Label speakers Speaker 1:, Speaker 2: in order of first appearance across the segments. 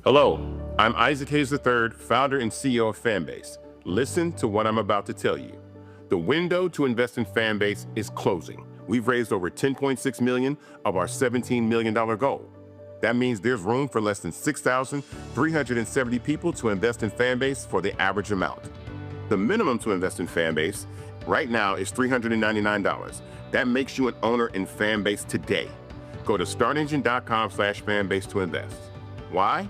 Speaker 1: Hello, I'm Isaac Hayes III, founder and CEO of Fanbase. Listen to what I'm about to tell you. The window to invest in Fanbase is closing. We've raised over $10.6 million of our $17 million goal. That means there's room for less than 6,370 people to invest in Fanbase for the average amount. The minimum to invest in Fanbase right now is $399. That makes you an owner in Fanbase today. Go to startengine.com/fanbase to invest. Why?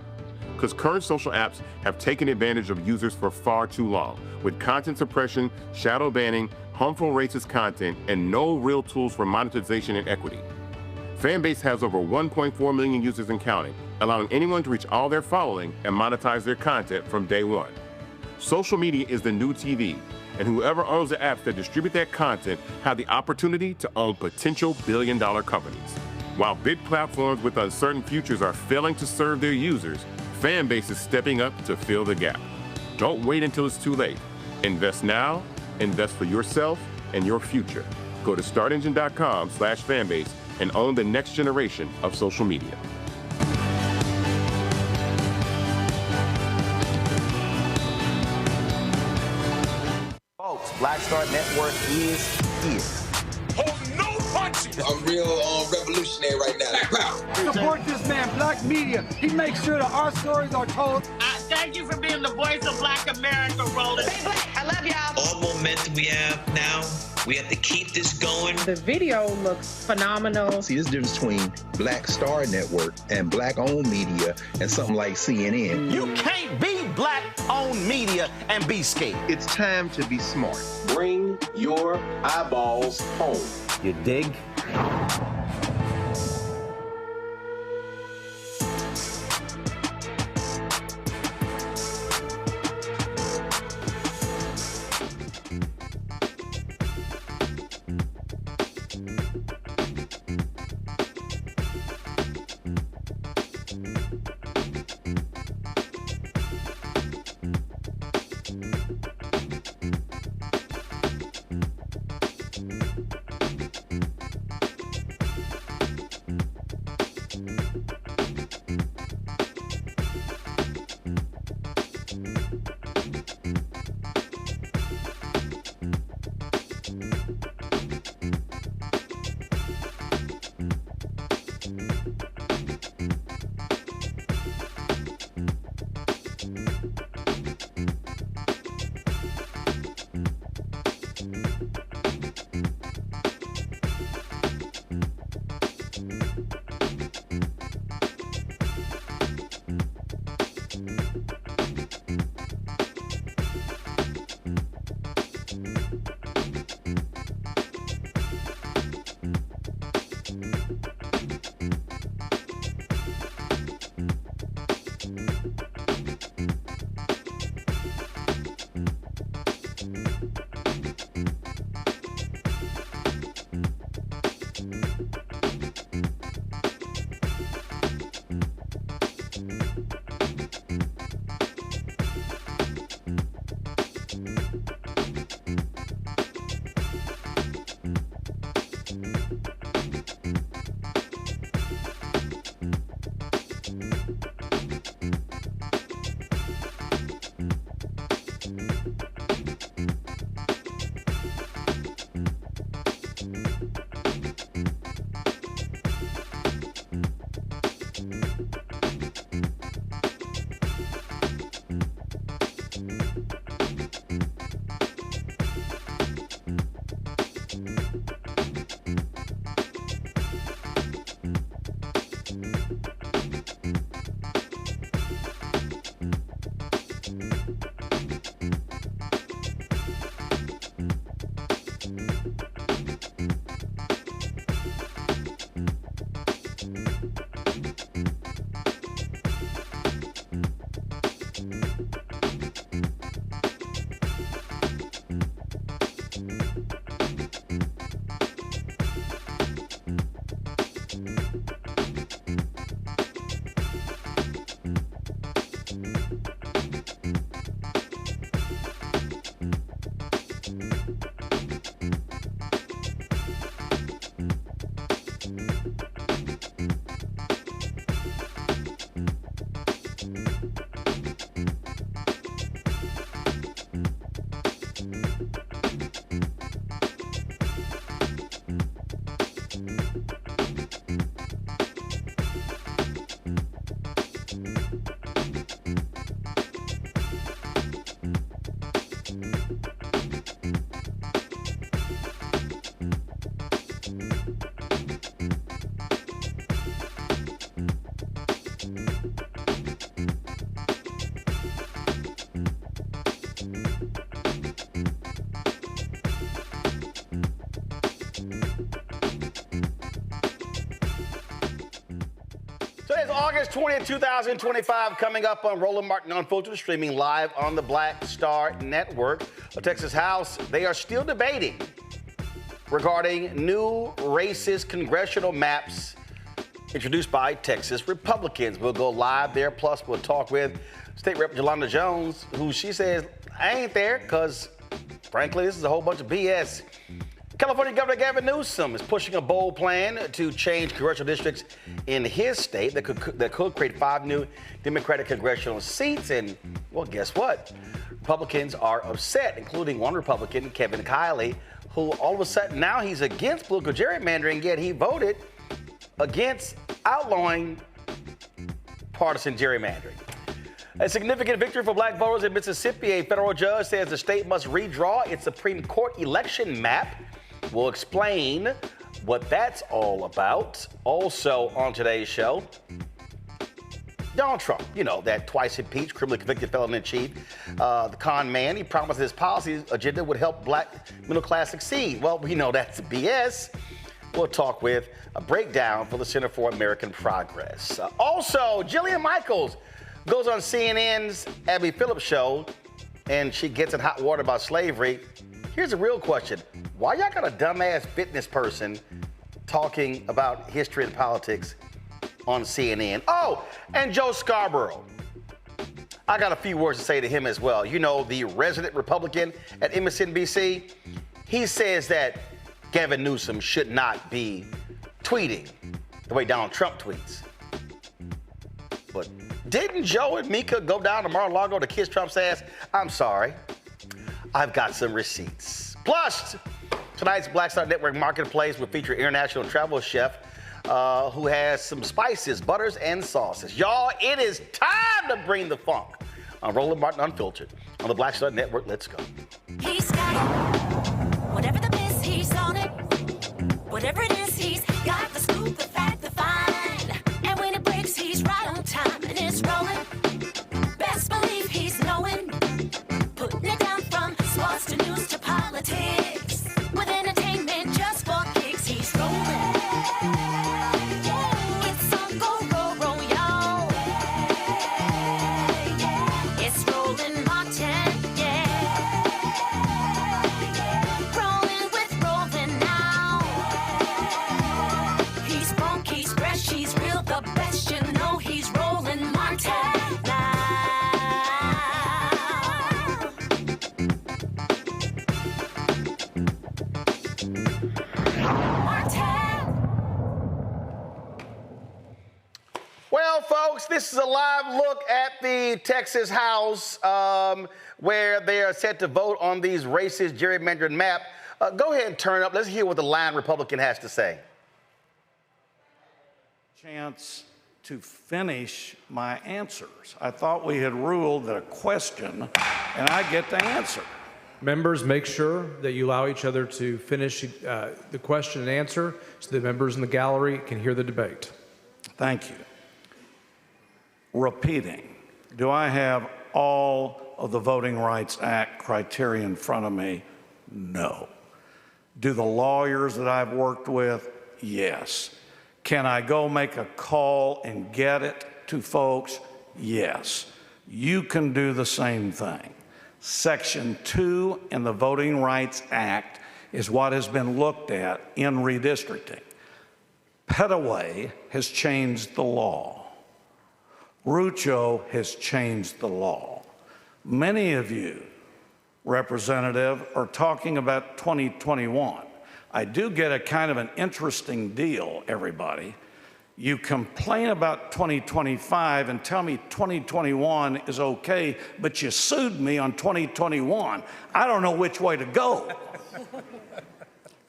Speaker 1: Because current social apps have taken advantage of users for far too long, with content suppression, shadow banning, harmful racist content, and no real tools for monetization and equity. Fanbase has over 1.4 million users and counting, allowing anyone to reach all their following and monetize their content from day one. Social media is the new TV, and whoever owns the apps that distribute that content have the opportunity to own potential billion-dollar companies. While big platforms with uncertain futures are failing to serve their users, Fanbase is stepping up to fill the gap. Don't wait until it's too late. Invest now, invest for yourself and your future. Go to startengine.com/fanbase and own the next generation of social media.
Speaker 2: Folks, Black Star Network is here.
Speaker 3: Hold no punches.
Speaker 4: I'm real revolutionary right now.
Speaker 5: Support this man, Black Media. He makes sure that our stories are told.
Speaker 6: Thank you for being the voice of Black America, Roland.
Speaker 7: Stay black. I love y'all.
Speaker 8: All momentum we have now, we have to keep this going.
Speaker 9: The video looks phenomenal.
Speaker 10: See, there's a difference between Black Star Network and Black-owned media and something like CNN.
Speaker 2: You can't be Black-owned media and be scared.
Speaker 10: It's time to be smart.
Speaker 4: Bring your eyeballs home.
Speaker 2: You dig?
Speaker 7: Today's August 20th, 2025, coming up on Roland Martin Unfiltered, streaming live on the Black Star Network. The Texas House, they are still debating regarding new racist congressional maps introduced by Texas Republicans. We'll go live there, plus we'll talk with State Rep. Yolanda Jones, who she says, I ain't there because, frankly, this is a whole bunch of BS. California Governor Gavin Newsom is pushing a bold plan to change congressional districts in his state that could create 5 new Democratic congressional seats. And, well, guess what? Republicans are upset, including one Republican, Kevin Kiley, who all of a sudden now he's against political gerrymandering, yet he voted against outlawing partisan gerrymandering. A significant victory for black voters in Mississippi. A federal judge says the state must redraw its Supreme Court election map. We'll explain what that's all about. Also on today's show, Donald Trump, you know, that twice-impeached, criminally convicted felon-in-chief, the con man. He promised his policy agenda would help black middle class succeed. Well, we know that's BS. We'll talk with a breakdown for the Center for American Progress. Also, Jillian Michaels goes on CNN's Abby Phillips show, and she gets in hot water about slavery. Here's a real question. Why y'all got a dumbass fitness person talking about history and politics on CNN? Oh, and Joe Scarborough. I got a few words to say to him as well. You know, the resident Republican at MSNBC, he says that Gavin Newsom should not be tweeting the way Donald Trump tweets. But didn't Joe and Mika go down to Mar-a-Lago to kiss Trump's ass? I'm sorry. I've got some receipts. Plus, tonight's Black Star Network Marketplace will feature international travel chef who has some spices, butters, and sauces. Y'all, it is time to bring the funk on Roland Martin Unfiltered on the Black Star Network. Let's go.
Speaker 11: He's got it. Whatever the miss, he's on it. Whatever it is, he's got the scoop, the fact, the find. And when it breaks, he's right on time and it's rolling. Best believe he's knowing. Putting it down from sports to news to politics. With entertainment just for kicks, he's rolling. It's on Go, roll, y'all. It's Roland Martin, yeah. Rolling with Roland now. He's funky, he's fresh, he's real, the best, you know he's Roland Martin now.
Speaker 7: Well, folks, this is a live look at the Texas House where they are set to vote on these racist gerrymandered map. Go ahead and turn up. Let's hear what the line Republican has to say.
Speaker 12: Chance to finish my answers. I thought we had ruled that a question and I get to answer.
Speaker 13: Members, make sure that you allow each other to finish the question and answer so the members in the gallery can hear the debate.
Speaker 12: Thank you. Repeating, do I have all of the Voting Rights Act criteria in front of me? No. Do the lawyers that I've worked with? Yes. Can I go make a call and get it to folks? Yes. You can do the same thing. Section 2 in the Voting Rights Act is what has been looked at in redistricting. Petaway has changed the law. Rucho has changed the law. Many of you, Representative, are talking about 2021. I do get a kind of an interesting deal, everybody. You complain about 2025 and tell me 2021 is okay, but you sued me on 2021. I don't know which way to go.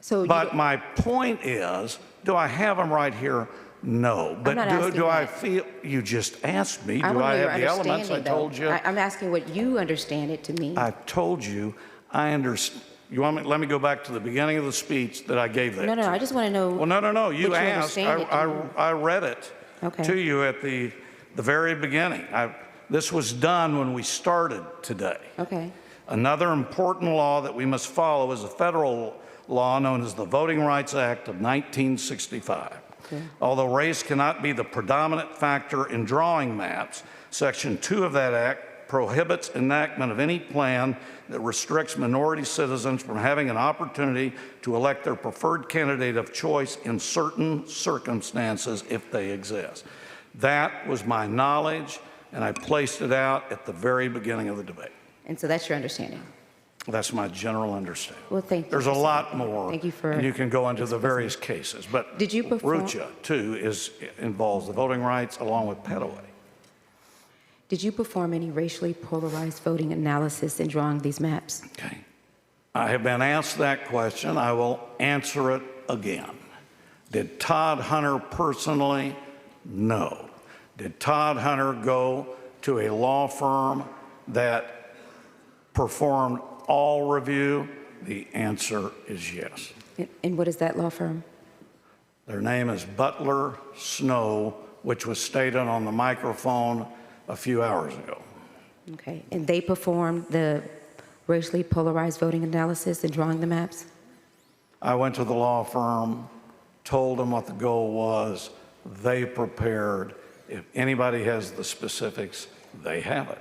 Speaker 12: But my point is, do I have them right here? No. But do I feel, you just asked me, do I have the elements? I told you.
Speaker 14: I'm asking what you understand it to mean.
Speaker 12: I told you, I understand. You want me, let me go back to the beginning of the speech that I gave there.
Speaker 14: No, I just want to know.
Speaker 12: Well, no, you asked. I read it to you at the very beginning. This was done when we started today.
Speaker 14: Okay.
Speaker 12: Another important law that we must follow is a federal law known as the Voting Rights Act of 1965. Okay. Although race cannot be the predominant factor in drawing maps, Section 2 of that act prohibits enactment of any plan that restricts minority citizens from having an opportunity to elect their preferred candidate of choice in certain circumstances if they exist. That was my knowledge, and I placed it out at the very beginning of the debate.
Speaker 14: And so that's your understanding?
Speaker 12: That's my general understanding.
Speaker 14: Well, thank you.
Speaker 12: There's a lot more.
Speaker 14: Thank you for.
Speaker 12: And you can go into the various cases. But
Speaker 14: did you perform?
Speaker 12: RUCHA, too, involves the voting rights along with Petaway.
Speaker 14: Did you perform any racially polarized voting analysis in drawing these maps?
Speaker 12: Okay. I have been asked that question. I will answer it again. Did Todd Hunter personally? No. Did Todd Hunter go to a law firm that performed all review? The answer is yes.
Speaker 14: And what is that law firm?
Speaker 12: Their name is Butler Snow, which was stated on the microphone a few hours ago.
Speaker 14: Okay. And they performed the racially polarized voting analysis in drawing the maps?
Speaker 12: I went to the law firm, told them what the goal was. They prepared. If anybody has the specifics, they have it.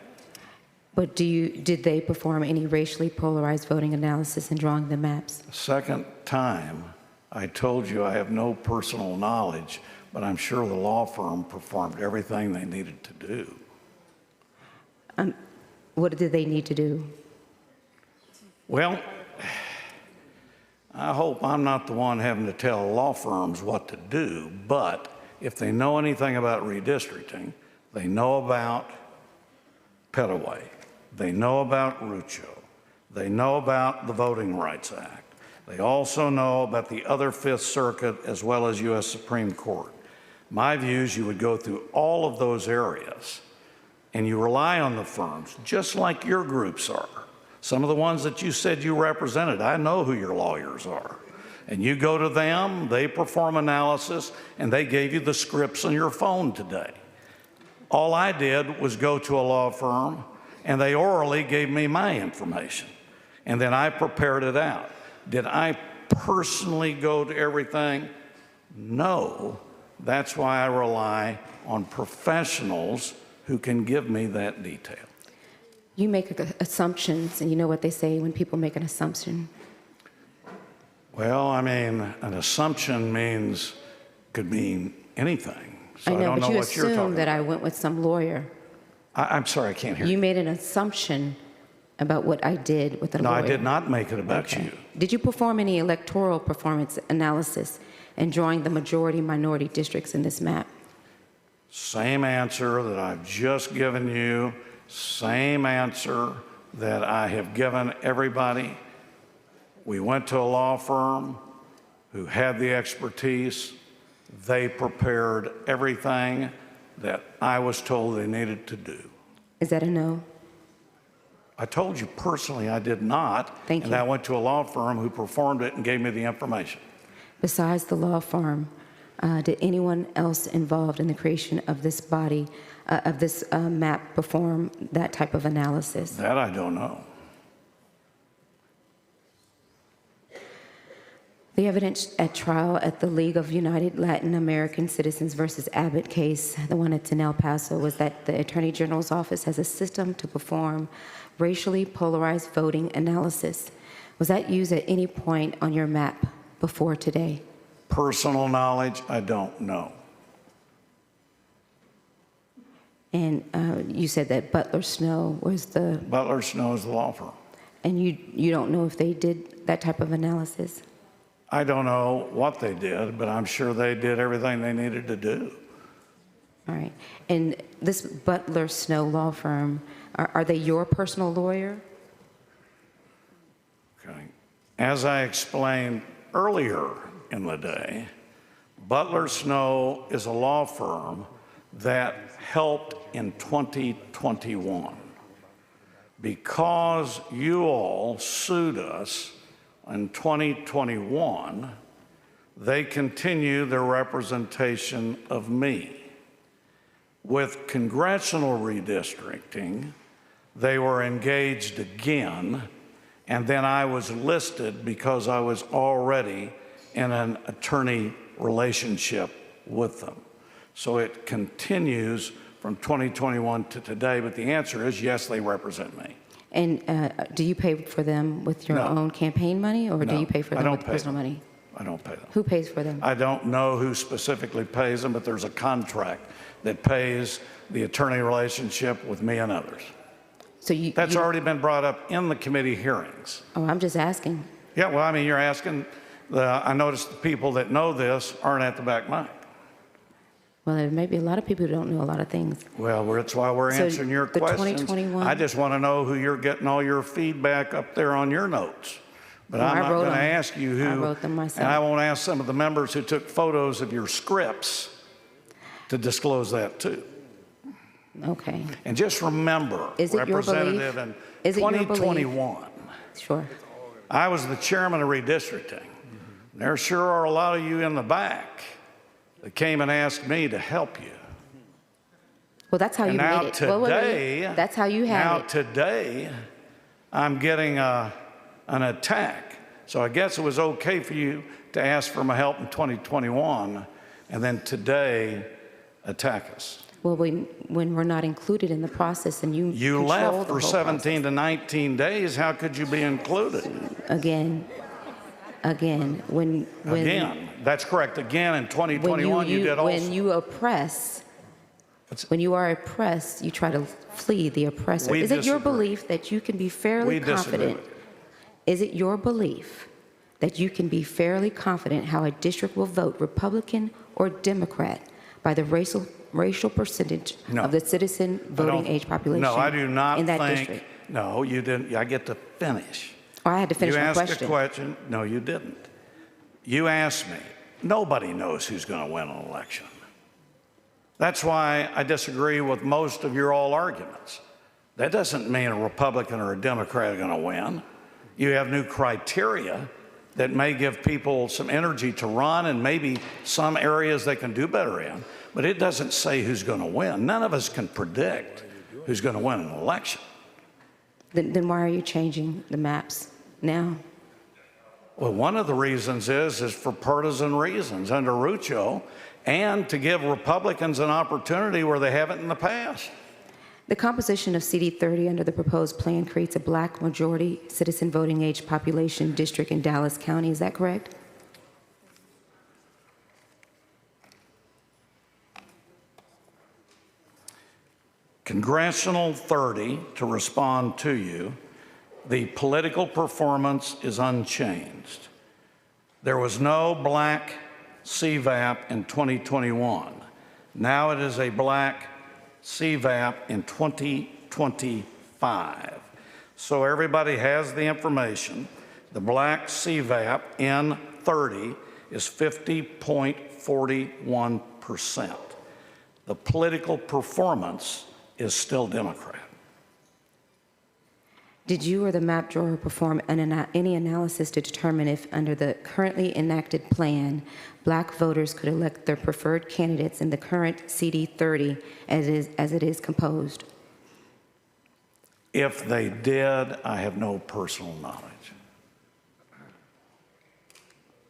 Speaker 14: But did they perform any racially polarized voting analysis in drawing the maps?
Speaker 12: Second time, I told you I have no personal knowledge, but I'm sure the law firm performed everything they needed to do.
Speaker 14: What did they need to do?
Speaker 12: Well, I hope I'm not the one having to tell law firms what to do, but if they know anything about redistricting, they know about Petaway, they know about RUCHA, they know about the Voting Rights Act, they also know about the other Fifth Circuit as well as U.S. Supreme Court. My view is you would go through all of those areas and you rely on the firms, just like your groups are. Some of the ones that you said you represented, I know who your lawyers are. And you go to them, they perform analysis, and they gave you the scripts on your phone today. All I did was go to a law firm, and they orally gave me my information. And then I prepared it out. Did I personally go to everything? No. That's why I rely on professionals who can give me that detail.
Speaker 14: You make assumptions, and you know what they say when people make an assumption.
Speaker 12: Well, I mean, an assumption could mean anything. So I don't know what you're talking about.
Speaker 14: But you assumed that I went with some lawyer.
Speaker 12: I'm sorry, I can't hear you.
Speaker 14: You made an assumption about what I did with a lawyer.
Speaker 12: No, I did not make it about you.
Speaker 14: Did you perform any electoral performance analysis in drawing the majority-minority districts in this map?
Speaker 12: Same answer that I've just given you, same answer that I have given everybody. We went to a law firm who had the expertise. They prepared everything that I was told they needed to do.
Speaker 14: Is that a no?
Speaker 12: I told you personally I did not.
Speaker 14: Thank you.
Speaker 12: And I went to a law firm who performed it and gave me the information.
Speaker 14: Besides the law firm, did anyone else involved in the creation of this body, of this map, perform that type of analysis?
Speaker 12: That I don't know.
Speaker 14: The evidence at trial at the League of United Latin American Citizens versus Abbott case, the one that's in El Paso, was that the Attorney General's office has a system to perform racially polarized voting analysis. Was that used at any point on your map before today?
Speaker 12: Personal knowledge, I don't know.
Speaker 14: And you said that Butler Snow was the...
Speaker 12: Butler Snow is the law firm.
Speaker 14: And you don't know if they did that type of analysis?
Speaker 12: I don't know what they did, but I'm sure they did everything they needed to do.
Speaker 14: All right. And this Butler Snow law firm, are they your personal lawyer?
Speaker 12: Okay. As I explained earlier in the day, Butler Snow is a law firm that helped in 2021. Because you all sued us in 2021, they continue their representation of me. With congressional redistricting, they were engaged again, and then I was listed because I was already in an attorney relationship with them. So it continues from 2021 to today, but the answer is yes, they represent me.
Speaker 14: And do you pay for them with your own campaign money, or do you pay for them with personal money?
Speaker 12: I don't pay them.
Speaker 14: Who pays for them?
Speaker 12: I don't know who specifically pays them, but there's a contract that pays the attorney relationship with me and others.
Speaker 14: So
Speaker 12: That's already been brought up in the committee hearings.
Speaker 14: Oh, I'm just asking.
Speaker 12: Yeah, well, I mean, you're asking, I noticed the people that know this aren't at the back mic.
Speaker 14: Well, there may be a lot of people who don't know a lot of things.
Speaker 12: Well, that's why we're answering your
Speaker 14: the
Speaker 12: questions.
Speaker 14: 2021
Speaker 12: I just want to know who you're getting all your feedback up there on your notes. But
Speaker 14: Well,
Speaker 12: I'm
Speaker 14: I
Speaker 12: not
Speaker 14: wrote
Speaker 12: going to
Speaker 14: them.
Speaker 12: ask you who.
Speaker 14: I wrote them myself.
Speaker 12: And I won't ask some of the members who took photos of your scripts to disclose that too.
Speaker 14: Okay.
Speaker 12: And just remember,
Speaker 14: Is it your
Speaker 12: Representative,
Speaker 14: belief?
Speaker 12: in
Speaker 14: Is it your belief?
Speaker 12: 2021,
Speaker 14: Sure.
Speaker 12: I was the chairman of redistricting. There sure are a lot of you in the back that came and asked me to help you.
Speaker 14: Well, that's how
Speaker 12: And
Speaker 14: you
Speaker 12: now
Speaker 14: made it.
Speaker 12: today,
Speaker 14: That's how you had
Speaker 12: now
Speaker 14: it.
Speaker 12: today, I'm getting an attack. So I guess it was okay for you to ask for my help in 2021, and then today attack us.
Speaker 14: Well, when we're not included in the process and you
Speaker 12: You
Speaker 14: control
Speaker 12: left
Speaker 14: the
Speaker 12: for
Speaker 14: whole
Speaker 12: 17 to 19 days. How could you be included?
Speaker 14: Again, when
Speaker 12: Again, that's correct. Again, in 2021, you did also.
Speaker 14: When you oppress, when you are oppressed, you try to flee the oppressor.
Speaker 12: We
Speaker 14: Is it your
Speaker 12: disagree.
Speaker 14: belief that you can be fairly
Speaker 12: We disagree
Speaker 14: confident?
Speaker 12: with you.
Speaker 14: Is it your belief that you can be fairly confident how a district will vote, Republican or Democrat, by the racial percentage
Speaker 12: No.
Speaker 14: of the citizen voting age population?
Speaker 12: No, I do not
Speaker 14: in that
Speaker 12: think.
Speaker 14: district?
Speaker 12: No, you didn't. I get to finish.
Speaker 14: Oh, I had to finish
Speaker 12: You
Speaker 14: my
Speaker 12: asked
Speaker 14: question.
Speaker 12: a question. No, you didn't. You asked me. Nobody knows who's going to win an election. That's why I disagree with most of your all arguments. That doesn't mean a Republican or a Democrat are going to win. You have new criteria that may give people some energy to run and maybe some areas they can do better in, but it doesn't say who's going to win. None of us can predict who's going to win an election.
Speaker 14: Then why are you changing the maps now?
Speaker 12: Well, one of the reasons is for partisan reasons under Rucho, and to give Republicans an opportunity where they haven't in the past.
Speaker 14: The composition of CD 30 under the proposed plan creates a black majority citizen voting age population district in Dallas County. Is that correct?
Speaker 12: Congressional 30, to respond to you, the political performance is unchanged. There was no black CVAP in 2021. Now it is a black CVAP in 2025. So everybody has the information. The black CVAP in 30 is 50.41%. The political performance is still Democrat.
Speaker 14: Did you or the map drawer perform any analysis to determine if, under the currently enacted plan, black voters could elect their preferred candidates in the current CD 30 as it is composed?
Speaker 12: If they did, I have no personal knowledge.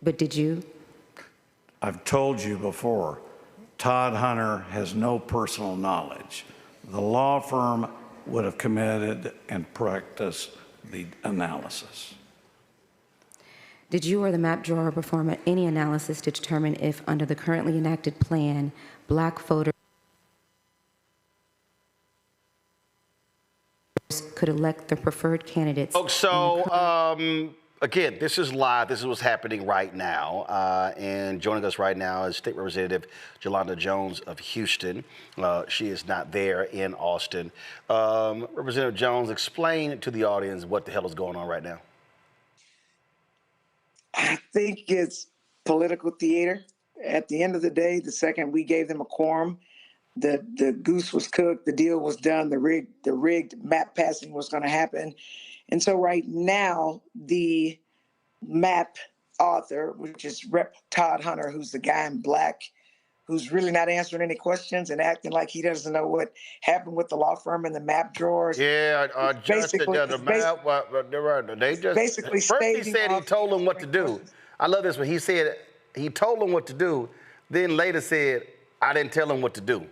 Speaker 14: But did you?
Speaker 12: I've told you before, Todd Hunter has no personal knowledge. The law firm would have committed and practiced the analysis.
Speaker 14: Did you or the map drawer perform any analysis to determine if, under the currently enacted plan, black voters could elect their preferred candidates?
Speaker 7: Folks, so again, this is live. This is what's happening right now. And joining us right now is State Representative Jolanda Jones of Houston. She is not there in Austin. Representative Jones, explain to the audience what the hell is going on right now.
Speaker 15: I think it's political theater. At the end of the day, the second we gave them a quorum, the goose was cooked, the deal was done, the rigged map passing was going to happen. And so right now, the map author, which is Rep. Todd Hunter, who's the guy in black, who's really not answering any questions and acting like he doesn't know what happened with the law firm and the map drawers.
Speaker 7: Yeah,
Speaker 15: basically
Speaker 7: first he said he told them what to do. I love this one. He said he told them what to do, then later said, I didn't tell him what to do.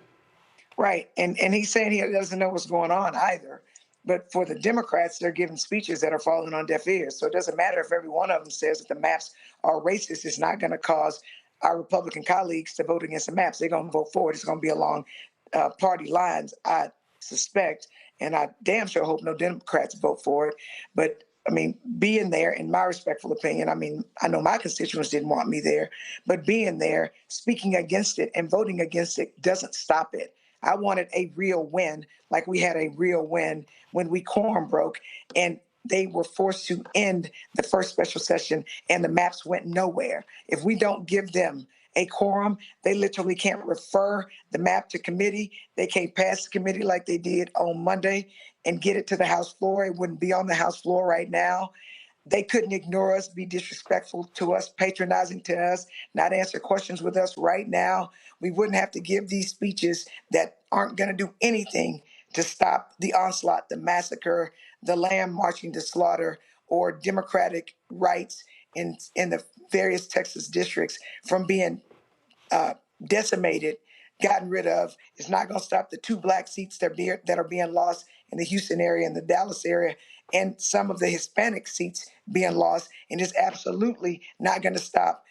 Speaker 15: Right, and he's saying he doesn't know what's going on either. But for the Democrats, they're giving speeches that are falling on deaf ears. So it doesn't matter if every one of them says that the maps are racist. It's not going to cause our Republican colleagues to vote against the maps. They're going to vote for it. It's going to be along party lines, I suspect. And I damn sure hope no Democrats vote for it. But, I mean, being there, in my respectful opinion, I mean, I know my constituents didn't want me there. But being there, speaking against it and voting against it doesn't stop it. I wanted a real win, like we had a real win when we quorum broke and they were forced to end the first special session and the maps went nowhere. If we don't give them a quorum, they literally can't refer the map to committee. They can't pass the committee like they did on Monday and get it to the House floor. It wouldn't be on the House floor right now. They couldn't ignore us, be disrespectful to us, patronizing to us, not answer questions with us right now. We wouldn't have to give these speeches that aren't going to do anything to stop the onslaught, the massacre, the lamb marching to slaughter, or democratic rights in the various Texas districts from being decimated, gotten rid of. It's not going to stop the 2 black seats that are being lost in the Houston area and the Dallas area, and some of the Hispanic seats being lost. And it's absolutely not going to stop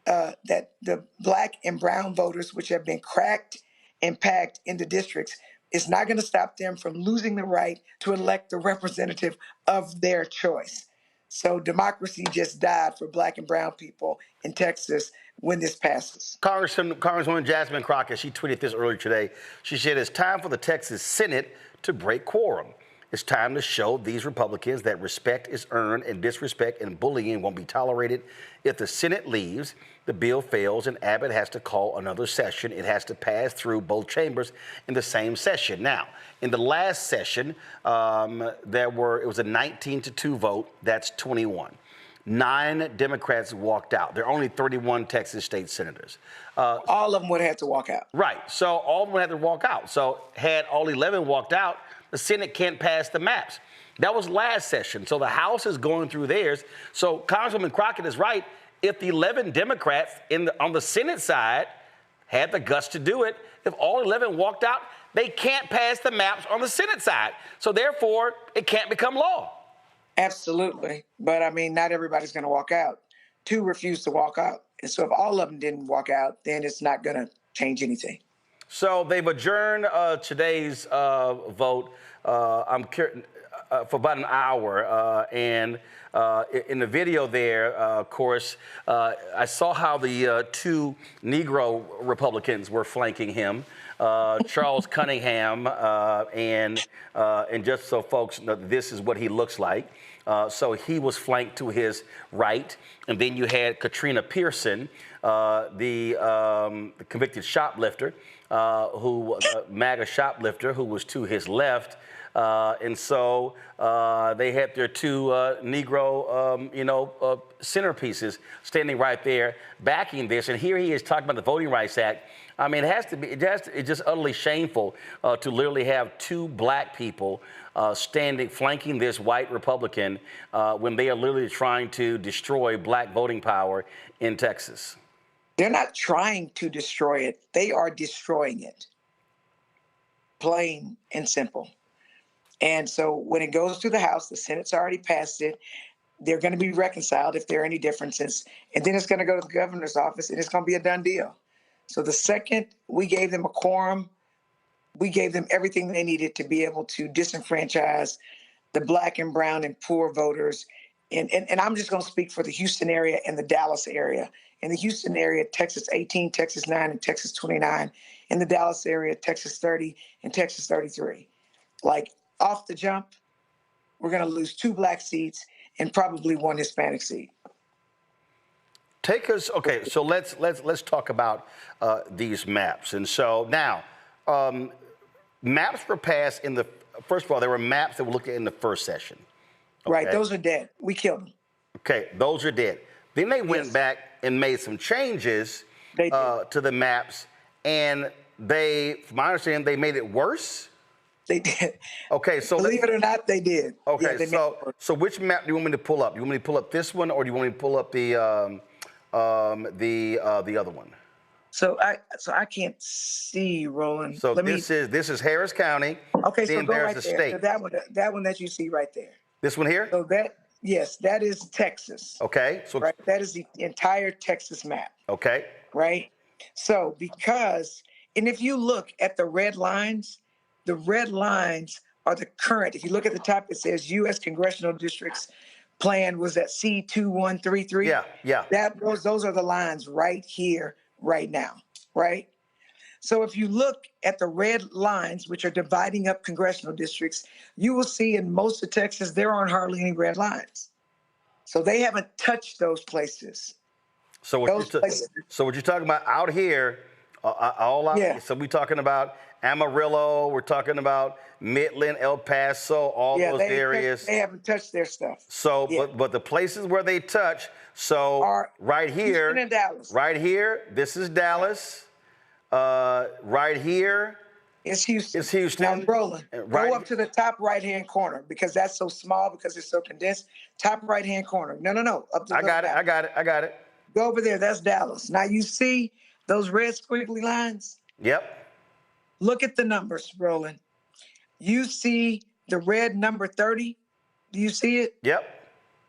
Speaker 15: that the black and brown voters, which have been cracked and packed into districts, it's not going to stop them from losing the right to elect the representative of their choice. So democracy just died for black and brown people in Texas when this passes.
Speaker 7: Congresswoman Jasmine Crockett, she tweeted this earlier today. She said, it's time for the Texas Senate to break quorum. It's time to show these Republicans that respect is earned and disrespect and bullying won't be tolerated. If the Senate leaves, the bill fails and Abbott has to call another session. It has to pass through both chambers in the same session. Now, in the last session, it was a 19-2 vote. That's 21. 9 Democrats walked out. There are only 31 Texas state senators.
Speaker 15: All of them would have had to walk out.
Speaker 7: Right. So all of them had to walk out. So had all 11 walked out, the Senate can't pass the maps. That was last session. So the House is going through theirs. So Congresswoman Crockett is right. If the 11 Democrats on the Senate side had the guts to do it, if all 11 walked out, they can't pass the maps on the Senate side. So therefore, it can't become law.
Speaker 15: Absolutely. But I mean, not everybody's going to walk out. 2 refused to walk out. And so if all of them didn't walk out, then it's not going to change anything.
Speaker 7: So they've adjourned today's vote for about an hour. And in the video there, of course, I saw how the 2 Negro Republicans were flanking him. Charles Cunningham, and just so folks know, this is what he looks like. So he was flanked to his right. And then you had Katrina Pearson, the convicted shoplifter, MAGA shoplifter, who was to his left. And so they had their 2 Negro, centerpieces standing right there backing this. And here he is talking about the Voting Rights Act. I mean, it's just utterly shameful to literally have 2 black people flanking this white Republican when they are literally trying to destroy black voting power in Texas.
Speaker 15: They're not trying to destroy it. They are destroying it. Plain and simple. And so when it goes to the House, the Senate's already passed it. They're going to be reconciled if there are any differences. And then it's going to go to the governor's office, and it's going to be a done deal. So the second we gave them a quorum, we gave them everything they needed to be able to disenfranchise the black and brown and poor voters. And I'm just going to speak for the Houston area and the Dallas area. In the Houston area, Texas 18, Texas 9, and Texas 29. In the Dallas area, Texas 30 and Texas 33. Like, off the jump, we're going to lose 2 black seats and probably 1 Hispanic seat.
Speaker 7: Take us, okay, so let's talk about these maps. And so now, maps were passed in the, first of all, there were maps that were looked at in the first session. Okay?
Speaker 15: Right, those are dead. We killed them.
Speaker 7: Okay, those are dead. Then they went back and made some changes to the maps, and they, from my understanding, they made it worse?
Speaker 15: They did.
Speaker 7: Okay, so
Speaker 15: believe it or not, they did.
Speaker 7: Okay,
Speaker 15: yeah,
Speaker 7: so which map do you want me to pull up? You want me to pull up this one, or do you want me to pull up the other one?
Speaker 15: So I can't see, Roland.
Speaker 7: So this is Harris County.
Speaker 15: Okay,
Speaker 7: then
Speaker 15: so go
Speaker 7: there's
Speaker 15: right
Speaker 7: the
Speaker 15: there.
Speaker 7: state.
Speaker 15: So that one that you see right there.
Speaker 7: This one here?
Speaker 15: So yes, that is Texas.
Speaker 7: Okay. So
Speaker 15: right, that is the entire Texas map.
Speaker 7: Okay.
Speaker 15: Right. So and if you look at the red lines are the current. If you look at the top, it says U.S. Congressional Districts Plan was at C2133.
Speaker 7: Yeah.
Speaker 15: Those are the lines right here, right now, right? So if you look at the red lines, which are dividing up congressional districts, you will see in most of Texas, there aren't hardly any red lines. So they haven't touched those places.
Speaker 7: So what you're talking about out here, so we're talking about Amarillo, we're talking about Midland, El Paso, all those areas.
Speaker 15: They haven't touched their stuff.
Speaker 7: So, but the places where they touch, are right here,
Speaker 15: Houston and Dallas.
Speaker 7: Right here, this is Dallas. Right here,
Speaker 15: it's Houston.
Speaker 7: It's Houston.
Speaker 15: Now, Roland, go up to the top right-hand corner because that's so small, because it's so condensed. Top right-hand corner. No. Up to
Speaker 7: I got it.
Speaker 15: Go over there. That's Dallas. Now you see those red squiggly lines?
Speaker 7: Yep.
Speaker 15: Look at the numbers, Roland. You see the red number 30? Do you see it?
Speaker 7: Yep.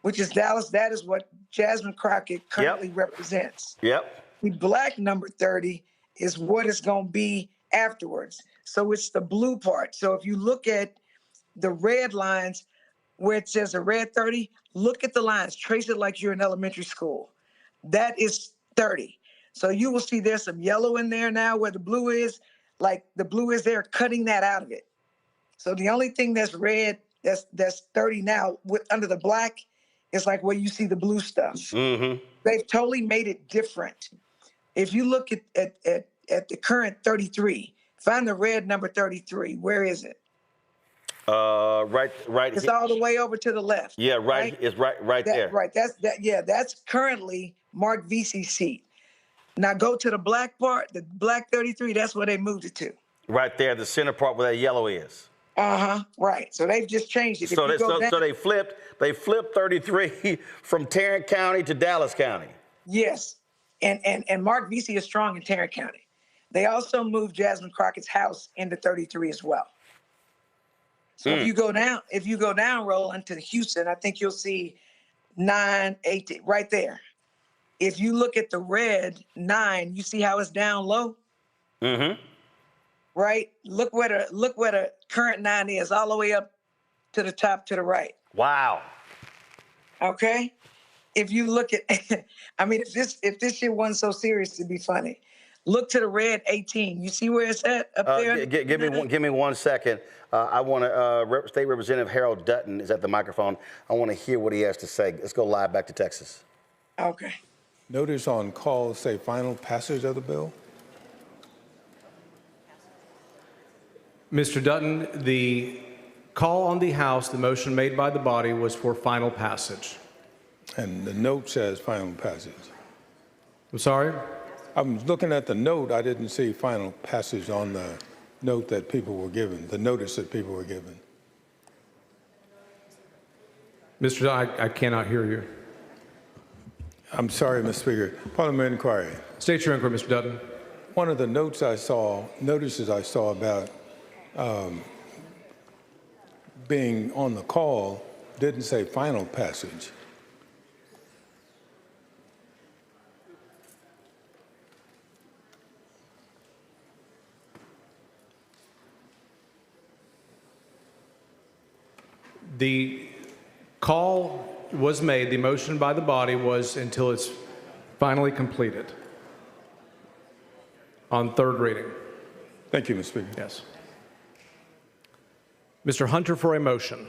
Speaker 15: Which is Dallas. That is what Jasmine Crockett currently represents.
Speaker 7: Yep.
Speaker 15: The black number 30 is what it's going to be afterwards. So it's the blue part. So if you look at the red lines where it says a red 30, look at the lines. Trace it like you're in elementary school. That is 30. So you will see there's some yellow in there now where the blue is. Like the blue is there, cutting that out of it. So the only thing that's red, that's 30 now, under the black, is like where you see the blue stuff.
Speaker 7: Mm-hmm.
Speaker 15: They've totally made it different. If you look at the current 33, find the red number 33. Where is it?
Speaker 7: Right.
Speaker 15: It's all the way over to the left.
Speaker 7: Yeah, right. It's right there.
Speaker 15: Right. That's currently Mark Vesey's seat. Now go to the black part, the black 33. That's where they moved it to.
Speaker 7: Right there, the center part where that yellow is.
Speaker 15: Right. So they've just changed it.
Speaker 7: So they flipped 33 from Tarrant County to Dallas County.
Speaker 15: Yes. And Mark Vesey is strong in Tarrant County. They also moved Jasmine Crockett's house into 33 as well. So if you go down, Roland, to Houston, I think you'll see 9, 8, right there. If you look at the red 9, you see how it's down low?
Speaker 7: Mm-hmm.
Speaker 15: Right? Look where the current 9 is, all the way up to the top to the right.
Speaker 7: Wow.
Speaker 15: Okay? If you look at, I mean, if this shit wasn't so serious, it'd be funny. Look to the red 18. You see where it's at up there?
Speaker 7: Give me 1 second. I want to, State Representative Harold Dutton is at the microphone. I want to hear what he has to say. Let's go live back to Texas.
Speaker 15: Okay.
Speaker 16: Notice on call say final passage of the bill.
Speaker 13: Mr. Dutton, the call on the House, the motion made by the body was for final passage.
Speaker 16: And the note says final passage.
Speaker 13: I'm sorry?
Speaker 16: I'm looking at the note. I didn't see final passage on the note that people were given, the notice that people were given.
Speaker 13: Mr. Dutton, I cannot hear you.
Speaker 16: I'm sorry, Mr. Speaker. Parliamentary inquiry.
Speaker 13: State your inquiry, Mr. Dutton.
Speaker 16: One of the notices I saw about being on the call didn't say final passage.
Speaker 13: The call was made, the motion by the body was until it's finally completed on third reading.
Speaker 16: Thank you, Mr. Speaker.
Speaker 13: Yes. Mr. Hunter for a motion.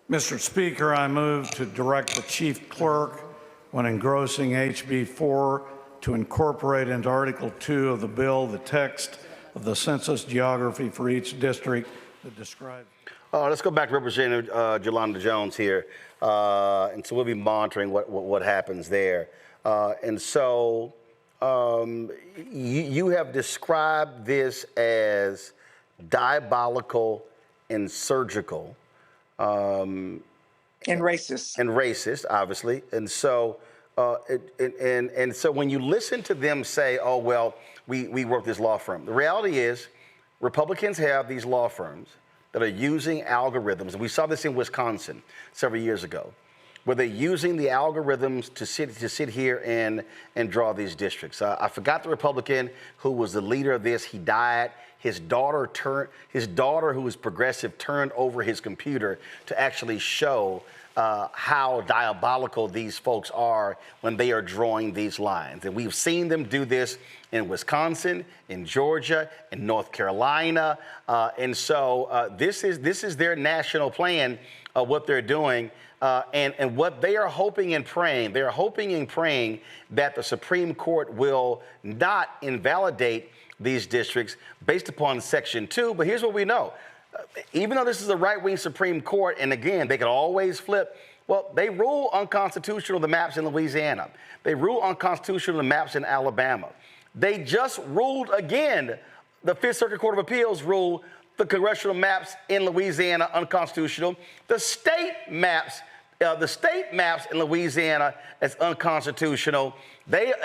Speaker 12: Mr. Speaker, I move to direct the chief clerk when engrossing HB 4 to incorporate into Article 2 of the bill the text of the census geography for each district that describes.
Speaker 7: Let's go back to Representative Jolanda Jones here. And so we'll be monitoring what happens there. You have described this as diabolical and surgical.
Speaker 15: And racist.
Speaker 7: And racist, obviously. And so when you listen to them say, oh, well, we work this law firm, the reality is Republicans have these law firms that are using algorithms. And we saw this in Wisconsin several years ago, where they're using the algorithms to sit here and draw these districts. I forgot the Republican who was the leader of this. He died. His daughter, who was progressive, turned over his computer to actually show how diabolical these folks are when they are drawing these lines. And we've seen them do this in Wisconsin, in Georgia, in North Carolina. This is their national plan of what they're doing. And what they are hoping and praying, that the Supreme Court will not invalidate these districts based upon Section 2. But here's what we know. Even though this is a right-wing Supreme Court, and again, they can always flip, well, they rule unconstitutional the maps in Louisiana. They rule unconstitutional the maps in Alabama. They just ruled again, the Fifth Circuit Court of Appeals ruled the congressional maps in Louisiana unconstitutional. The state maps in Louisiana as unconstitutional.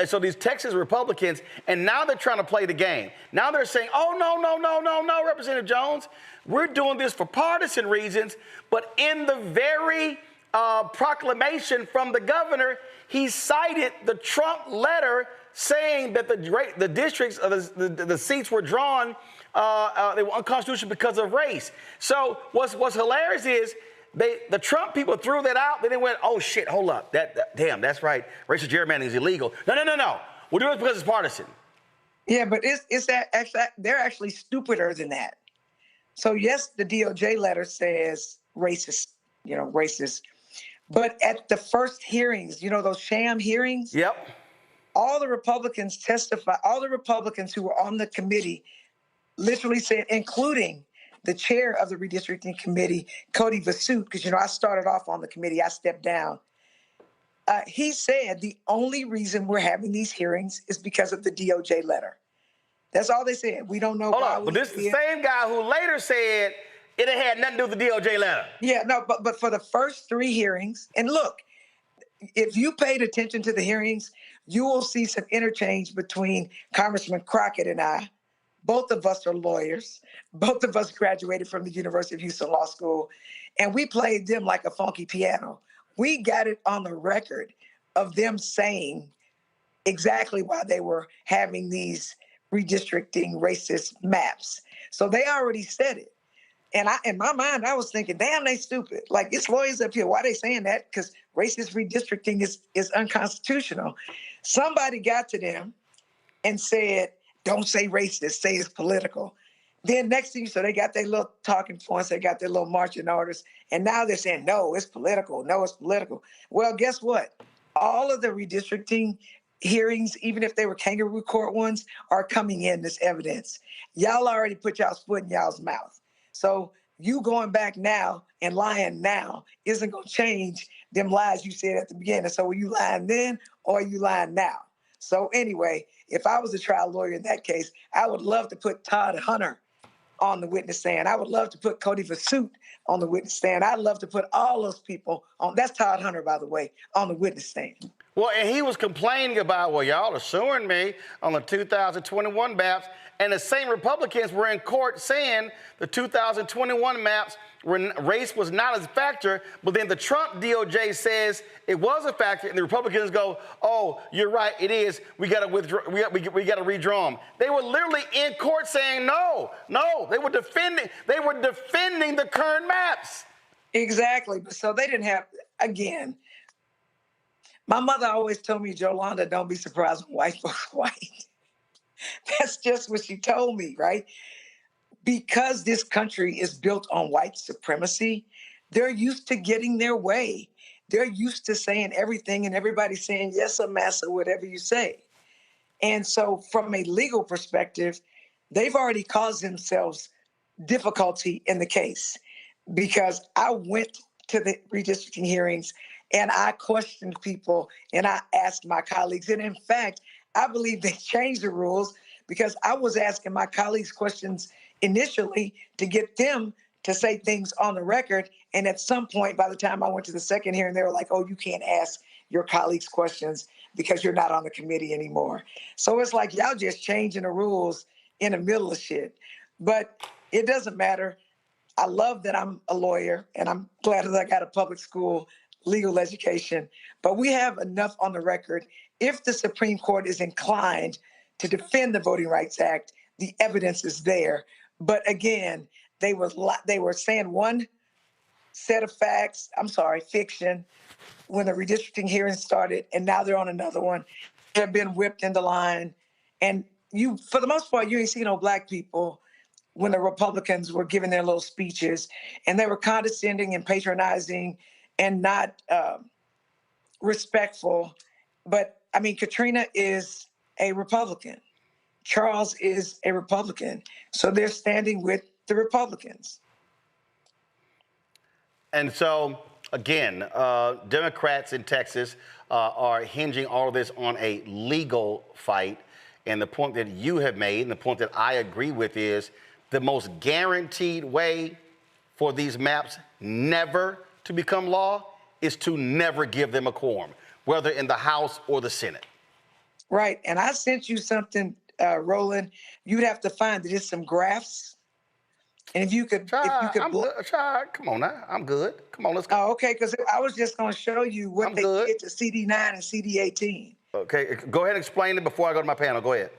Speaker 7: So these Texas Republicans, and now they're trying to play the game. Now they're saying, oh, no, Representative Jones, we're doing this for partisan reasons. But in the very proclamation from the governor, he cited the Trump letter saying that the districts, the seats were drawn, they were unconstitutional because of race. So what's hilarious is the Trump people threw that out. Then they went, oh, shit, hold up. Damn, that's right. Racial gerrymandering is illegal. No. We're doing it because it's partisan.
Speaker 15: Yeah, but they're actually stupider than that. So, yes, the DOJ letter says racist. But at the first hearings, those sham hearings?
Speaker 7: Yep.
Speaker 15: All the Republicans testified, all the Republicans who were on the committee literally said, including the chair of the redistricting committee, Cody Vasut, because, I started off on the committee, I stepped down. He said the only reason we're having these hearings is because of the DOJ letter. That's all they said. We don't know why.
Speaker 7: But this is the same guy who later said it had nothing to do with the DOJ letter.
Speaker 15: Yeah, no, but for the first 3 hearings, and look, if you paid attention to the hearings, you will see some interchange between Congressman Crockett and I. Both of us are lawyers. Both of us graduated from the University of Houston Law School, and we played them like a funky piano. We got it on the record of them saying exactly why they were having these redistricting racist maps. So they already said it. And in my mind, I was thinking, damn, they stupid. Like, it's lawyers up here. Why are they saying that? Because racist redistricting is unconstitutional. Somebody got to them and said, don't say racist, say it's political. Then next thing, so they got their little talking points, they got their little marching orders, and now they're saying, no, it's political. No, it's political. Well, guess what? All of the redistricting hearings, even if they were kangaroo court ones, are coming in as evidence. Y'all already put y'all's foot in y'all's mouth. So you going back now and lying now isn't going to change them lies you said at the beginning. So were you lying then or are you lying now? So anyway, if I was a trial lawyer in that case, I would love to put Todd Hunter on the witness stand. I would love to put Cody Vasut on the witness stand. I'd love to put all those people on. That's Todd Hunter, by the way, on the witness stand.
Speaker 7: Well, and he was complaining about, well, y'all are suing me on the 2021 maps. And the same Republicans were in court saying the 2021 maps, race was not a factor. But then the Trump DOJ says it was a factor. And the Republicans go, oh, you're right, it is. We got to withdraw. We got to redraw them. They were literally in court saying no. They were defending the current maps.
Speaker 15: Exactly. So they didn't have, again, my mother always told me, Jolanda, don't be surprised when white folks white. That's just what she told me, right? Because this country is built on white supremacy, they're used to getting their way. they're used to saying everything and everybody saying yes or massa, whatever you say. And so from a legal perspective, they've already caused themselves difficulty in the case because I went to the redistricting hearings and I questioned people and I asked my colleagues. And in fact, I believe they changed the rules because I was asking my colleagues questions initially to get them to say things on the record. And at some point, by the time I went to the second hearing, they were like, oh, you can't ask your colleagues questions because you're not on the committee anymore. So it's like y'all just changing the rules in the middle of shit. But it doesn't matter. I love that I'm a lawyer and I'm glad that I got a public school legal education. But we have enough on the record. If the Supreme Court is inclined to defend the Voting Rights Act, the evidence is there. But again, they were saying one set of facts, fiction, when the redistricting hearing started, and now they're on another one. They've been whipped into line. And you, for the most part, you ain't see no black people when the Republicans were giving their little speeches, and they were condescending and patronizing and not respectful. But I mean, Katrina is a Republican. Charles is a Republican. So they're standing with the Republicans.
Speaker 7: And so, again, Democrats in Texas are hinging all of this on a legal fight. And the point that you have made, and the point that I agree with, is the most guaranteed way for these maps never to become law is to never give them a quorum, whether in the House or the Senate.
Speaker 15: Right. And I sent you something, Roland. You'd have to find it. It's some graphs. And if you could, come
Speaker 7: on now. I'm good. Come on, let's go.
Speaker 15: Oh, okay. Because I was just going to show you what they did to CD9 and CD18.
Speaker 7: Okay. Go ahead and explain it before I go to my panel. Go ahead.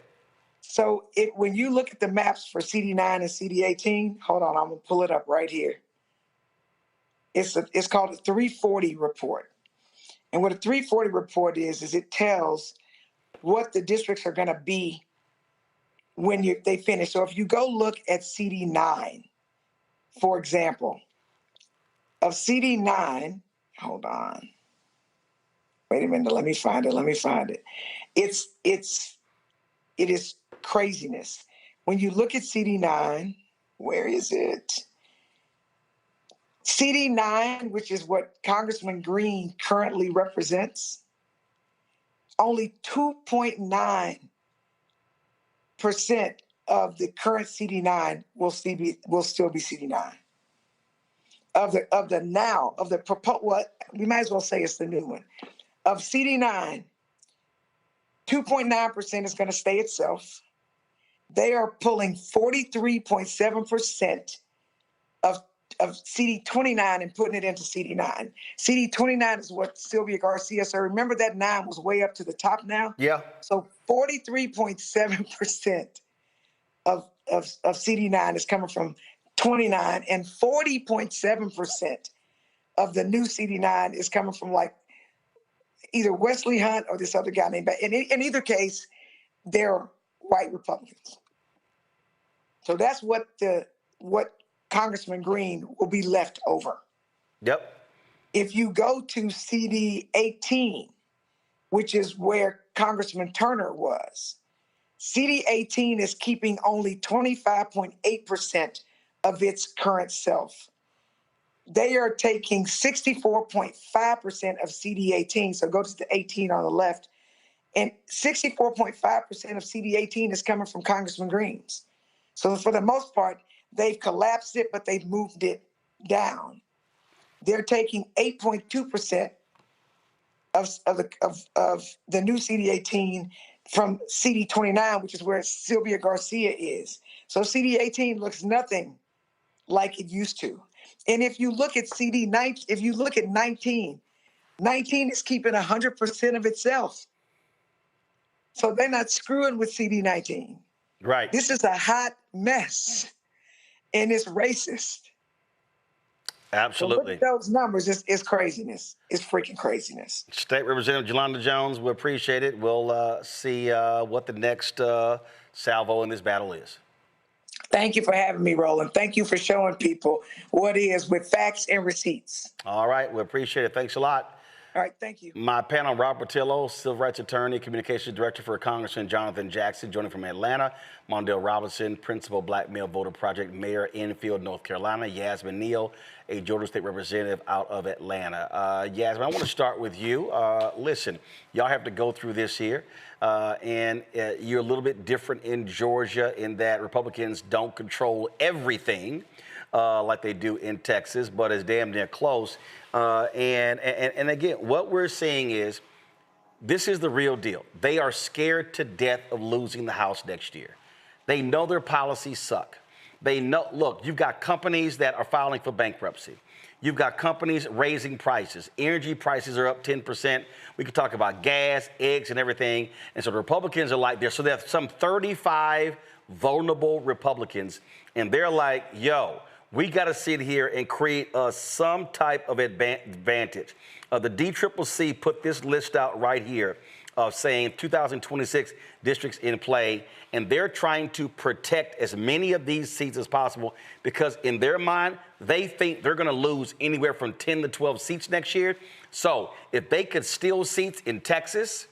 Speaker 15: So when you look at the maps for CD9 and CD18, hold on, I'm going to pull it up right here. It's called a 340 report. And what a 340 report is it tells what the districts are going to be when they finish. So if you go look at CD9, for example, of CD9, hold on. Wait a minute, let me find it. It is craziness. When you look at CD9, where is it? CD9, which is what Congressman Green currently represents, only 2.9% of the current CD9 will still be CD9. We might as well say it's the new one. Of CD9, 2.9% is going to stay itself. They are pulling 43.7% of CD29 and putting it into CD9. CD29 is what Sylvia Garcia said. Remember that 9 was way up to the top now?
Speaker 7: Yeah.
Speaker 15: So 43.7% of CD9 is coming from 29, and 40.7% of the new CD9 is coming from like either Wesley Hunt or this other guy named. In either case, they're white Republicans. So that's what Congressman Green will be left over.
Speaker 7: Yep.
Speaker 15: If you go to CD 18, which is where Congressman Turner was, CD 18 is keeping only 25.8% of its current self. They are taking 64.5% of CD 18. So go to the 18 on the left. And 64.5% of CD 18 is coming from Congressman Green's. So for the most part, they've collapsed it, but they've moved it down. They're taking 8.2% of the new CD18 from CD29, which is where Sylvia Garcia is. So CD18 looks nothing like it used to. And if you look at CD19, if you look at 19 is keeping 100% of itself. So they're not screwing with CD19.
Speaker 7: Right.
Speaker 15: This is a hot mess. And it's racist.
Speaker 7: Absolutely.
Speaker 15: So look at those numbers. It's craziness. It's freaking craziness.
Speaker 7: State Representative Yolanda Jones, we appreciate it. We'll see what the next salvo in this battle is.
Speaker 15: Thank you for having me, Roland. Thank you for showing people what is with facts and receipts.
Speaker 7: All right. We appreciate it. Thanks a lot.
Speaker 15: All right, thank you.
Speaker 7: My panel, Rob Patillo, civil rights attorney, communications director for Congressman Jonathan Jackson, joining from Atlanta. Mondale Robinson, principal Black Male Voter Project mayor, Enfield, North Carolina. Yasmin Neal, a Georgia State representative out of Atlanta. Yasmin, I want to start with you. Listen, y'all have to go through this here. And you're a little bit different in Georgia in that Republicans don't control everything like they do in Texas, but it's damn near close. And again, what we're seeing is this is the real deal. They are scared to death of losing the House next year. They know their policies suck. They know, look, you've got companies that are filing for bankruptcy. You've got companies raising prices. Energy prices are up 10%. We could talk about gas, eggs, and everything. And so the Republicans are like there. So there's some 35 vulnerable Republicans, and they're like, yo, we got to sit here and create some type of advantage. The DCCC put this list out right here of saying 2026 districts in play, and they're trying to protect as many of these seats as possible because in their mind, they think they're going to lose anywhere from 10 to 12 seats next year. So if they could steal seats in Texas,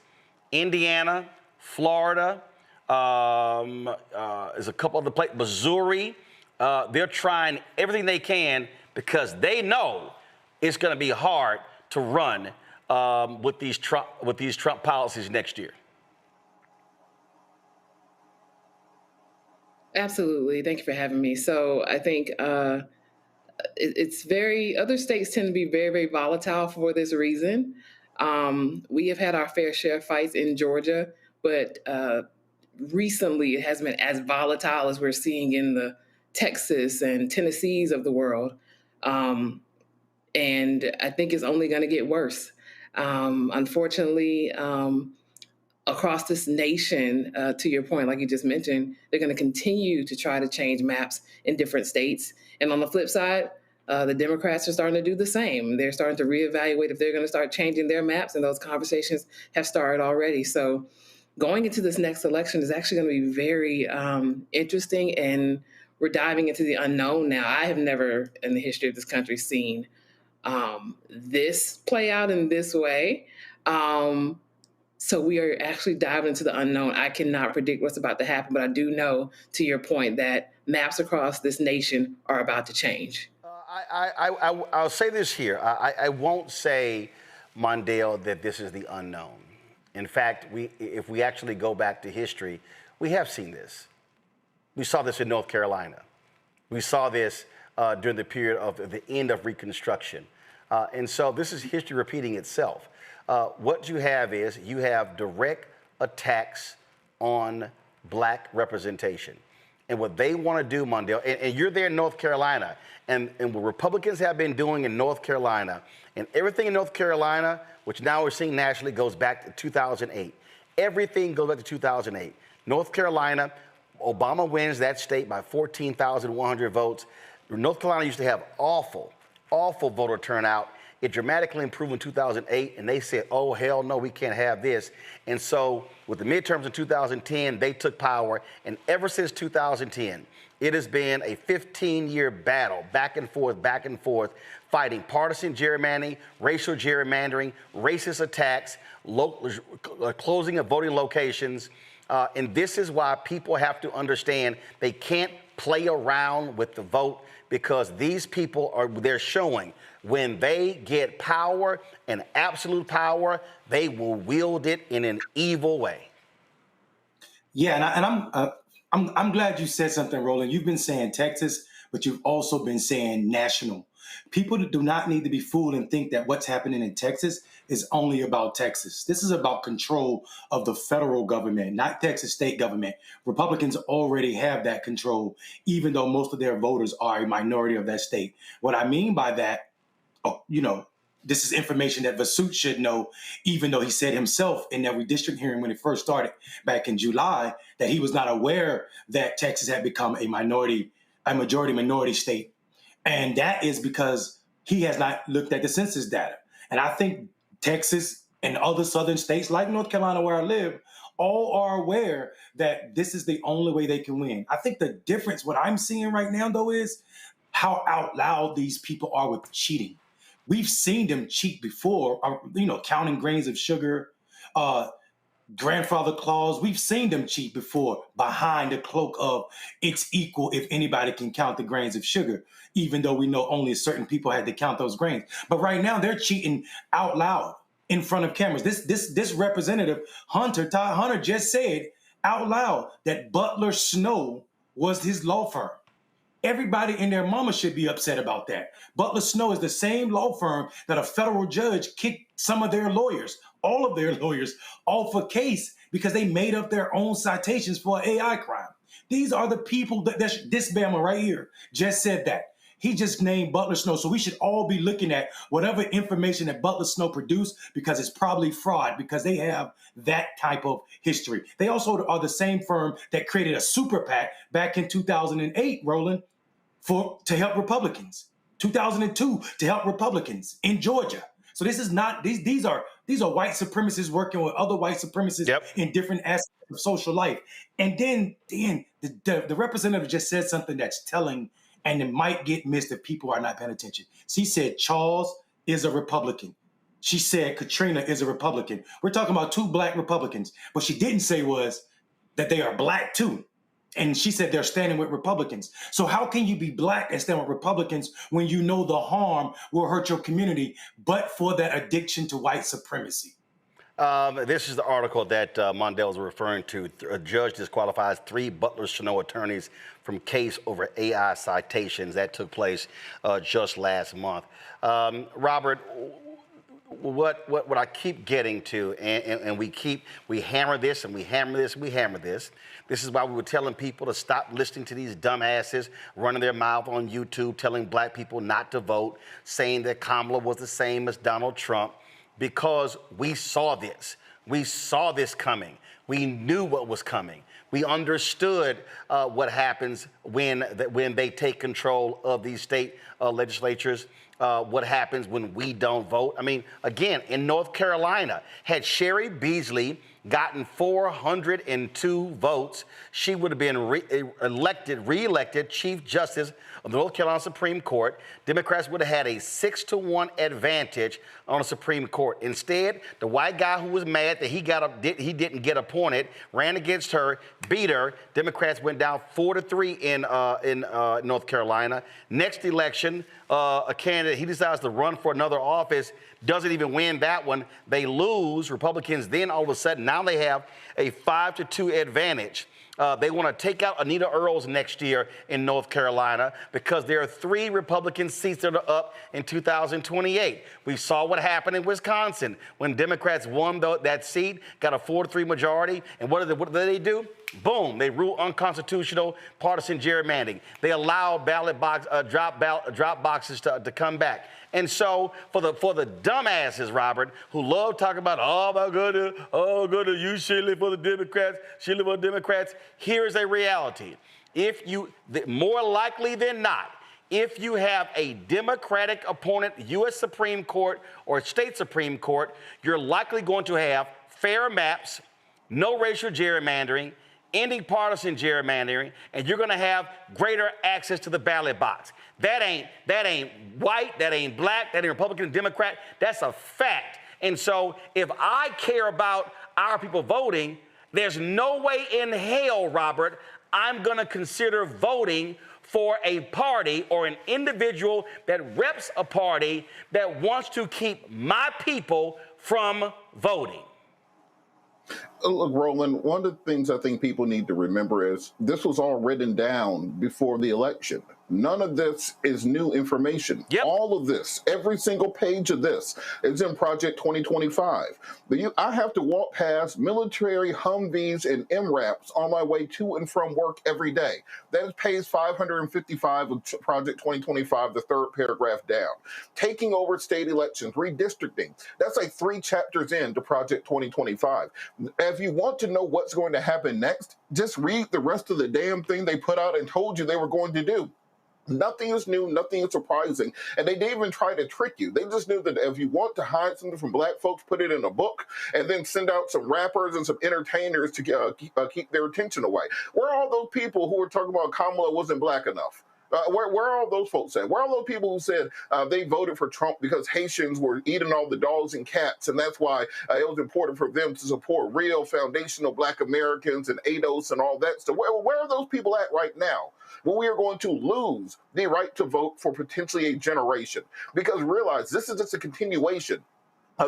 Speaker 7: Indiana, Florida, there's a couple other places, Missouri, they're trying everything they can because they know it's going to be hard to run with these Trump policies next year.
Speaker 9: Absolutely. Thank you for having me. So I think it's other states tend to be very, very volatile for this reason. We have had our fair share of fights in Georgia, but recently it hasn't been as volatile as we're seeing in the Texas and Tennessees of the world. And I think it's only going to get worse. Unfortunately, across this nation, to your point, like you just mentioned, they're going to continue to try to change maps in different states. And on the flip side, the Democrats are starting to do the same. They're starting to reevaluate if they're going to start changing their maps, and those conversations have started already. So going into this next election is actually going to be very interesting, and we're diving into the unknown now. I have never in the history of this country seen this play out in this way. So we are actually diving into the unknown. I cannot predict what's about to happen, but I do know, to your point, that maps across this nation are about to change.
Speaker 7: I'll say this here. I won't say, Mondale, that this is the unknown. In fact, if we actually go back to history, we have seen this. We saw this in North Carolina. We saw this during the period of the end of Reconstruction. And so this is history repeating itself. What you have is you have direct attacks on black representation. And what they want to do, Mondale, and you're there in North Carolina, and what Republicans have been doing in North Carolina, and everything in North Carolina, which now we're seeing nationally, goes back to 2008. Everything goes back to 2008. North Carolina, Obama wins that state by 14,100 votes. North Carolina used to have awful voter turnout. It dramatically improved in 2008, and they said, oh, hell no, we can't have this. And so with the midterms in 2010, they took power, and ever since 2010, it has been a 15-year battle, back and forth, fighting partisan gerrymandering, racial gerrymandering, racist attacks, closing of voting locations. And this is why people have to understand they can't play around with the vote, because these people they're showing when they get power and absolute power, they will wield it in an evil way.
Speaker 17: Yeah, and I'm glad you said something, Roland. You've been saying Texas, but you've also been saying national. People do not need to be fooled and think that what's happening in Texas is only about Texas. This is about control of the federal government, not Texas state government. Republicans already have that control, even though most of their voters are a minority of that state. What I mean by that, this is information that Vasut should know, even though he said himself in that redistricting hearing when it first started back in July, that he was not aware that Texas had become a majority minority state. And that is because he has not looked at the census data. And I think Texas and other southern states like North Carolina, where I live, all are aware that this is the only way they can win. I think the difference, what I'm seeing right now, though, is how out loud these people are with cheating. We've seen them cheat before, counting grains of sugar, grandfather clause. We've seen them cheat before behind the cloak of it's equal if anybody can count the grains of sugar, even though we know only certain people had to count those grains. But right now they're cheating out loud in front of cameras. This representative, Todd Hunter, just said out loud that Butler Snow was his law firm. Everybody and their mama should be upset about that. Butler Snow is the same law firm that a federal judge kicked some of their lawyers, all of their lawyers, off a case because they made up their own citations for an AI crime. These are the people this Bama right here just said that. He just named Butler Snow. So we should all be looking at whatever information that Butler Snow produced because it's probably fraud because they have that type of history. They also are the same firm that created a super PAC back in 2008, Roland, to help Republicans. 2002 to help Republicans in Georgia. So this is not these are white supremacists working with other white supremacists in different aspects of social life. And then the representative just said something that's telling, and it might get missed if people are not paying attention. She said Charles is a Republican. She said Katrina is a Republican. We're talking about two black Republicans. What she didn't say was that they are black too. And she said they're standing with Republicans. So how can you be black and stand with Republicans when you know the harm will hurt your community, but for that addiction to white supremacy?
Speaker 7: This is the article that Mondale was referring to. A judge disqualifies 3 Butler Snow attorneys from case over AI citations. That took place just last month. Robert, what I keep getting to, and we hammer this and we hammer this, we hammer this. This is why we were telling people to stop listening to these dumbasses running their mouth on YouTube, telling black people not to vote, saying that Kamala was the same as Donald Trump, because we saw this. We saw this coming. We knew what was coming. We understood what happens when they take control of these state legislatures. What happens when we don't vote. I mean, again, in North Carolina, had Sherry Beasley gotten 402 votes, she would have been re-elected Chief Justice of the North Carolina Supreme Court. Democrats would have had a 6-1 advantage on the Supreme Court. Instead, the white guy who was mad that he didn't get appointed ran against her, beat her. Democrats went down 4-3 in North Carolina. Next election, a candidate, he decides to run for another office, doesn't even win that one. They lose. Republicans then all of a sudden, now they have a 5-2 advantage. They want to take out Anita Earls next year in North Carolina because there are 3 Republican seats that are up in 2028. We saw what happened in Wisconsin when Democrats won that seat, got a 4-3 majority. And what do they do? Boom, they rule unconstitutional partisan gerrymandering. They allow drop boxes to come back. And so for the dumbasses, Robert, who love talking about, oh my goodness, you shilling for the Democrats, here's a reality. More likely than not, if you have a Democratic opponent, U.S. Supreme Court or state Supreme Court, you're likely going to have fair maps, no racial gerrymandering, ending partisan gerrymandering, and you're going to have greater access to the ballot box. That ain't white, that ain't black, that ain't Republican, Democrat. That's a fact. And so if I care about our people voting, there's no way in hell, Robert, I'm going to consider voting for a party or an individual that reps a party that wants to keep my people from voting.
Speaker 18: Look, Roland, one of the things I think people need to remember is this was all written down before the election. None of this is new information. Yep. All of this, every single page of this is in Project 2025. I have to walk past military Humvees and MRAPs on my way to and from work every day. That is page 555 of Project 2025, the 3rd paragraph down. Taking over state elections, redistricting. That's like 3 chapters into Project 2025. If you want to know what's going to happen next, just read the rest of the damn thing they put out and told you they were going to do. Nothing is new, nothing is surprising, and they didn't even try to trick you. They just knew that if you want to hide something from black folks, put it in a book, and then send out some rappers and some entertainers to keep their attention away. Where are all those people who were talking about Kamala wasn't black enough? Where are all those folks at? Where are those people who said they voted for Trump because Haitians were eating all the dogs and cats, and that's why it was important for them to support real foundational Black Americans and ADOS and all that stuff? Where are those people at right now? When we are going to lose the right to vote for potentially a generation? Because realize this is just a continuation.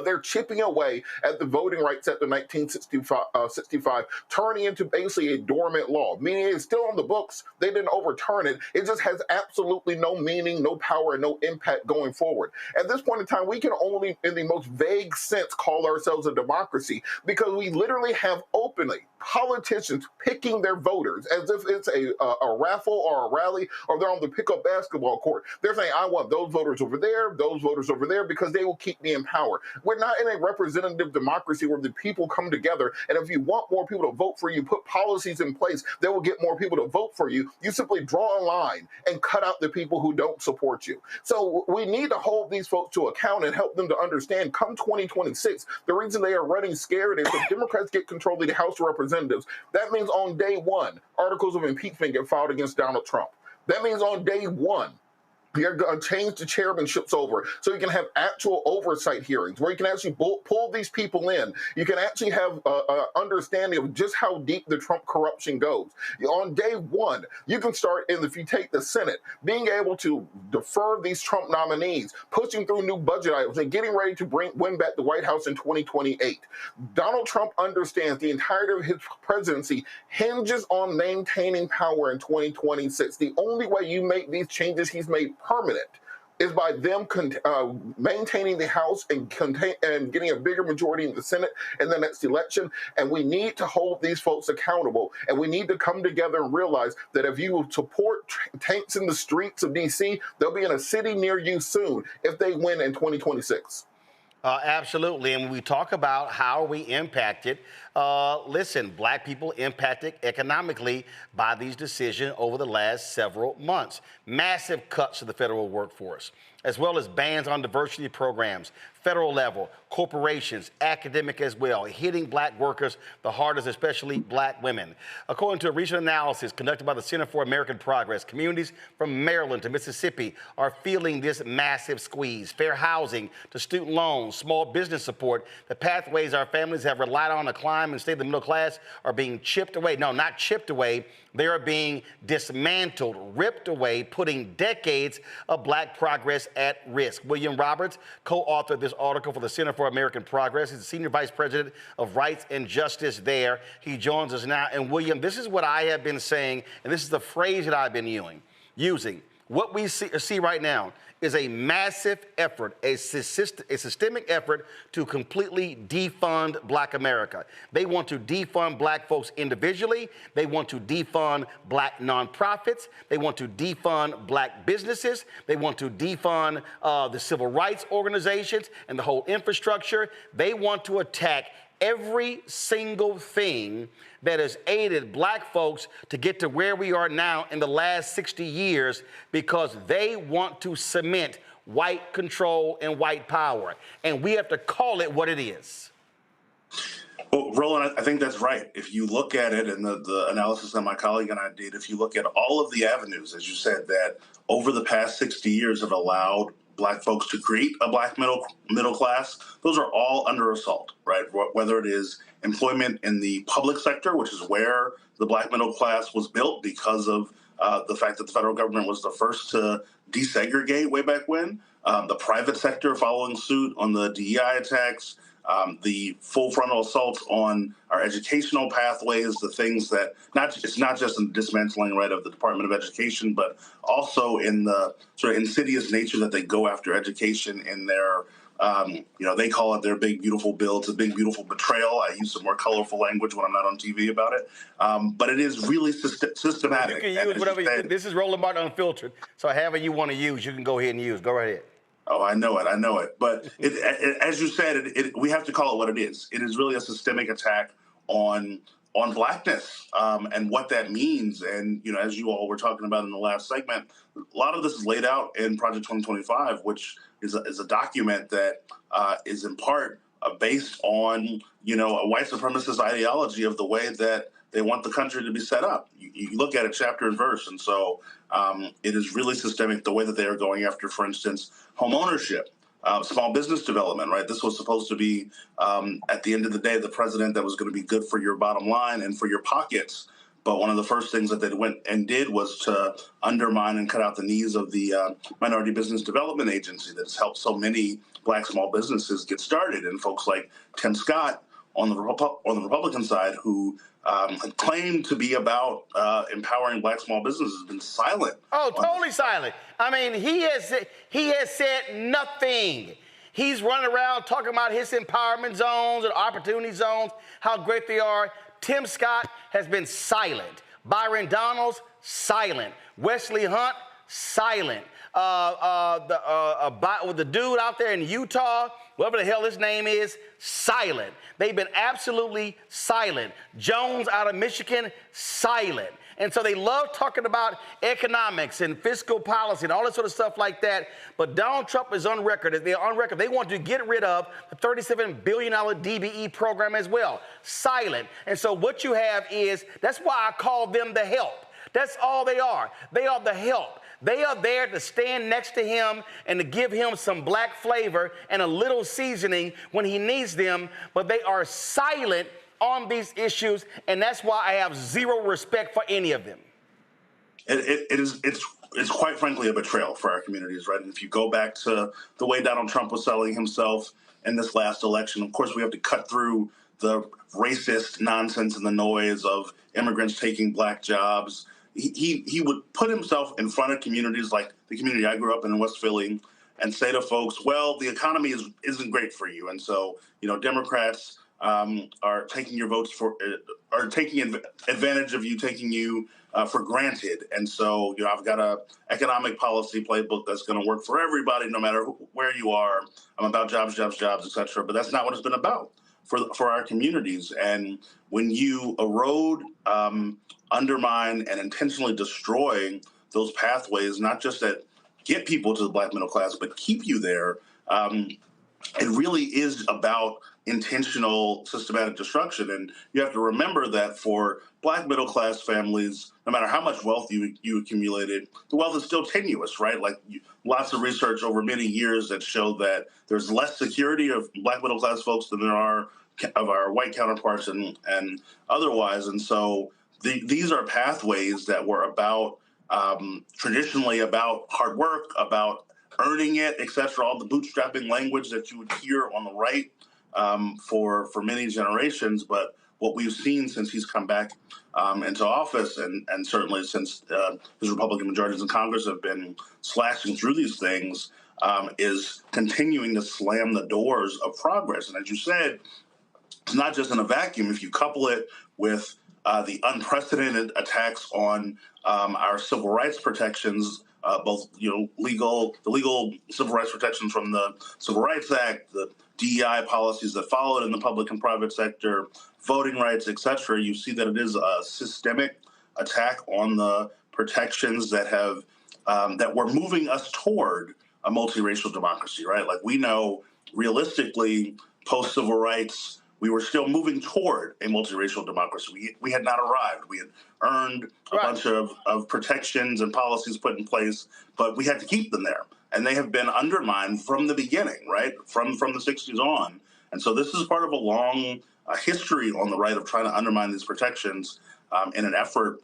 Speaker 18: They're chipping away at the Voting Rights Act of 1965, turning into basically a dormant law, meaning it's still on the books. They didn't overturn it. It just has absolutely no meaning, no power, and no impact going forward. At this point in time, we can only, in the most vague sense, call ourselves a democracy because we literally have openly politicians picking their voters as if it's a raffle or a rally, or they're on the pickup basketball court. They're saying, I want those voters over there, because they will keep me in power. We're not in a representative democracy where the people come together, and if you want more people to vote for you, put policies in place that will get more people to vote for you. You simply draw a line and cut out the people who don't support you. So we need to hold these folks to account and help them to understand come 2026, the reason they are running scared is if Democrats get control of the House of Representatives, that means on day one, articles of impeachment get filed against Donald Trump. That means on day one, you're going to change the chairmanships over so you can have actual oversight hearings where you can actually pull these people in. You can actually have an understanding of just how deep the Trump corruption goes. On day one, you can start, and if you take the Senate, being able to defer these Trump nominees, pushing through new budget items, and getting ready to win back the White House in 2028. Donald Trump understands the entirety of his presidency hinges on maintaining power in 2026. The only way you make these changes he's made permanent is by them maintaining the House and getting a bigger majority in the Senate in the next election. And we need to hold these folks accountable. And we need to come together and realize that if you support tanks in the streets of D.C., they'll be in a city near you soon if they win in 2026.
Speaker 7: Absolutely. And when we talk about how we impacted, listen, Black people impacted economically by these decisions over the last several months. Massive cuts to the federal workforce, as well as bans on diversity programs, federal level, corporations, academic as well, hitting Black workers the hardest, especially Black women. According to a recent analysis conducted by the Center for American Progress, communities from Maryland to Mississippi are feeling this massive squeeze. Fair housing to student loans, small business support, the pathways our families have relied on to climb and stay in the middle class are being chipped away. No, not chipped away. They are being dismantled, ripped away, putting decades of Black progress at risk. William Roberts co-authored this article for the Center for American Progress. He's the Senior Vice President of Rights and Justice there. He joins us now. And William, this is what I have been saying, and this is the phrase that I've been using. What we see right now is a massive effort, a systemic effort to completely defund Black America. They want to defund Black folks individually. They want to defund Black nonprofits. They want to defund Black businesses. They want to defund the civil rights organizations and the whole infrastructure. They want to attack every single thing that has aided Black folks to get to where we are now in the last 60 years because they want to cement white control and white power. And we have to call it what it is.
Speaker 19: Well, Roland, I think that's right. If you look at it, and the analysis that my colleague and I did, if you look at all of the avenues, as you said, that over the past 60 years have allowed Black folks to create a Black middle class, those are all under assault, right? Whether it is employment in the public sector, which is where the Black middle class was built because of the fact that the federal government was the first to desegregate way back when, the private sector following suit on the DEI attacks, the full frontal assaults on our educational pathways, the things that it's not just in the dismantling, right, of the Department of Education, but also in the sort of insidious nature that they go after education in their, they call it their big, beautiful bill. It's a big, beautiful betrayal. I use some more colorful language when I'm not on TV about it. But it is really systematic.
Speaker 7: You can use whatever this is Roland Martin Unfiltered. So however you want to use, you can go ahead and use. Go right ahead.
Speaker 19: Oh, I know it. But as you said, we have to call it what it is. It is really a systemic attack on Blackness and what that means. And, as you all were talking about in the last segment, a lot of this is laid out in Project 2025, which is a document that is in part based on, a white supremacist ideology of the way that They want the country to be set up. You look at it chapter and verse. And so it is really systemic the way that they are going after, for instance, home ownership. Small business development, right? This was supposed to be, at the end of the day, the president that was going to be good for your bottom line and for your pockets. But one of the first things that they went and did was to undermine and cut out the knees of the Minority Business Development Agency that's helped so many Black small businesses get started. And folks like Tim Scott on the Republican side, who claimed to be about empowering Black small businesses, has been silent.
Speaker 7: Oh, totally silent. I mean, he has said nothing. He's running around talking about his empowerment zones and opportunity zones, how great they are. Tim Scott has been silent. Byron Donalds, silent. Wesley Hunt, silent. The dude out there in Utah, whatever the hell his name is, silent. They've been absolutely silent. Jones out of Michigan, silent. And so they love talking about economics and fiscal policy and all that sort of stuff like that. But Donald Trump is on record. They're on record. They want to get rid of the $37 billion DBE program as well. Silent. And so what you have is, that's why I call them the help. That's all they are. They are the help. They are there to stand next to him and to give him some Black flavor and a little seasoning when he needs them, but they are silent on these issues, and that's why I have zero respect for any of them.
Speaker 19: It's quite frankly a betrayal for our communities, right? And if you go back to the way Donald Trump was selling himself in this last election, of course we have to cut through the racist nonsense and the noise of immigrants taking Black jobs. He would put himself in front of communities like the community I grew up in West Philly and say to folks, well, the economy isn't great for you. And so, Democrats are taking your votes are taking advantage of you, taking you for granted. And so, I've got a economic policy playbook that's going to work for everybody, no matter where you are. I'm about jobs, et cetera. But that's not what it's been about for our communities. And when you erode, undermine, and intentionally destroy those pathways, not just that get people to the Black middle class, but keep you there, it really is about intentional, systematic destruction. And you have to remember that for Black middle class families, no matter how much wealth you accumulated, the wealth is still tenuous, right? Like lots of research over many years that show that there's less security of Black middle class folks than there are of our white counterparts and otherwise. And so these are pathways that were about traditionally about hard work, about earning it, et cetera, all the bootstrapping language that you would hear on the right for many generations. But what we've seen since he's come back into office, and certainly since his Republican majorities in Congress have been slashing through these things, is continuing to slam the doors of progress. And as you said, it's not just in a vacuum. If you couple it with the unprecedented attacks on our civil rights protections, both the legal civil rights protections from the Civil Rights Act, the DEI policies that followed in the public and private sector, voting rights, et cetera, you see that it is a systemic attack on the protections that have that were moving us toward a multiracial democracy, right? Like we know realistically, post-civil rights, we were still moving toward a multiracial democracy. We had not arrived. We had earned a bunch of protections and policies put in place, but we had to keep them there. And they have been undermined from the beginning, right? From the 60s on. And so this is part of a long history on the right of trying to undermine these protections in an effort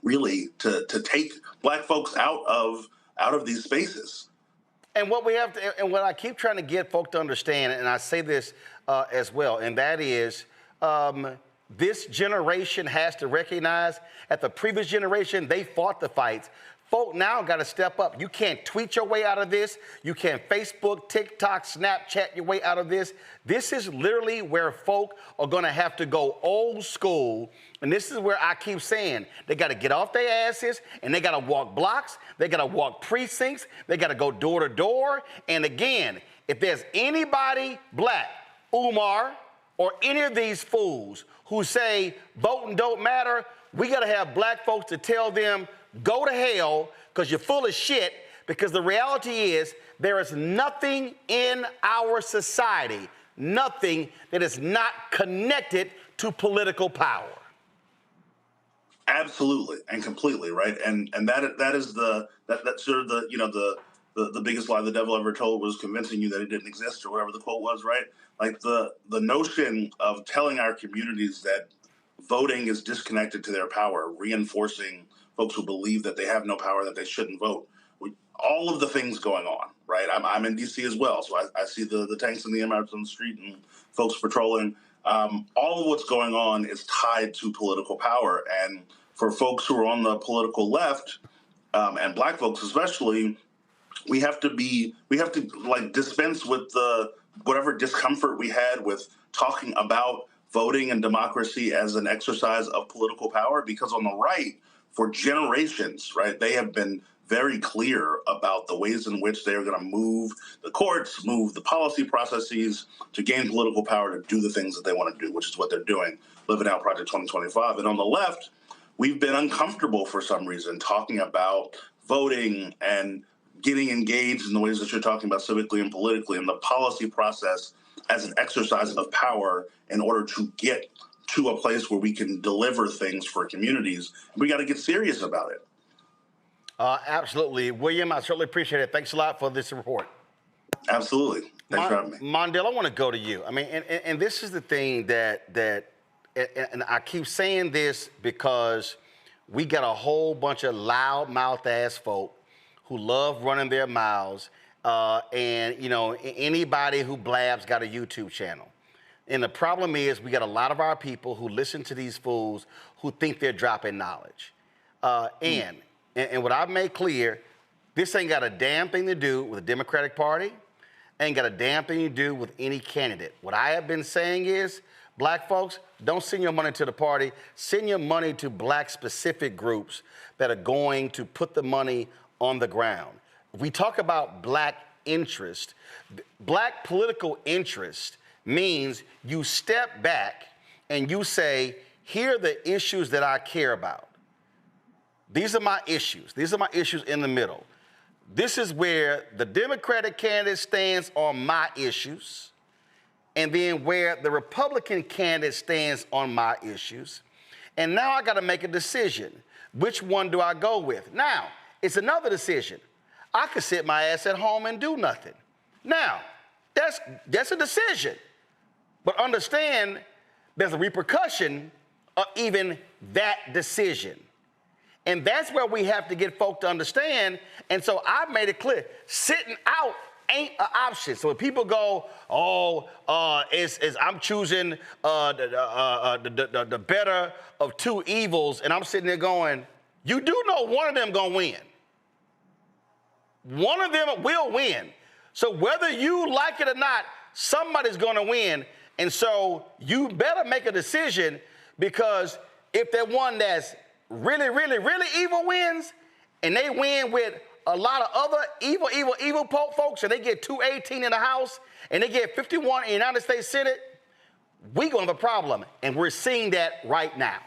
Speaker 19: really to take Black folks out of these spaces.
Speaker 7: And what we have to, and what I keep trying to get folk to understand, and I say this as well, and that is this generation has to recognize that the previous generation, they fought the fights. Folk now got to step up. You can't tweet your way out of this. You can't Facebook, TikTok, Snapchat your way out of this. This is literally where folk are going to have to go old school. And this is where I keep saying they got to get off their asses and they got to walk blocks. They got to walk precincts. They got to go door to door. And again, if there's anybody Black, Umar, or any of these fools who say voting don't matter, we got to have Black folks to tell them, go to hell because you're full of shit, because the reality is there is nothing in our society, nothing that is not connected to political power.
Speaker 19: Absolutely and completely, right? And that is that sort of the biggest lie the devil ever told was convincing you that it didn't exist, or whatever the quote was, right? Like the notion of telling our communities that voting is disconnected to their power, reinforcing folks who believe that they have no power, that they shouldn't vote. All of the things going on, right? I'm in D.C. as well, so I see the tanks and the MRs on the street and folks patrolling. All of what's going on is tied to political power, and for folks who are on the political left, and Black folks especially, we have to like dispense with the whatever discomfort we had with talking about voting and democracy as an exercise of political power, because on the right, for generations, right, they have been very clear about the ways in which they are going to move the courts, move the policy processes to gain political power to do the things that they want to do, which is what they're doing, living out Project 2025. And on the left, we've been uncomfortable for some reason talking about voting and getting engaged in the ways that you're talking about civically and politically, and the policy process as an exercise of power in order to get to a place where we can deliver things for communities. We got to get serious about it.
Speaker 7: Absolutely. William, I certainly appreciate it. Thanks a lot for this report.
Speaker 19: Absolutely. Thanks for having me.
Speaker 7: Mondale, I want to go to you. I mean, and this is the thing that and I keep saying this because we got a whole bunch of loud-mouthed ass folk who love running their mouths, and, you know, anybody who blabs got a YouTube channel. And the problem is we got a lot of our people who listen to these fools who think they're dropping knowledge. And what I've made clear, this ain't got a damn thing to do with the Democratic Party, ain't got a damn thing to do with any candidate. What I have been saying is, Black folks, don't send your money to the party. Send your money to Black specific groups that are going to put the money on the ground. If we talk about Black interest, Black political interest means you step back and you say, here are the issues that I care about. These are my issues. These are my issues in the middle. This is where the Democratic candidate stands on my issues, and then where the Republican candidate stands on my issues. And now I got to make a decision. Which one do I go with? Now, it's another decision. I could sit my ass at home and do nothing. Now, that's a decision. But understand there's a repercussion of even that decision. And that's where we have to get folk to understand. And so I've made it clear, sitting out ain't an option. So when people go, I'm choosing the better of two evils, and I'm sitting there going, you do know one of them gonna win. One of them will win. So whether you like it or not, somebody's gonna win. And so you better make a decision, because if that one that's really, really, really evil wins, and they win with a lot of other evil folks, and they get 218 in the House, and they get 51 in the United States Senate, we're going to have a problem. And we're seeing that right now.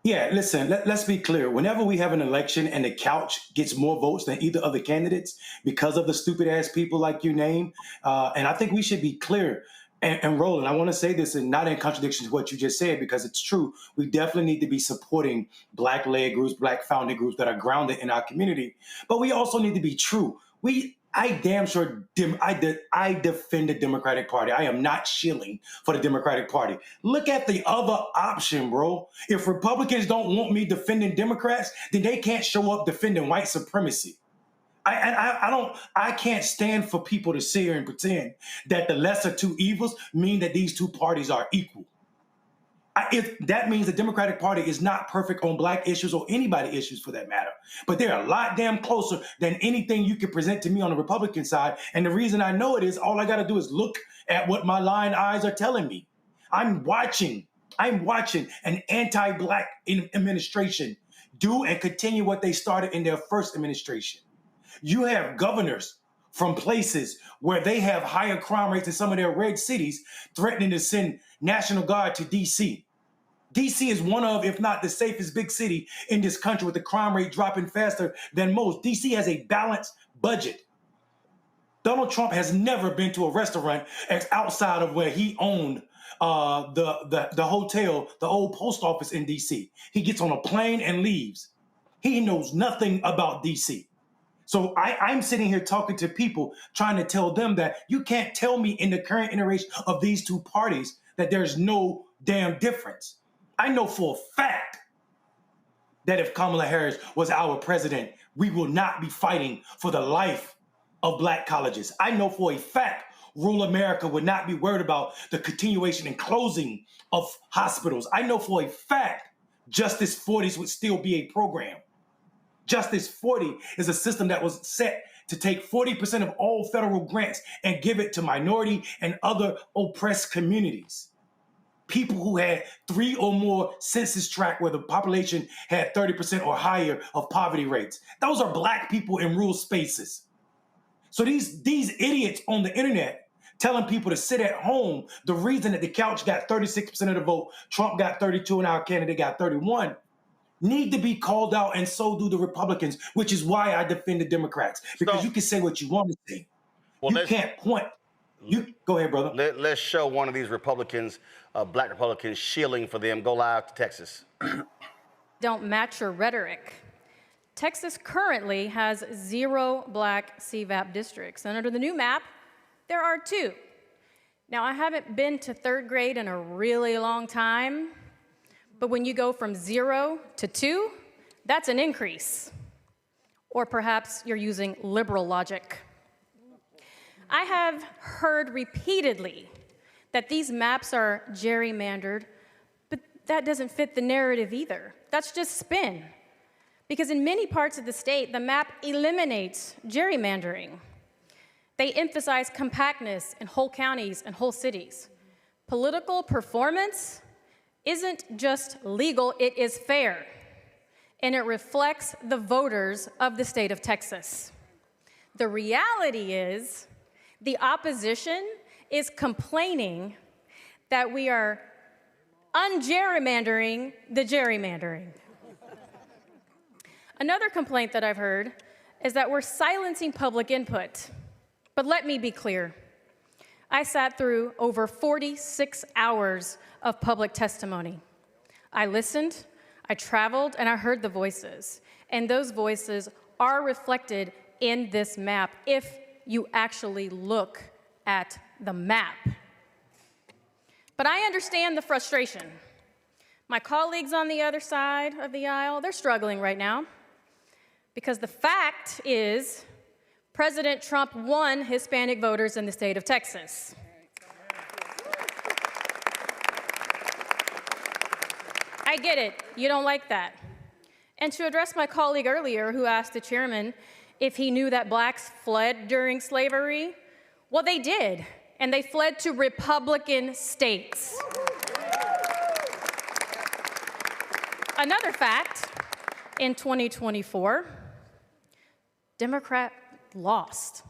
Speaker 17: Yeah, listen, let's be clear. Whenever we have an election and the couch gets more votes than either of the candidates because of the stupid ass people like you name, and I think we should be clear. And Roland, I want to say this, and not in contradiction to what you just said, because it's true. We definitely need to be supporting Black-led groups, Black founded groups that are grounded in our community. But we also need to be true. I defend the Democratic Party. I am not shilling for the Democratic Party. Look at the other option, bro. If Republicans don't want me defending Democrats, then they can't show up defending white supremacy. I can't stand for people to sit here and pretend that the lesser two evils mean that these two parties are equal. If that means the Democratic Party is not perfect on Black issues or anybody issues for that matter, but they're a lot damn closer than anything you can present to me on the Republican side. And the reason I know it is all I got to do is look at what my lying eyes are telling me. I'm watching an anti-Black administration do and continue what they started in their first administration. You have governors from places where they have higher crime rates in some of their red cities threatening to send National Guard to D.C. D.C. is one of, if not the safest big city in this country, with the crime rate dropping faster than most. D.C. has a balanced budget. Donald Trump has never been to a restaurant outside of where he owned the hotel, the old post office in D.C. He gets on a plane and leaves. He knows nothing about D.C. So I'm sitting here talking to people, trying to tell them that you can't tell me in the current iteration of these two parties that there's no damn difference. I know for a fact that if Kamala Harris was our president, we will not be fighting for the life of black colleges. I know for a fact rural America would not be worried about the continuation and closing of hospitals. I know for a fact Justice 40s would still be a program. Justice 40 is a system that was set to take 40% of all federal grants and give it to minority and other oppressed communities. People who had 3 or more census tracts where the population had 30% or higher of poverty rates. Those are black people in rural spaces. So these idiots on the internet telling people to sit at home, the reason that the couch got 36% of the vote, Trump got 32 and our candidate got 31, need to be called out, and so do the Republicans, which is why I defend the Democrats. Because you can say what you want to say.
Speaker 7: Well,
Speaker 17: you can't point. You go ahead, brother.
Speaker 7: Let's show one of these Republicans, black Republicans, shilling for them. Go live to Texas.
Speaker 20: Don't match your rhetoric. Texas currently has 0 black CVAP districts, and under the new map, there are 2. Now, I haven't been to 3rd grade in a really long time, but when you go from 0 to 2, that's an increase. Or perhaps you're using liberal logic. I have heard repeatedly that these maps are gerrymandered, but that doesn't fit the narrative either. That's just spin. Because in many parts of the state, the map eliminates gerrymandering. They emphasize compactness in whole counties and whole cities. Political performance isn't just legal, it is fair. And it reflects the voters of the state of Texas. The reality is, the opposition is complaining that we are ungerrymandering the gerrymandering. Another complaint that I've heard is that we're silencing public input. But let me be clear. I sat through over 46 hours of public testimony. I listened, I traveled, and I heard the voices. And those voices are reflected in this map if you actually look at the map. But I understand the frustration. My colleagues on the other side of the aisle, they're struggling right now. Because the fact is, President Trump won Hispanic voters in the state of Texas. I get it, you don't like that. And to address my colleague earlier who asked the chairman if he knew that blacks fled during slavery, well, they did, and they fled to Republican states. Another fact, in 2024, Democrat lost.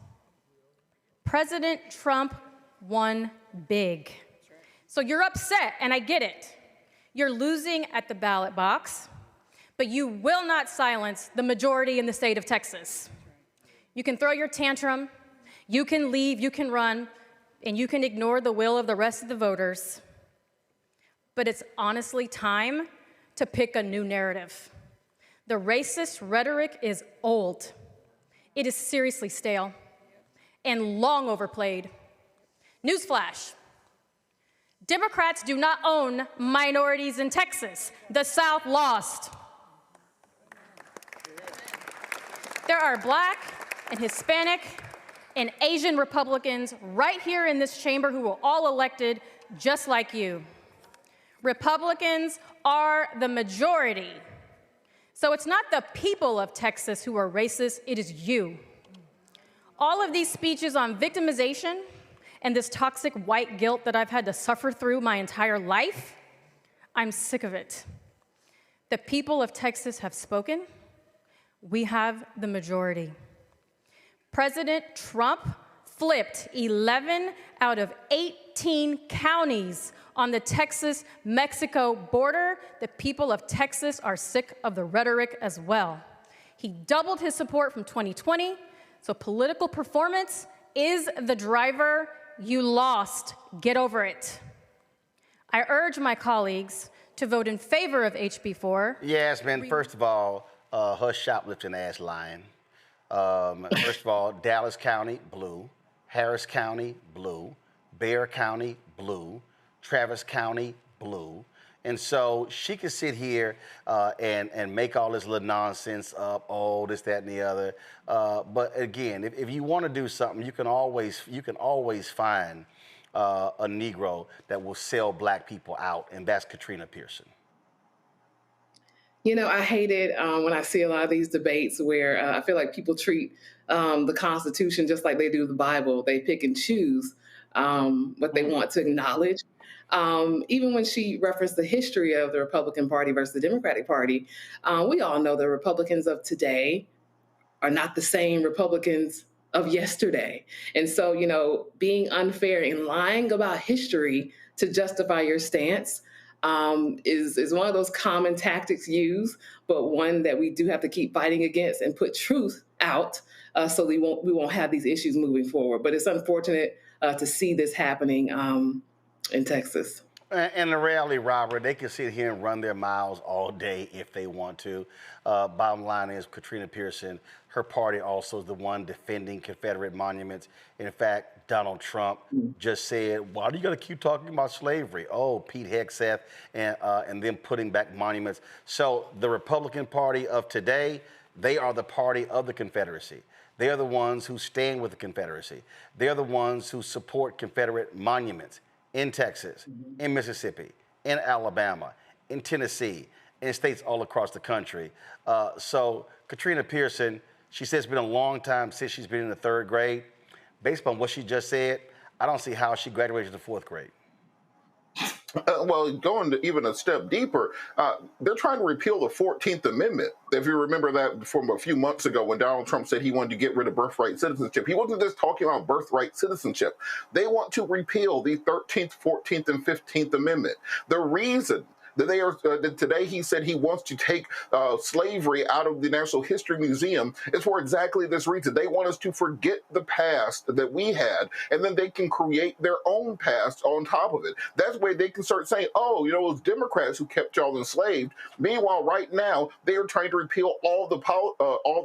Speaker 20: President Trump won big. So you're upset, and I get it. You're losing at the ballot box, but you will not silence the majority in the state of Texas. You can throw your tantrum, you can leave, you can run, and you can ignore the will of the rest of the voters. But it's honestly time to pick a new narrative. The racist rhetoric is old. It is seriously stale and long overplayed. Newsflash. Democrats do not own minorities in Texas. The South lost. There are black and Hispanic and Asian Republicans right here in this chamber who were all elected just like you. Republicans are the majority. So it's not the people of Texas who are racist, it is you. All of these speeches on victimization and this toxic white guilt that I've had to suffer through my entire life, I'm sick of it. The people of Texas have spoken. We have the majority. President Trump flipped 11 out of 18 counties on the Texas-Mexico border. The people of Texas are sick of the rhetoric as well. He doubled his support from 2020, so political performance is the driver. You lost. Get over it. I urge my colleagues to vote in favor of HB4.
Speaker 7: Yasmin, first of all, hush shoplifting ass lying. First of all, Dallas County, blue. Harris County, blue. Bexar County, blue. Travis County, blue. And so she can sit here and make all this little nonsense up, oh, this, that, and the other. But again, if you want to do something, you can always find a Negro that will sell black people out, and that's Katrina Pearson.
Speaker 9: You know, I hate it when I see a lot of these debates where I feel like people treat the Constitution just like they do the Bible. They pick and choose what they want to acknowledge. Even when she referenced the history of the Republican Party versus the Democratic Party, we all know the Republicans of today are not the same Republicans of yesterday. And so, you know, being unfair and lying about history to justify your stance is one of those common tactics used, but one that we do have to keep fighting against and put truth out so we won't have these issues moving forward. But it's unfortunate to see this happening in Texas.
Speaker 7: And the reality, Robert, they can sit here and run their mouths all day if they want to. Bottom line is Katrina Pearson, her party also is the one defending Confederate monuments. In fact, Donald Trump just said, why do you got to keep talking about slavery? Oh, Pete Hegseth and them putting back monuments. So the Republican Party of today, they are the party of the Confederacy. They are the ones who stand with the Confederacy. They are the ones who support Confederate monuments in Texas, in Mississippi, in Alabama, in Tennessee, in states all across the country. So Katrina Pearson, she says it's been a long time since she's been in the third grade. Based on what she just said, I don't see how she graduated to the fourth grade.
Speaker 18: Well, going to even a step deeper, they're trying to repeal the 14th Amendment. If you remember that from a few months ago when Donald Trump said he wanted to get rid of birthright citizenship, he wasn't just talking about birthright citizenship. They want to repeal the 13th, 14th, and 15th Amendment. The reason that they are today, he said he wants to take slavery out of the National History Museum is for exactly this reason. They want us to forget the past that we had, and then they can create their own past on top of it. That's where they can start saying, oh, you know, it was Democrats who kept y'all enslaved. Meanwhile, right now, they are trying to repeal all the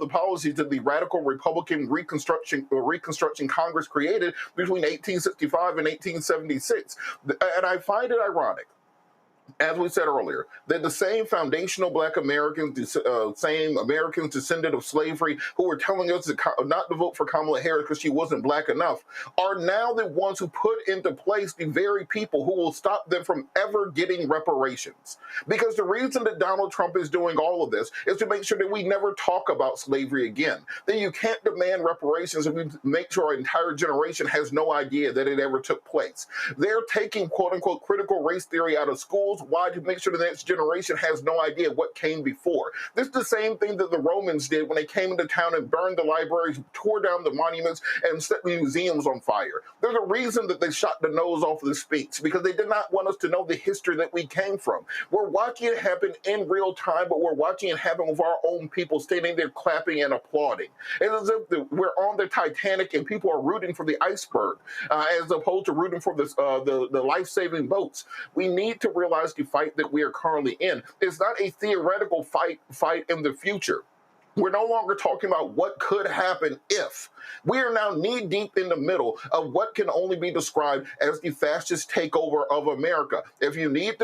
Speaker 18: policies that the radical Republican Reconstruction Congress created between 1865 and 1876. And I find it ironic, as we said earlier, that the same foundational black Americans, same Americans descended of slavery who were telling us not to vote for Kamala Harris because she wasn't black enough, are now the ones who put into place the very people who will stop them from ever getting reparations. Because the reason that Donald Trump is doing all of this is to make sure that we never talk about slavery again. That you can't demand reparations if we make sure our entire generation has no idea that it ever took place. They're taking quote-unquote critical race theory out of schools. Why? To make sure the next generation has no idea what came before. This is the same thing that the Romans did when they came into town and burned the libraries, tore down the monuments, and set the museums on fire. There's a reason that they shot the nose off of the Sphinx, because they did not want us to know the history that we came from. We're watching it happen in real time, but we're watching it happen with our own people standing there clapping and applauding. It's as if we're on the Titanic and people are rooting for the iceberg, as opposed to rooting for the life-saving boats. We need to realize the fight that we are currently in is not a theoretical fight in the future. We're no longer talking about what could happen if. We are now knee-deep in the middle of what can only be described as the fascist takeover of America. If you need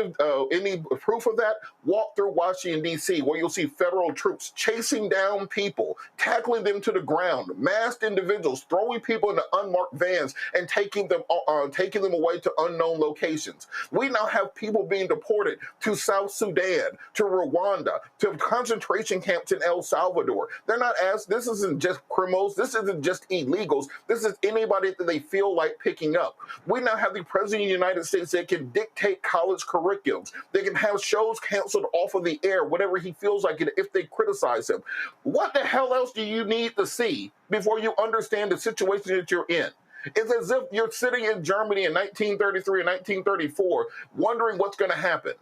Speaker 18: any proof of that, walk through Washington, D.C., where you'll see federal troops chasing down people, tackling them to the ground, masked individuals, throwing people into unmarked vans, and taking them away to unknown locations. We now have people being deported to South Sudan, to Rwanda, to concentration camps in El Salvador. They're not this isn't just criminals, this isn't just illegals, this is anybody that they feel like picking up. We now have the President of the United States that can dictate college curriculums. They can have shows canceled off of the air, whatever he feels like it, if they criticize him. What the hell else do you need to see before you understand the situation that you're in? It's as if you're sitting in Germany in 1933 and 1934 wondering what's going to happen.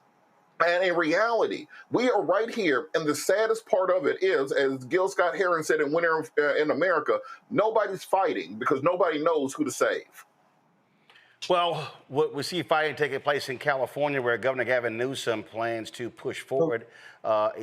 Speaker 18: And in reality, we are right here, and the saddest part of it is, as Gil Scott-Heron said in Winter in America, nobody's fighting because nobody knows who to save.
Speaker 7: Well, we see fighting taking place in California, where Governor Gavin Newsom plans to push forward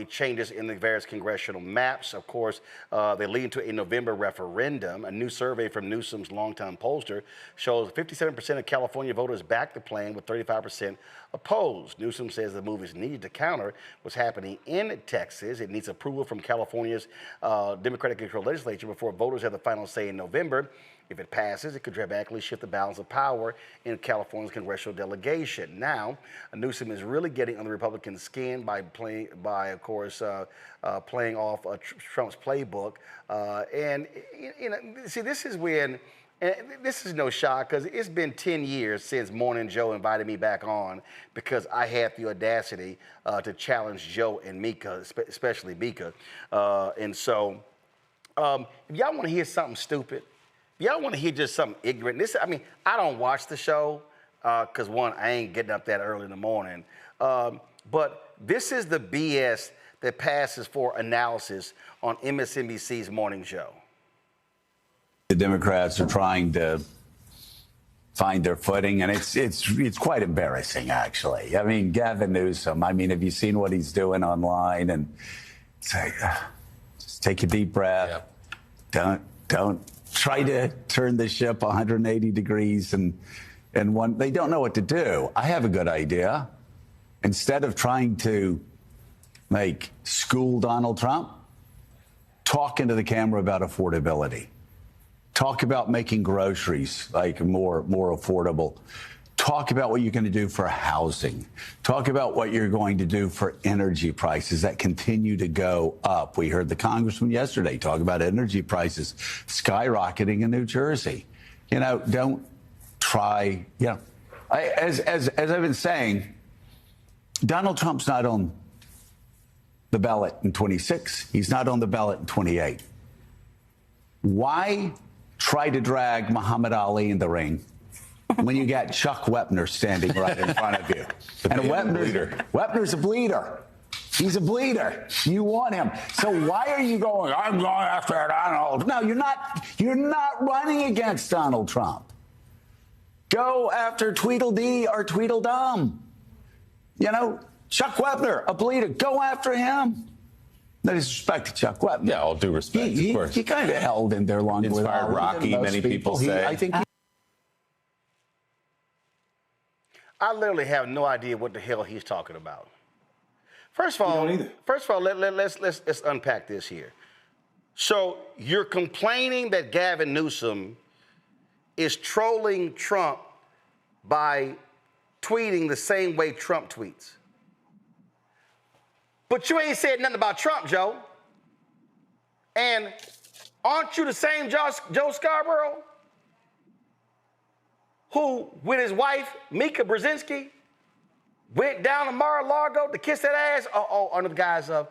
Speaker 7: changes in the various congressional maps. Of course, they lead to a November referendum. A new survey from Newsom's longtime pollster shows 57% of California voters back the plan, with 35% opposed. Newsom says the move is needed to counter what's happening in Texas. It needs approval from California's Democratic-controlled legislature before voters have the final say in November. If it passes, it could dramatically shift the balance of power in California's congressional delegation. Now, Newsom is really getting under the Republican skin by playing off Trump's playbook. See, this is when, and this is no shock, because it's been 10 years since Morning Joe invited me back on, because I had the audacity to challenge Joe and Mika, especially Mika. If y'all want to hear something stupid, y'all want to hear just something ignorant. I don't watch the show because, one, I ain't getting up that early in the morning. But this is the BS that passes for analysis on MSNBC's morning show.
Speaker 21: The Democrats are trying to find their footing, and it's quite embarrassing, actually. I mean, Gavin Newsom, have you seen what he's doing online? And say, just take a deep breath. Yep. Don't try to turn the ship 180 degrees and they don't know what to do. I have a good idea. Instead of trying to school Donald Trump, talk into the camera about affordability. Talk about making groceries more affordable. Talk about what you're going to do for housing. Talk about what you're going to do for energy prices that continue to go up. We heard the congressman yesterday talk about energy prices skyrocketing in New Jersey. Don't try, as I've been saying, Donald Trump's not on the ballot in 26. He's not on the ballot in 28. Why try to drag Muhammad Ali in the ring when you got Chuck Wepner standing right in front of you? And Wepner's a bleeder. He's a bleeder. You want him. So why are you going, I'm going after Donald? No, you're not. You're not running against Donald Trump. Go after Tweedledee or Tweedledum. Chuck Wepner, a bleeder. Go after him. No disrespect to Chuck Wepner.
Speaker 22: Yeah, all due respect, of course.
Speaker 21: He kind of held in there long with
Speaker 22: Inspired Rocky, many people say.
Speaker 7: I literally have no idea what the hell he's talking about. First of all, let's unpack this here. So you're complaining that Gavin Newsom is trolling Trump by tweeting the same way Trump tweets. But you ain't said nothing about Trump, Joe. And aren't you the same Joe Scarborough who, with his wife, Mika Brzezinski, went down to Mar-a-Lago to kiss that ass? Under the guise of,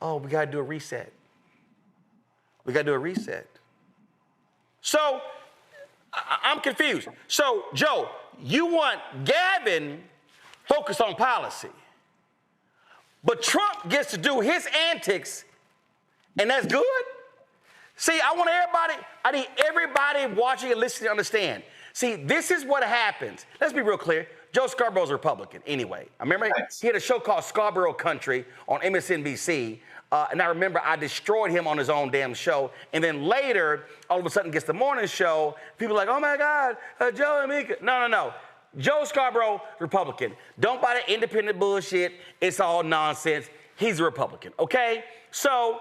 Speaker 7: we got to do a reset. We got to do a reset. So I'm confused. So, Joe, you want Gavin focused on policy, but Trump gets to do his antics, and that's good? See, I need everybody watching and listening to understand. See, this is what happens. Let's be real clear. Joe Scarborough's a Republican anyway. I remember he had a show called Scarborough Country on MSNBC, and I remember I destroyed him on his own damn show. And then later, all of a sudden, gets the morning show. People are like, oh my God, Joe and Mika. No. Joe Scarborough, Republican. Don't buy the independent bullshit. It's all nonsense. He's a Republican, okay? So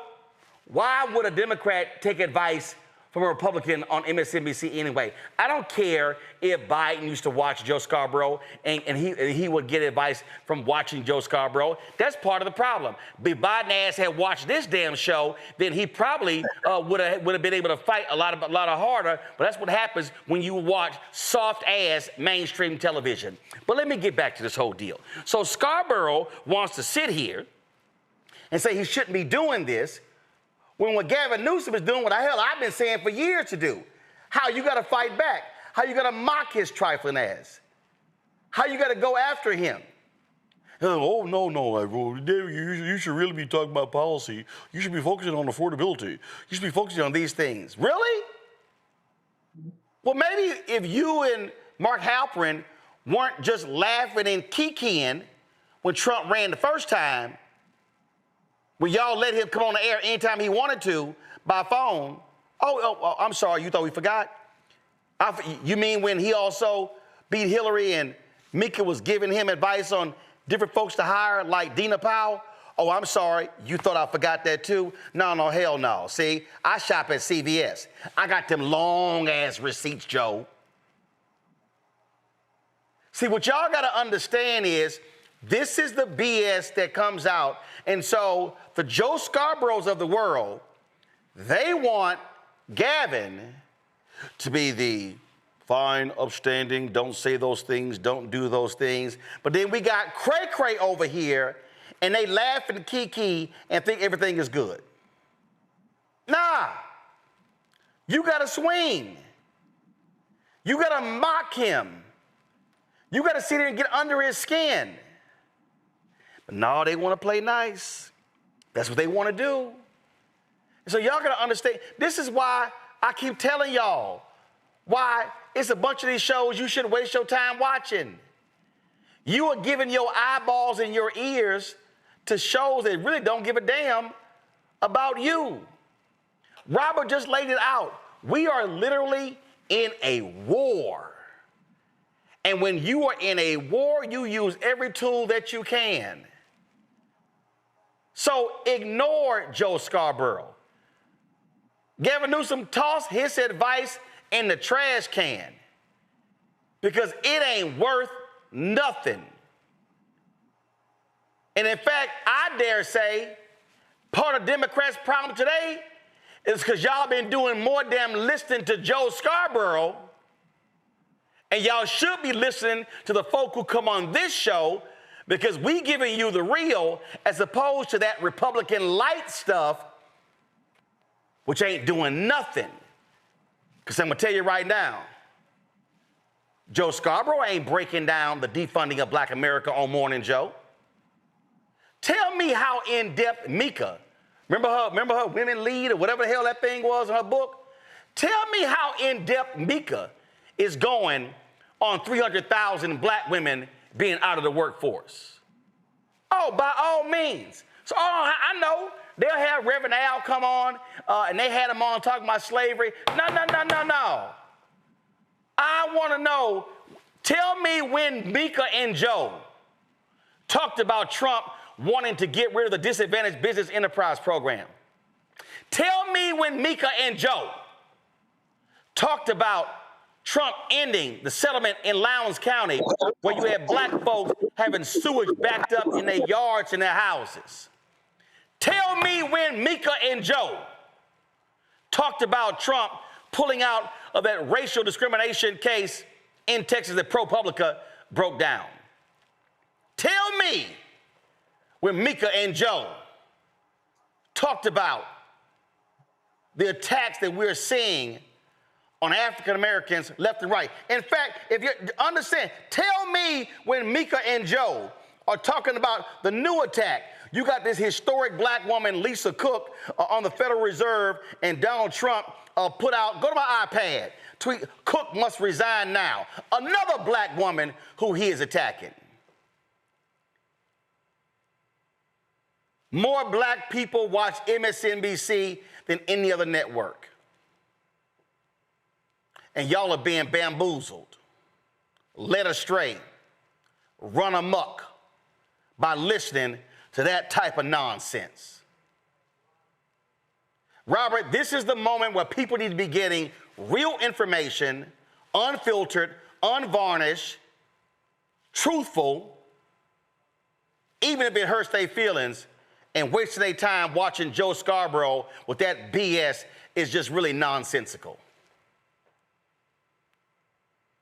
Speaker 7: why would a Democrat take advice from a Republican on MSNBC anyway? I don't care if Biden used to watch Joe Scarborough and he would get advice from watching Joe Scarborough. That's part of the problem. If Biden ass had watched this damn show, then he probably would have been able to fight a lot harder. But that's what happens when you watch soft ass mainstream television. But let me get back to this whole deal. So Scarborough wants to sit here and say he shouldn't be doing this, when what Gavin Newsom is doing, what the hell I've been saying for years to do. How you got to fight back. How you got to mock his trifling ass. How you got to go after him. Oh, no, you should really be talking about policy. You should be focusing on affordability. You should be focusing on these things. Really? Well, maybe if you and Mark Halperin weren't just laughing and kikiing when Trump ran the first time, when y'all let him come on the air anytime he wanted to by phone. Oh, I'm sorry, you thought we forgot? You mean when he also beat Hillary and Mika was giving him advice on different folks to hire like Dina Powell? Oh, I'm sorry, you thought I forgot that too? No, hell no. See, I shop at CVS. I got them long-ass receipts, Joe. See, what y'all got to understand is this is the BS that comes out. And so the Joe Scarboroughs of the world, they want Gavin to be the fine, upstanding, don't say those things, don't do those things. But then we got Cray Cray over here, and they laugh and kiki and think everything is good. Nah. You got to swing. You got to mock him. You got to sit there and get under his skin. But no, they want to play nice. That's what they want to do. So y'all got to understand, this is why I keep telling y'all why it's a bunch of these shows you shouldn't waste your time watching. You are giving your eyeballs and your ears to shows that really don't give a damn about you. Robert just laid it out. We are literally in a war. And when you are in a war, you use every tool that you can. So ignore Joe Scarborough. Gavin Newsom tossed his advice in the trash can because it ain't worth nothing. And in fact, I dare say part of Democrats' problem today is because y'all been doing more damn listening to Joe Scarborough, and y'all should be listening to the folk who come on this show, because we giving you the real as opposed to that Republican light stuff, which ain't doing nothing. Because I'm going to tell you right now, Joe Scarborough ain't breaking down the defunding of Black America on Morning Joe. Tell me how in-depth Mika, remember her Women Lead or whatever the hell that thing was in her book? Tell me how in-depth Mika is going on 300,000 Black women being out of the workforce. Oh, by all means. So I know they'll have Reverend Al come on, and they had him on talking about slavery. No. I want to know, tell me when Mika and Joe talked about Trump wanting to get rid of the Disadvantaged Business Enterprise Program. Tell me when Mika and Joe talked about Trump ending the settlement in Lowndes County where you had Black folks having sewage backed up in their yards and their houses. Tell me when Mika and Joe talked about Trump pulling out of that racial discrimination case in Texas that ProPublica broke down. Tell me when Mika and Joe talked about the attacks that we're seeing on African Americans left and right. In fact, if you understand, tell me when Mika and Joe are talking about the new attack. You got this historic Black woman, Lisa Cook, on the Federal Reserve, and Donald Trump put out, go to my iPad, tweet, Cook must resign now. Another Black woman who he is attacking. More Black people watch MSNBC than any other network. And y'all are being bamboozled, led astray, run amok by listening to that type of nonsense. Robert, this is the moment where people need to be getting real information, unfiltered, unvarnished, truthful, even if it hurts their feelings, and wasting their time watching Joe Scarborough with that BS is just really nonsensical.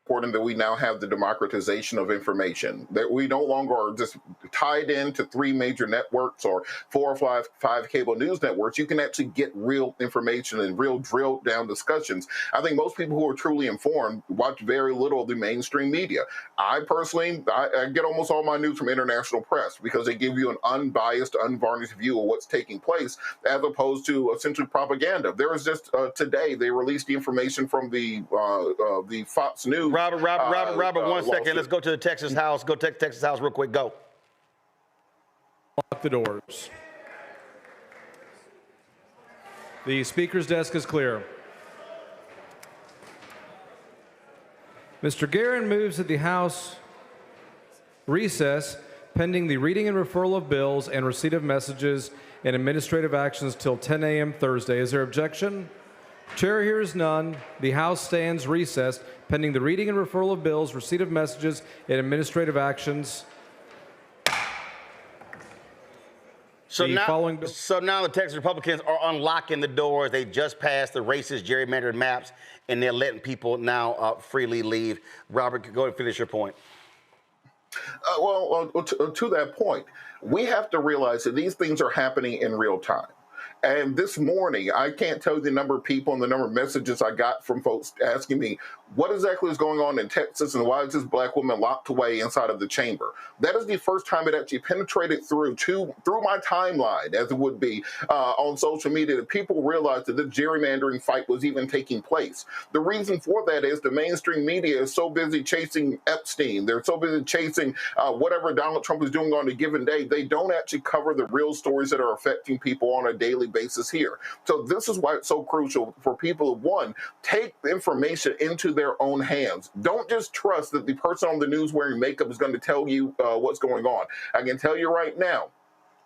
Speaker 18: Important that we now have the democratization of information, that we no longer are just tied into 3 major networks or 4 or 5 cable news networks. You can actually get real information and real drilled down discussions. I think most people who are truly informed watch very little of the mainstream media. I personally, I get almost all my news from international press because they give you an unbiased, unvarnished view of what's taking place as opposed to essentially propaganda. There was just today, they released the information from the Fox News
Speaker 7: Robert, 1 second. Let's go to the Texas House. Go to Texas House real quick. Go.
Speaker 13: Lock the doors. The Speaker's desk is clear. Mr. Guerin moves that the House recess pending the reading and referral of bills and receipt of messages and administrative actions till 10 a.m. Thursday. Is there objection? Chair hears none. The House stands recessed pending the reading and referral of bills, receipt of messages, and administrative actions.
Speaker 7: So now the Texas Republicans are unlocking the doors. They just passed the racist gerrymandered maps, and they're letting people now freely leave. Robert, go ahead and finish your point.
Speaker 18: To that point, we have to realize that these things are happening in real time. And this morning, I can't tell you the number of people and the number of messages I got from folks asking me what exactly is going on in Texas and why is this black woman locked away inside of the chamber. That is the first time it actually penetrated through my timeline, as it would be on social media, that people realized that the gerrymandering fight was even taking place. The reason for that is the mainstream media is so busy chasing Epstein. They're so busy chasing whatever Donald Trump is doing on a given day. They don't actually cover the real stories that are affecting people on a daily basis here. So this is why it's so crucial for people to, one, take the information into their own hands. Don't just trust that the person on the news wearing makeup is going to tell you what's going on. I can tell you right now,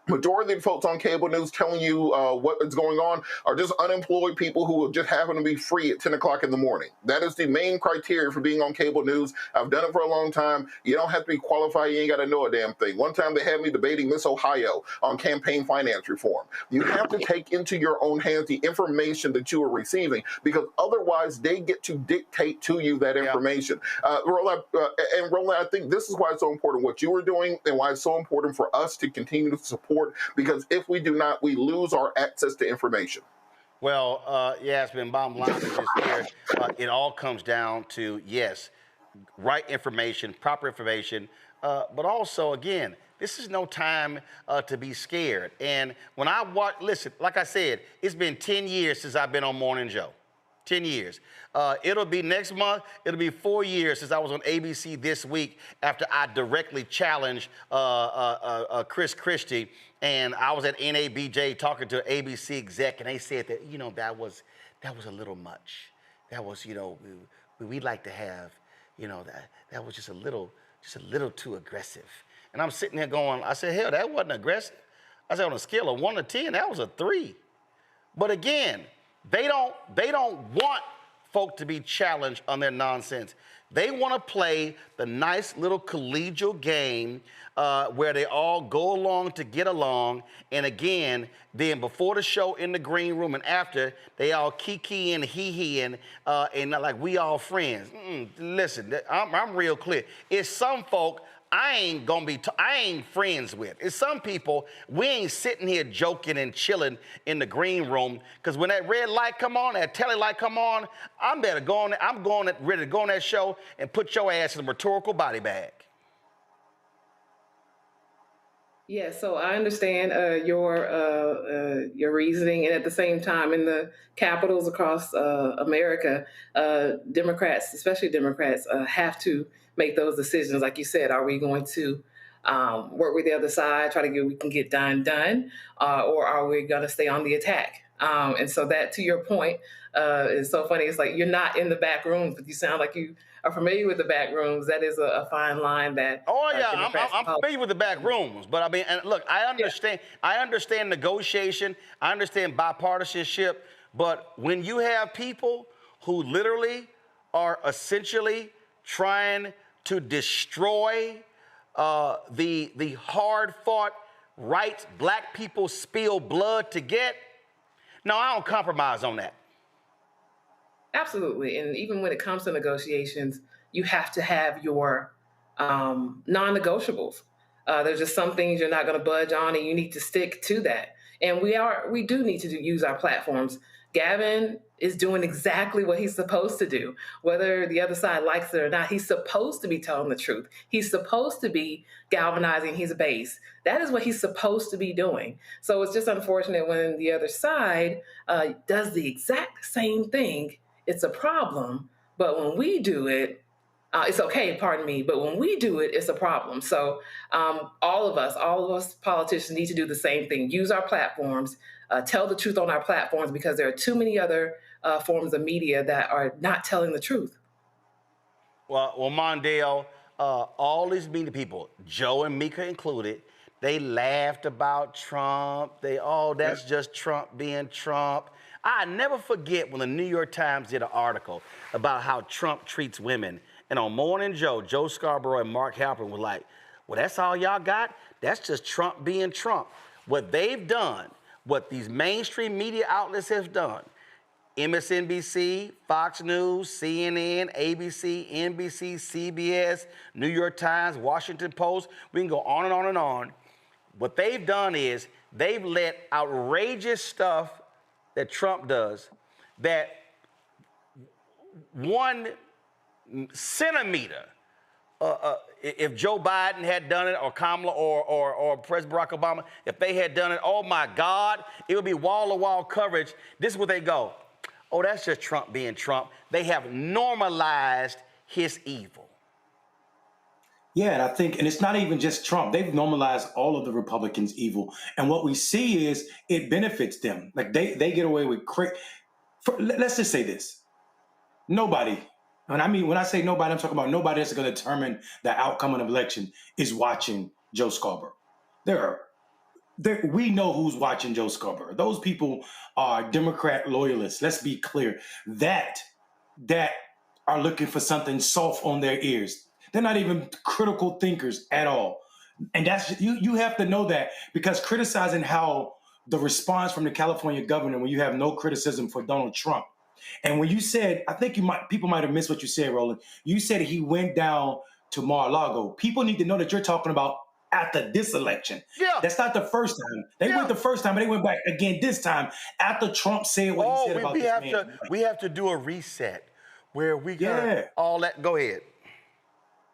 Speaker 18: majority of the folks on cable news telling you what is going on are just unemployed people who just happen to be free at 10 o'clock in the morning. That is the main criteria for being on cable news. I've done it for a long time. You don't have to be qualified. You ain't got to know a damn thing. One time they had me debating Miss Ohio on campaign finance reform. You have to take into your own hands the information that you are receiving, because otherwise they get to dictate to you that information. Roland, I think this is why it's so important what you are doing and why it's so important for us to continue to support, because if we do not, we lose our access to information.
Speaker 7: Well, Yasmin, bottom line is just here. It all comes down to, yes, right information, proper information, but also, again, this is no time to be scared. And when I watch, listen, like I said, it's been 10 years since I've been on Morning Joe. 10 years. It'll be next month, it'll be 4 years since I was on ABC This Week after I directly challenged Chris Christie, and I was at NABJ talking to an ABC exec, and they said that, you know, that was a little much. That was, you know, we'd like to have, you know, that was just a little too aggressive. And I'm sitting there going, I said, hell, that wasn't aggressive. I said, on a scale of 1 to 10, that was a 3. But again, they don't want folk to be challenged on their nonsense. They want to play the nice little collegial game where they all go along to get along. And again, then before the show in the green room and after, they all kiki and hee-heeing and like we all friends. Listen, I'm real clear. It's some folk I ain't friends with. It's some people, we ain't sitting here joking and chilling in the green room, because when that red light come on, that telly light come on, I'm ready to go on that show and put your ass in a rhetorical body bag.
Speaker 9: Yeah, so I understand your reasoning, and at the same time, in the capitals across America, Democrats, especially Democrats, have to make those decisions. Like you said, are we going to work with the other side, try to get what we can get done, or are we going to stay on the attack? And so that, to your point, is so funny. It's like you're not in the back rooms, but you sound like you are familiar with the back rooms. That is a fine line that.
Speaker 7: Oh yeah, I'm familiar with the back rooms, but I mean, and look, I understand. Yeah. I understand negotiation. I understand bipartisanship. But when you have people who literally are essentially trying to destroy the hard-fought rights black people spill blood to get, no, I don't compromise on that.
Speaker 9: Absolutely. And even when it comes to negotiations, you have to have your non-negotiables. There's just some things you're not going to budge on, and you need to stick to that. And we do need to use our platforms. Gavin is doing exactly what he's supposed to do. Whether the other side likes it or not, he's supposed to be telling the truth. He's supposed to be galvanizing his base. That is what he's supposed to be doing. So it's just unfortunate when the other side does the exact same thing. It's a problem. But when we do it, It's okay, pardon me, but when we do it, it's a problem. So all of us politicians need to do the same thing. Use our platforms, tell the truth on our platforms, because there are too many other forms of media that are not telling the truth.
Speaker 7: Well, Mondale, all these media people, Joe and Mika included, they laughed about Trump. That's just Trump being Trump. I never forget when the New York Times did an article about how Trump treats women. And on Morning Joe, Joe Scarborough and Mark Halperin were like, well, that's all y'all got? That's just Trump being Trump. What they've done, what these mainstream media outlets have done, MSNBC, Fox News, CNN, ABC, NBC, CBS, New York Times, Washington Post, we can go on and on and on. What they've done is they've let outrageous stuff that Trump does, that 1 centimeter, if Joe Biden had done it, or Kamala, or President Barack Obama, if they had done it, oh my God, it would be wall-to-wall coverage. This is where they go. Oh, that's just Trump being Trump. They have normalized his evil.
Speaker 17: Yeah, and I think, and it's not even just Trump. They've normalized all of the Republicans' evil. And what we see is it benefits them. Like they get away with let's just say this. Nobody, and I mean, when I say nobody, I'm talking about nobody that's going to determine the outcome of an election is watching Joe Scarborough. We know who's watching Joe Scarborough. Those people are Democrat loyalists. Let's be clear. That are looking for something soft on their ears. They're not even critical thinkers at all. And that's you have to know that, because criticizing how the response from the California governor, when you have no criticism for Donald Trump. And when you said, I think people might have missed what you said, Roland. You said he went down to Mar-a-Lago. People need to know that you're talking about after this election. Yeah. That's not the first time. They went the first time, and they went back again this time after Trump said what he said about this man.
Speaker 7: We have to do a reset where we got all that. Go ahead.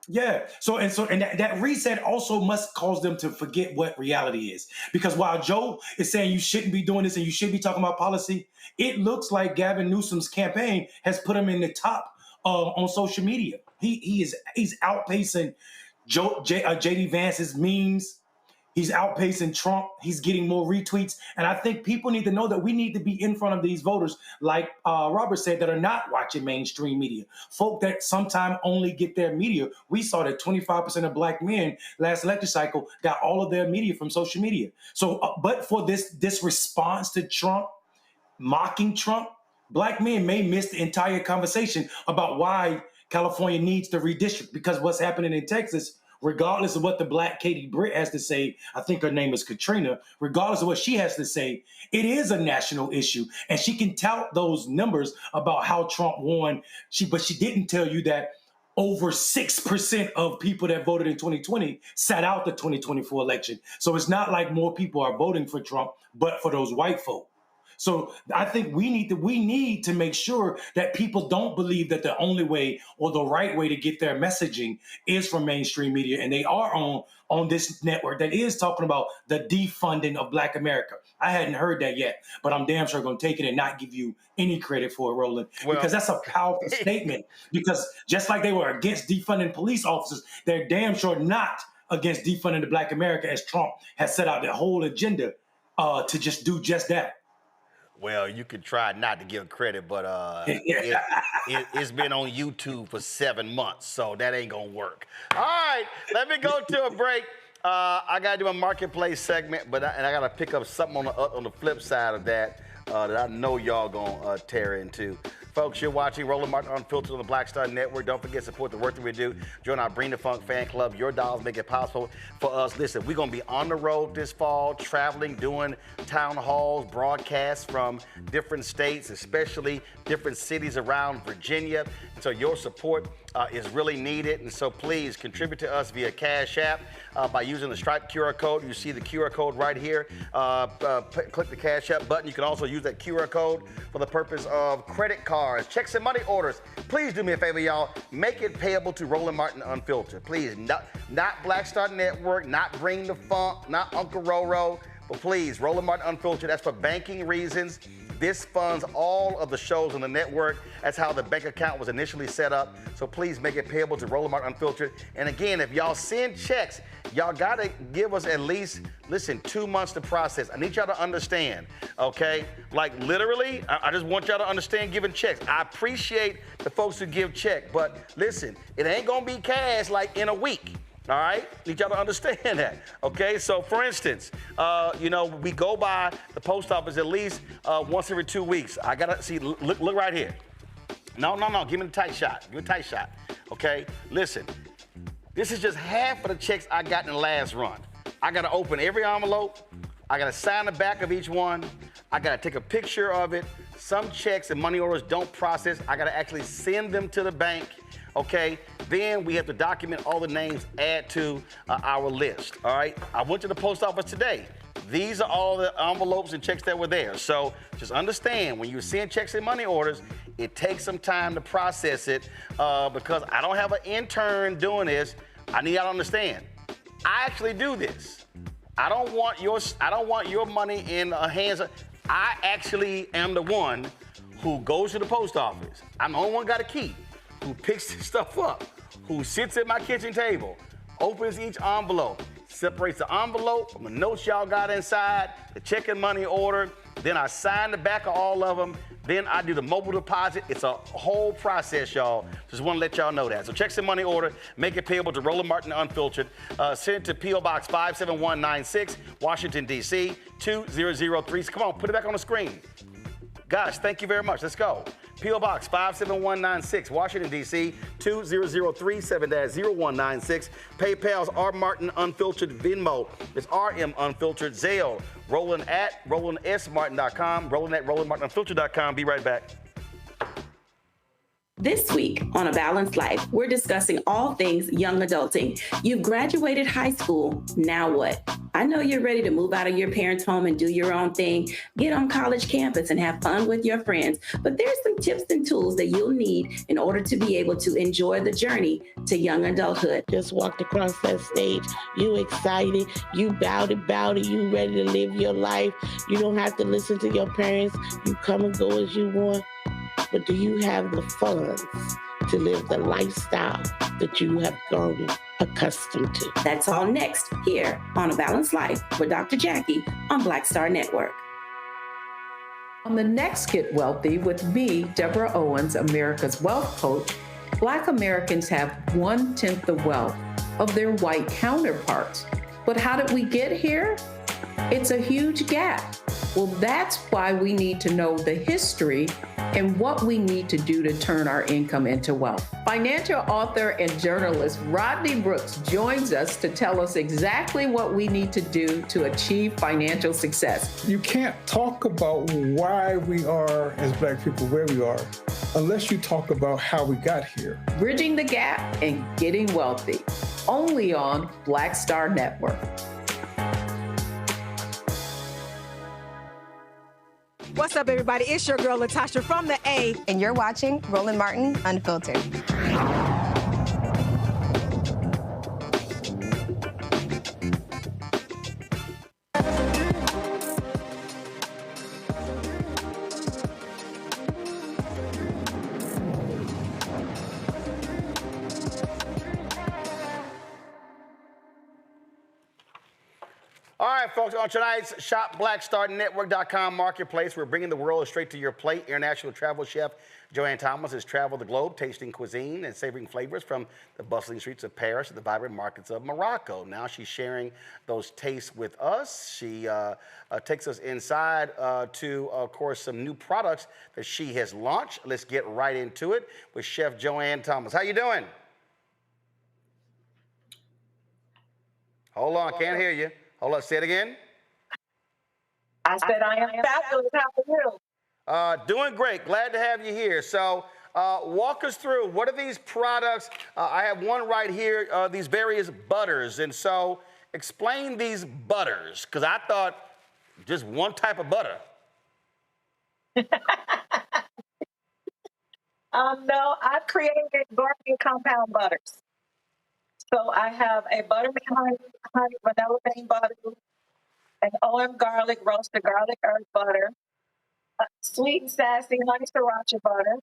Speaker 17: Yeah. So that reset also must cause them to forget what reality is. Because while Joe is saying you shouldn't be doing this and you should be talking about policy, it looks like Gavin Newsom's campaign has put him in the top on social media. He's outpacing J.D. Vance's memes. He's outpacing Trump. He's getting more retweets. And I think people need to know that we need to be in front of these voters, like Robert said, that are not watching mainstream media. Folk that sometimes only get their media. We saw that 25% of black men last election cycle got all of their media from social media. So, but for this response to Trump, mocking Trump, black men may miss the entire conversation about why California needs to redistrict, because what's happening in Texas, regardless of what the black Katie Britt has to say, I think her name is Katrina, regardless of what she has to say, it is a national issue. And she can tout those numbers about how Trump won. But she didn't tell you that over 6% of people that voted in 2020 sat out the 2024 election. So it's not like more people are voting for Trump, but for those white folk. So I think we need to make sure that people don't believe that the only way or the right way to get their messaging is from mainstream media. And they are on this network that is talking about the defunding of Black America. I hadn't heard that yet, but I'm damn sure going to take it and not give you any credit for it, Roland, because that's a powerful statement. Because just like they were against defunding police officers, they're damn sure not against defunding the Black America, as Trump has set out the whole agenda to just do just that.
Speaker 7: Well, you could try not to give credit, but it's been on YouTube for 7 months, so that ain't gonna work. All right, let me go to a break. I gotta do a marketplace segment, but I gotta pick up something on the flip side of that that I know y'all gonna tear into. Folks, you're watching Roland Martin Unfiltered on the Black Star Network. Don't forget to support the work that we do. Join our Bring the Funk fan club. Your dollars make it possible for us. Listen, we're going to be on the road this fall, traveling, doing town halls, broadcasts from different states, especially different cities around Virginia. So your support is really needed. And so please contribute to us via Cash App by using the Stripe QR code. You see the QR code right here. Click the Cash App button. You can also use that QR code for the purpose of credit cards, checks and money orders. Please do me a favor, y'all. Make it payable to Roland Martin Unfiltered. Please, not Black Star Network, not Bring the Funk, not Uncle Roro, Well, please, Roland Martin Unfiltered, that's for banking reasons. This funds all of the shows on the network. That's how the bank account was initially set up. So please make it payable to Roland Martin Unfiltered. And again, if y'all send checks, y'all gotta give us at least, 2 months to process. I need y'all to understand, okay? Like literally, I just want y'all to understand giving checks. I appreciate the folks who give check, but listen, it ain't gonna be cash like in a week. All right, need y'all to understand that. Okay, so for instance, we go by the post office at least once every 2 weeks. I gotta see. Look right here. No. Give me the tight shot. Give me a tight shot. Okay, listen. This is just half of the checks I got in the last run. I gotta open every envelope. I gotta sign the back of each one. I gotta take a picture of it. Some checks and money orders don't process. I gotta actually send them to the bank. Okay, then we have to document all the names, add to our list, all right? I went to the post office today. These are all the envelopes and checks that were there. So just understand, when you send checks and money orders, it takes some time to process it because I don't have an intern doing this. I need y'all to understand. I actually do this. I don't want your money in the hands of, I actually am the one who goes to the post office. I'm the only one got a key. Who picks this stuff up, who sits at my kitchen table, opens each envelope, separates the envelope from the notes y'all got inside, the check and money order, then I sign the back of all of them, then I do the mobile deposit. It's a whole process, y'all. Just want to let y'all know that. So checks and money order, make it payable to Roland Martin Unfiltered. Send it to P.O. Box 57196, Washington, D.C., 2003. Come on, put it back on the screen. Guys, thank you very much. Let's go. P.O. Box 57196, Washington, D.C., 2003, 7-0196. PayPal's R. Martin Unfiltered. Venmo is RM Unfiltered. Zelle, Roland at RolandSMartin.com. Roland at RolandMartinUnfiltered.com. Be right back.
Speaker 1: This week on A Balanced Life, we're discussing all things young adulting. You've graduated high school, now what? I know you're ready to move out of your parents' home and do your own thing, get on college campus and have fun with your friends, but there's some tips and tools that you'll need in order to be able to enjoy the journey to young adulthood.
Speaker 3: Just walked across that stage, you excited, you bout it, you ready to live your life. You don't have to listen to your parents, you come and go as you want. But do you have the funds to live the lifestyle that you have grown accustomed to?
Speaker 1: That's all next here on A Balanced Life with Dr. Jackie on Black Star Network.
Speaker 23: On the next Get Wealthy with me, Deborah Owens, America's Wealth Coach, Black Americans have 1/10 the wealth of their white counterparts. But how did we get here? It's a huge gap. Well, that's why we need to know the history and what we need to do to turn our income into wealth. Financial author and journalist Rodney Brooks joins us to tell us exactly what we need to do to achieve financial success.
Speaker 24: You can't talk about why we are, as Black people, where we are, unless you talk about how we got here.
Speaker 23: Bridging the Gap and Getting Wealthy, only on Black Star Network.
Speaker 25: What's up, everybody? It's your girl, Latasha from the A.
Speaker 26: And you're watching Roland Martin Unfiltered.
Speaker 7: All right, folks, on tonight's ShopBlackStarNetwork.com marketplace, we're bringing the world straight to your plate. International travel chef Joanne Thomas has traveled the globe, tasting cuisine and savoring flavors from the bustling streets of Paris to the vibrant markets of Morocco. Now she's sharing those tastes with us. She takes us inside to, of course, some new products that she has launched. Let's get right into it with Chef Joanne Thomas. How you doing? Hold on, can't hear you. Hold on, say it again.
Speaker 27: I said I am fabulous. How are you?
Speaker 7: Doing great. Glad to have you here. So walk us through, what are these products? I have one right here, these various butters. And so explain these butters, because I thought just one type of butter.
Speaker 27: No, I've created garden compound butters. So I have a buttermilk honey vanilla bean butter. an OM garlic, roasted garlic herb butter, sweet and sassy honey sriracha butter,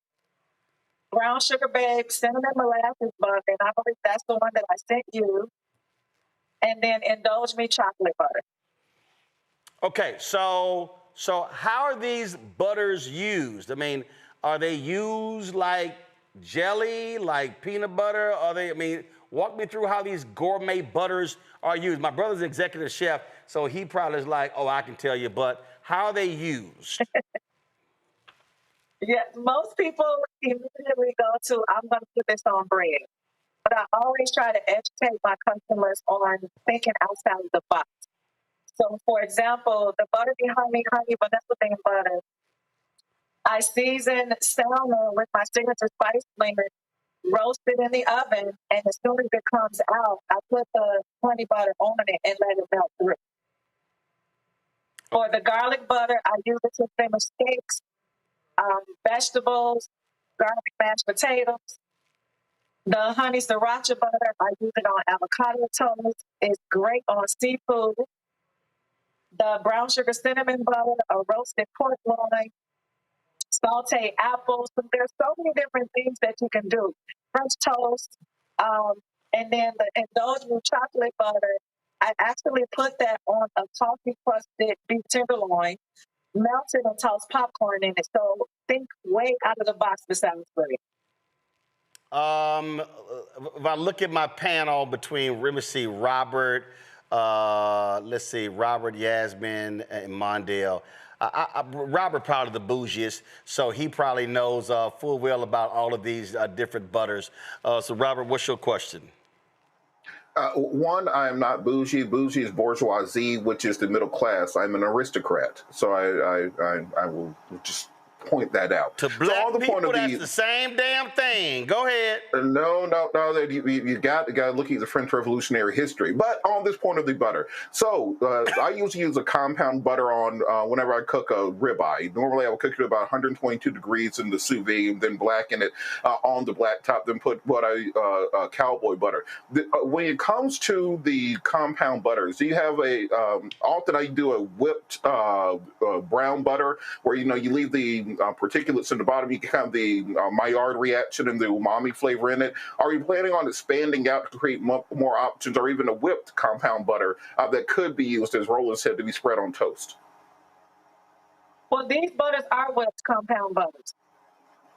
Speaker 27: brown sugar baked cinnamon molasses butter, and I believe that's the one that I sent you, and then indulge me chocolate butter.
Speaker 7: Okay, so how are these butters used? I mean, are they used like jelly, like peanut butter? Are they? I mean, walk me through how these gourmet butters are used. My brother's executive chef, so he probably is like, oh, I can tell you, but how are they used?
Speaker 27: Yeah, most people immediately go to, I'm going to put this on bread. But I always try to educate my customers on thinking outside of the box. So, for example, the butter behind me, honey vanilla bean butter, I season salmon with my signature spice blend, roast it in the oven, and as soon as it comes out, I put the honey butter on it and let it melt through. For the garlic butter, I use it to simmer steaks, vegetables, garlic mashed potatoes. The honey sriracha butter, I use it on avocado toast. It's great on seafood. The brown sugar cinnamon butter, a roasted pork loin, sauteed apples. So there's so many different things that you can do. French toast, and then the indulge me chocolate butter. I actually put that on a coffee crusted beef tenderloin, melted and toss popcorn in it. So think way out of the box besides bread.
Speaker 7: If I look at my panel between, let me see, Robert, Robert, Yasmin, and Mondale. Robert probably the bougiest, so he probably knows full well about all of these different butters. So Robert, what's your question?
Speaker 18: One, I am not bougie. Bougie is bourgeoisie, which is the middle class. I'm an aristocrat, so I will just point that out.
Speaker 7: To black people, that's the same damn thing. Go ahead.
Speaker 18: No. You got to look at the French Revolutionary history. But on this point of the butter, so I usually use a compound butter on whenever I cook a ribeye. Normally, I will cook it about 122 degrees in the sous vide, and then blacken it on the black top, then put cowboy butter. When it comes to the compound butters, you have often I do a whipped brown butter where you leave the particulates in the bottom. You can have the Maillard reaction and the umami flavor in it. Are you planning on expanding out to create more options, or even a whipped compound butter that could be used, as Roland said, to be spread on toast?
Speaker 27: Well, these butters are whipped compound butters.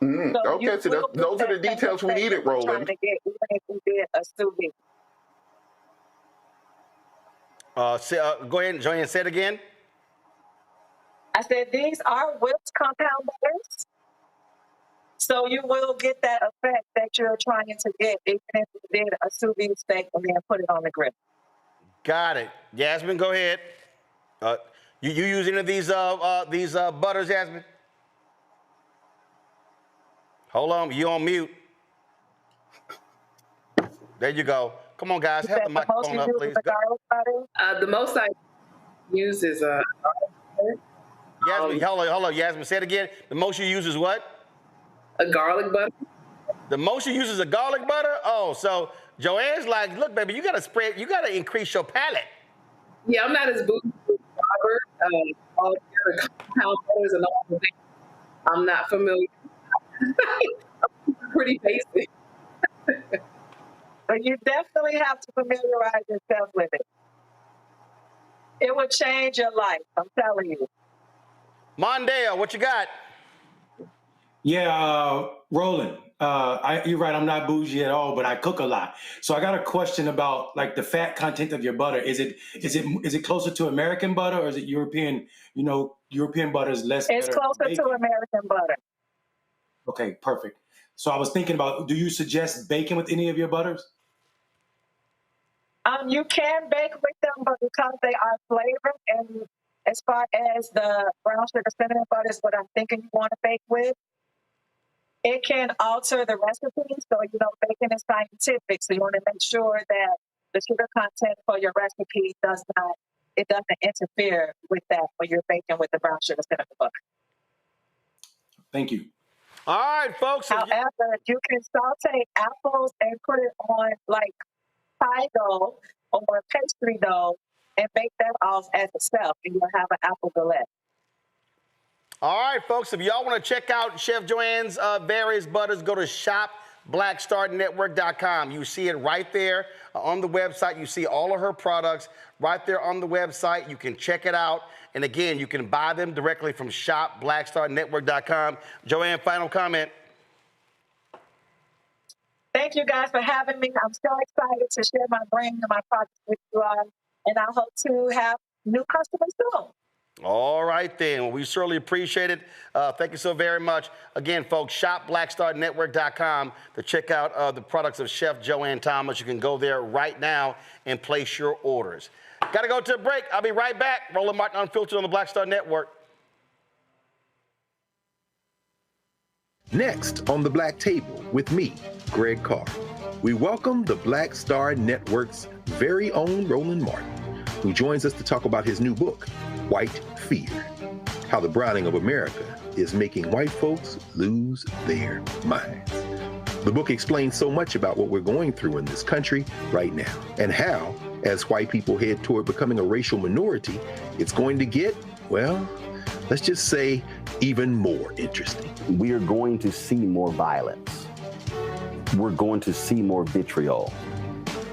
Speaker 18: Okay, so those are the details we needed, Roland.
Speaker 27: Even if we did a sous vide.
Speaker 7: Go ahead, Joanne, say it again.
Speaker 27: I said these are whipped compound butters, so you will get that effect that you're trying to get, even if you did a sous vide steak and then put it on the grill.
Speaker 7: Got it. Yasmin, go ahead. You use any of these butters, Yasmin? Hold on, you on mute. There you go. Come on, guys, have the microphone up, please.
Speaker 9: The most I use is
Speaker 7: Yasmin, hold on, Yasmin, say it again. The most you use is what?
Speaker 9: a garlic butter.
Speaker 7: The most you use is a garlic butter? Oh, so Joanne's like, look, baby, you gotta increase your palate.
Speaker 9: Yeah, I'm not as bougie as Robert. All the other compound butters and all the things. I'm not familiar. Pretty basic.
Speaker 27: But you definitely have to familiarize yourself with it. It will change your life, I'm telling you.
Speaker 7: Mondale, what you got?
Speaker 17: Yeah, Roland, you're right. I'm not bougie at all, but I cook a lot. So I got a question about like the fat content of your butter. Is it closer to American butter, or is it European? European butter is less.
Speaker 27: It's closer to American butter.
Speaker 17: Okay, perfect. So I was thinking about, do you suggest bacon with any of your butters?
Speaker 27: You can bake with them, but because they are flavored, and as far as the brown sugar cinnamon butter is what I'm thinking you want to bake with, it can alter the recipe. So, bacon is scientific. So you want to make sure that the sugar content for your recipe doesn't interfere with that when you're baking with the brown sugar cinnamon butter.
Speaker 17: Thank you.
Speaker 7: All right, folks.
Speaker 27: However, you can saute apples and put it on like pie dough or pastry dough and bake that off as itself, and you'll have an apple galette.
Speaker 7: All right, folks, if y'all want to check out Chef Joanne's various butters, go to shopblackstarnetwork.com. You see it right there on the website. You see all of her products right there on the website. You can check it out. And again, you can buy them directly from shopblackstarnetwork.com. Joanne, final comment.
Speaker 27: Thank you guys for having me. I'm so excited to share my brand and my products with you all, and I hope to have new customers soon.
Speaker 7: All right, then. Well, we certainly appreciate it. Thank you so very much. Again, folks, shopblackstarnetwork.com to check out the products of Chef Joanne Thomas. You can go there right now and place your orders. Got to go to a break. I'll be right back. Roland Martin Unfiltered on the Black Star Network.
Speaker 2: Next on the Black Table with me, Greg Carr, we welcome the Black Star Network's very own Roland Martin, who joins us to talk about his new book, White Fear, how the browning of America is making white folks lose their minds. The book explains so much about what we're going through in this country right now, and how, as white people head toward becoming a racial minority, it's going to get, well, let's just say, even more interesting.
Speaker 4: We are going to see more violence. We're going to see more vitriol,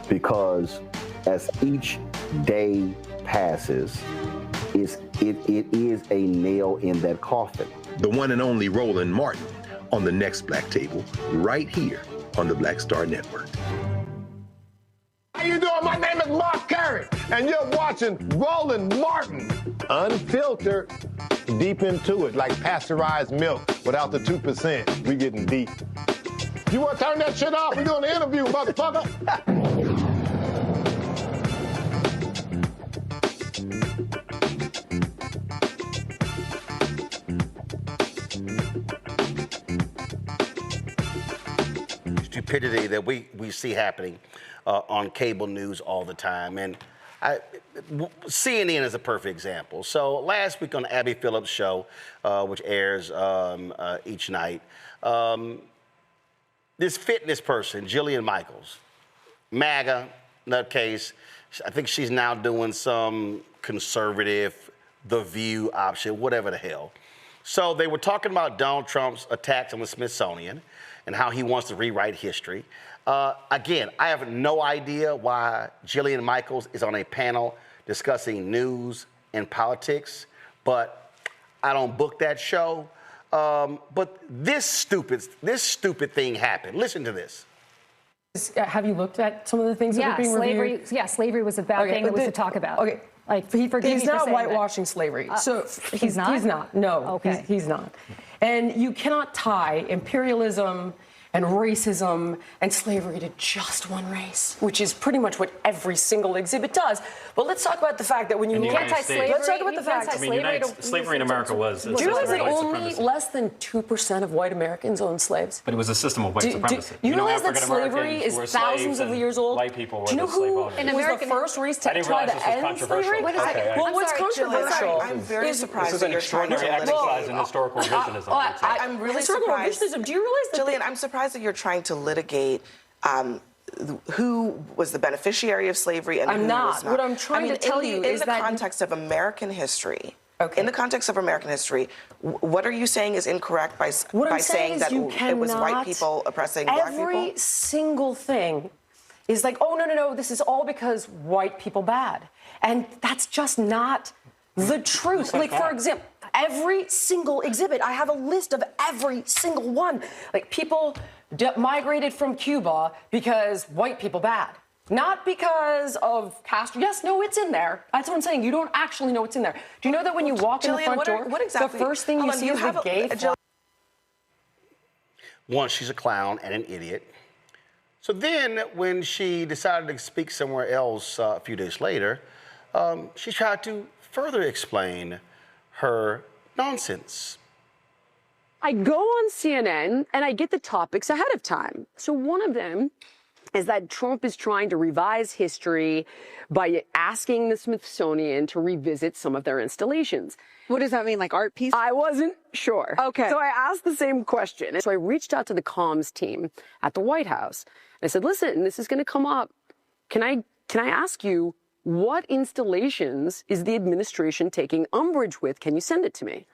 Speaker 4: because as each day passes, it is a nail in that coffin.
Speaker 2: The one and only Roland Martin on the next Black Table, right here on the Black Star Network.
Speaker 5: How you doing? My name is Mark Curry, and you're watching Roland Martin Unfiltered. Deep into it, like pasteurized milk without the 2%. We getting deep. You want to turn that shit off? We're doing an interview, motherfucker.
Speaker 7: Stupidity that we see happening on cable news all the time. And CNN is a perfect example. So last week on the Abby Phillips show, which airs each night, this fitness person, Jillian Michaels, MAGA, nutcase, I think she's now doing some conservative, The View option, whatever the hell. So they were talking about Donald Trump's attacks on the Smithsonian and how he wants to rewrite history. Again, I have no idea why Jillian Michaels is on a panel discussing news and politics, but I don't book that show. But this stupid thing happened. Listen to this.
Speaker 6: Have you looked at some of the things that are being reviewed?
Speaker 8: Slavery was a bad thing that was to talk about.
Speaker 6: Okay.
Speaker 8: Like, he's
Speaker 6: not whitewashing slavery.
Speaker 8: So he's not?
Speaker 6: He's not. No,
Speaker 8: okay.
Speaker 6: He's not. And you cannot tie imperialism and racism and slavery to just one race, which is pretty much what every single exhibit does. But let's talk about the fact that when you look at slavery, let's talk about the fact
Speaker 8: that
Speaker 10: slavery in America was.
Speaker 6: Do you realize that only less than 2% of white Americans owned slaves?
Speaker 10: But it was a system of white supremacy.
Speaker 6: You realize that slavery is thousands of years old?
Speaker 10: White people were
Speaker 6: Do you know who
Speaker 10: was
Speaker 6: the first race to try to end slavery? Well, what's controversial?
Speaker 11: I'm very surprised.
Speaker 10: This is an extraordinary exercise in historical revisionism.
Speaker 11: I'm really surprised.
Speaker 6: Do you realize that?
Speaker 11: Jillian, I'm surprised that you're trying to litigate who was the beneficiary of slavery and who was not.
Speaker 6: What I'm trying to tell you is that
Speaker 11: in the context of American history. Okay. In the context of American history, what are you saying is incorrect by saying that it was white people oppressing black people?
Speaker 6: Every single thing is like, oh, no, this is all because white people bad. And that's just not the truth. Like, for example, every single exhibit, I have a list of every single one. Like, people migrated from Cuba because white people bad. Not because of Castro. Yes, no, it's in there. That's what I'm saying. You don't actually know what's in there. Do you know that when you walk in the front door, the first thing you see is a gay flag?
Speaker 7: One, she's a clown and an idiot. So then when she decided to speak somewhere else a few days later, she tried to further explain her nonsense.
Speaker 28: I go on CNN and I get the topics ahead of time. So one of them is that Trump is trying to revise history by asking the Smithsonian to revisit some of their installations.
Speaker 29: What does that mean, like art piece?
Speaker 28: I wasn't sure.
Speaker 29: Okay.
Speaker 28: So I asked the same question. And so I reached out to the comms team at the White House. And I said, listen, this is going to come up. Can I ask you, what installations is the administration taking umbrage with? Can you send it to me?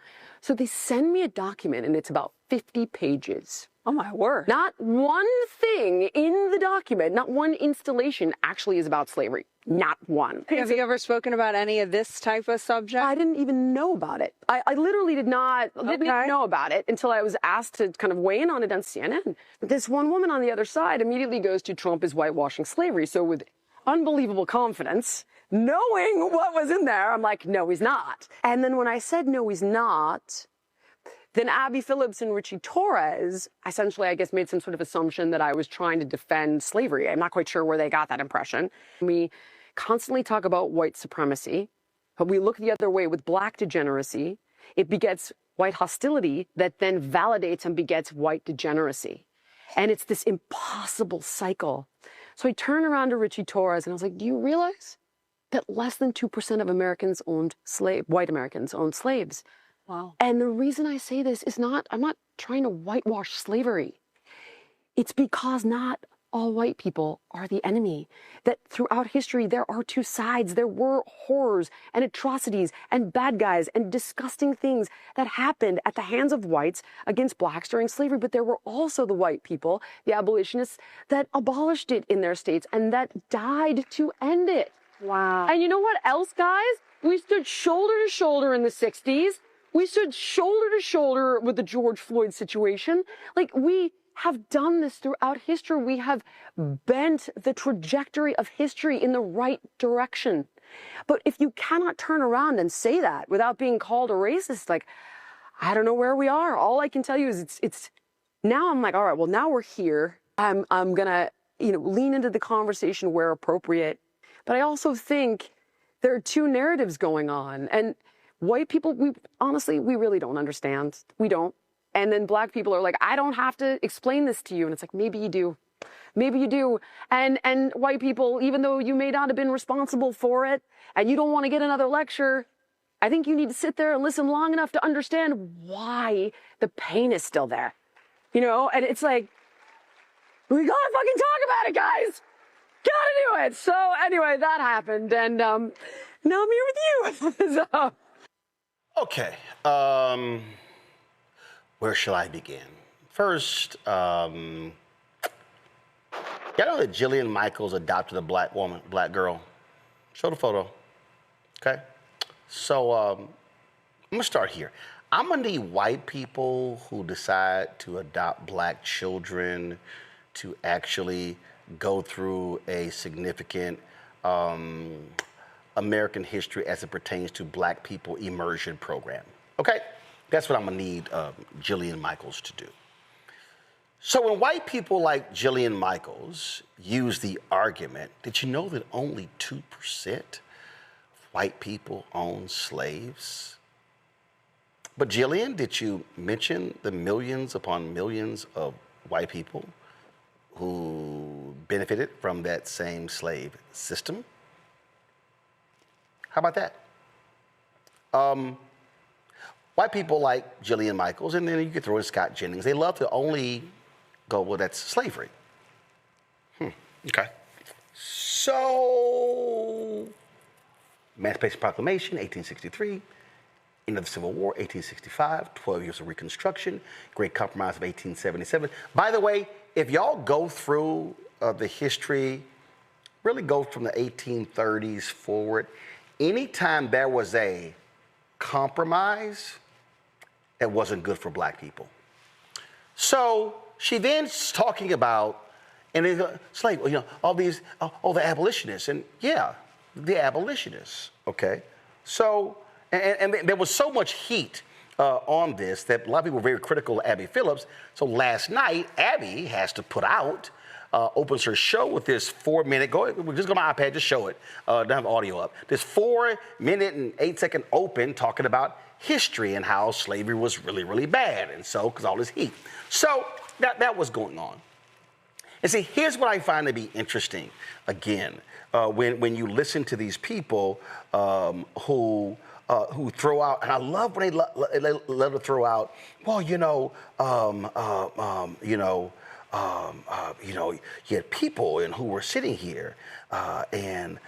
Speaker 28: So they send me a document, and it's about 50 pages.
Speaker 29: Oh, my word.
Speaker 28: Not one thing in the document, not one installation actually is about slavery. Not one.
Speaker 29: Have you ever spoken about any of this type of subject?
Speaker 28: I didn't even know about it. I literally didn't even know about it until I was asked to kind of weigh in on it on CNN. But this one woman on the other side immediately goes to Trump is whitewashing slavery. So with unbelievable confidence, knowing what was in there, I'm like, no, he's not. And then when I said, no, he's not, then Abby Phillips and Richie Torres essentially, I guess, made some sort of assumption that I was trying to defend slavery. I'm not quite sure where they got that impression. We constantly talk about white supremacy, but we look the other way with black degeneracy. It begets white hostility that then validates and begets white degeneracy. And it's this impossible cycle. So I turned around to Richie Torres and I was like, do you realize that less than 2% of Americans owned white Americans owned slaves?
Speaker 29: Wow.
Speaker 28: And the reason I say this is I'm not trying to whitewash slavery. It's because not all white people are the enemy. That throughout history, there are two sides. There were horrors and atrocities and bad guys and disgusting things that happened at the hands of whites against blacks during slavery. But there were also the white people, the abolitionists, that abolished it in their states and that died to end it.
Speaker 29: Wow.
Speaker 28: And you know what else, guys? We stood shoulder to shoulder in the 60s. We stood shoulder to shoulder with the George Floyd situation. Like, we have done this throughout history. We have bent the trajectory of history in the right direction. But if you cannot turn around and say that without being called a racist, like, I don't know where we are. All I can tell you is it's now I'm like, all right, well, now we're here. I'm gonna, lean into the conversation where appropriate. But I also think there are two narratives going on. And white people, we really don't understand. We don't. And then black people are like, I don't have to explain this to you. And it's like, maybe you do. Maybe you do. And white people, even though you may not have been responsible for it and you don't want to get another lecture, I think you need to sit there and listen long enough to understand why the pain is still there. And it's like, we gotta fucking talk about it, guys. Gotta do it. So anyway, that happened. And now I'm here with you. So.
Speaker 7: Okay. Where shall I begin? First, y'all know that Jillian Michaels adopted a black girl? Show the photo. Okay? So, I'm gonna start here. I'm gonna need white people who decide to adopt black children to actually go through a significant American history as it pertains to black people immersion program. Okay? That's what I'm gonna need Jillian Michaels to do. So when white people like Jillian Michaels use the argument, did you know that only 2% of white people own slaves? But Jillian, did you mention the millions upon millions of white people who benefited from that same slave system? How about that? White people like Jillian Michaels, and then you could throw in Scott Jennings, they love to only go, well, that's slavery. Okay. So, Emancipation Proclamation, 1863, end of the Civil War, 1865, 12 years of Reconstruction, Great Compromise of 1877. By the way, if y'all go through the history, really go from the 1830s forward, anytime there was a compromise, that wasn't good for black people. So she then's talking about, and it's like, all these, the abolitionists, and yeah, the abolitionists, okay? So, and there was so much heat on this that a lot of people were very critical of Abby Phillips. So last night, Abby has to put out, opens her show with this 4-minute, just go to my iPad, just show it, don't have audio up. This 4-minute and 8-second open talking about history and how slavery was really, really bad. And so, because all this heat. So that was going on. And see, here's what I find to be interesting, again, when you listen to these people who throw out, and I love when they love to throw out, well, you had people who were sitting here and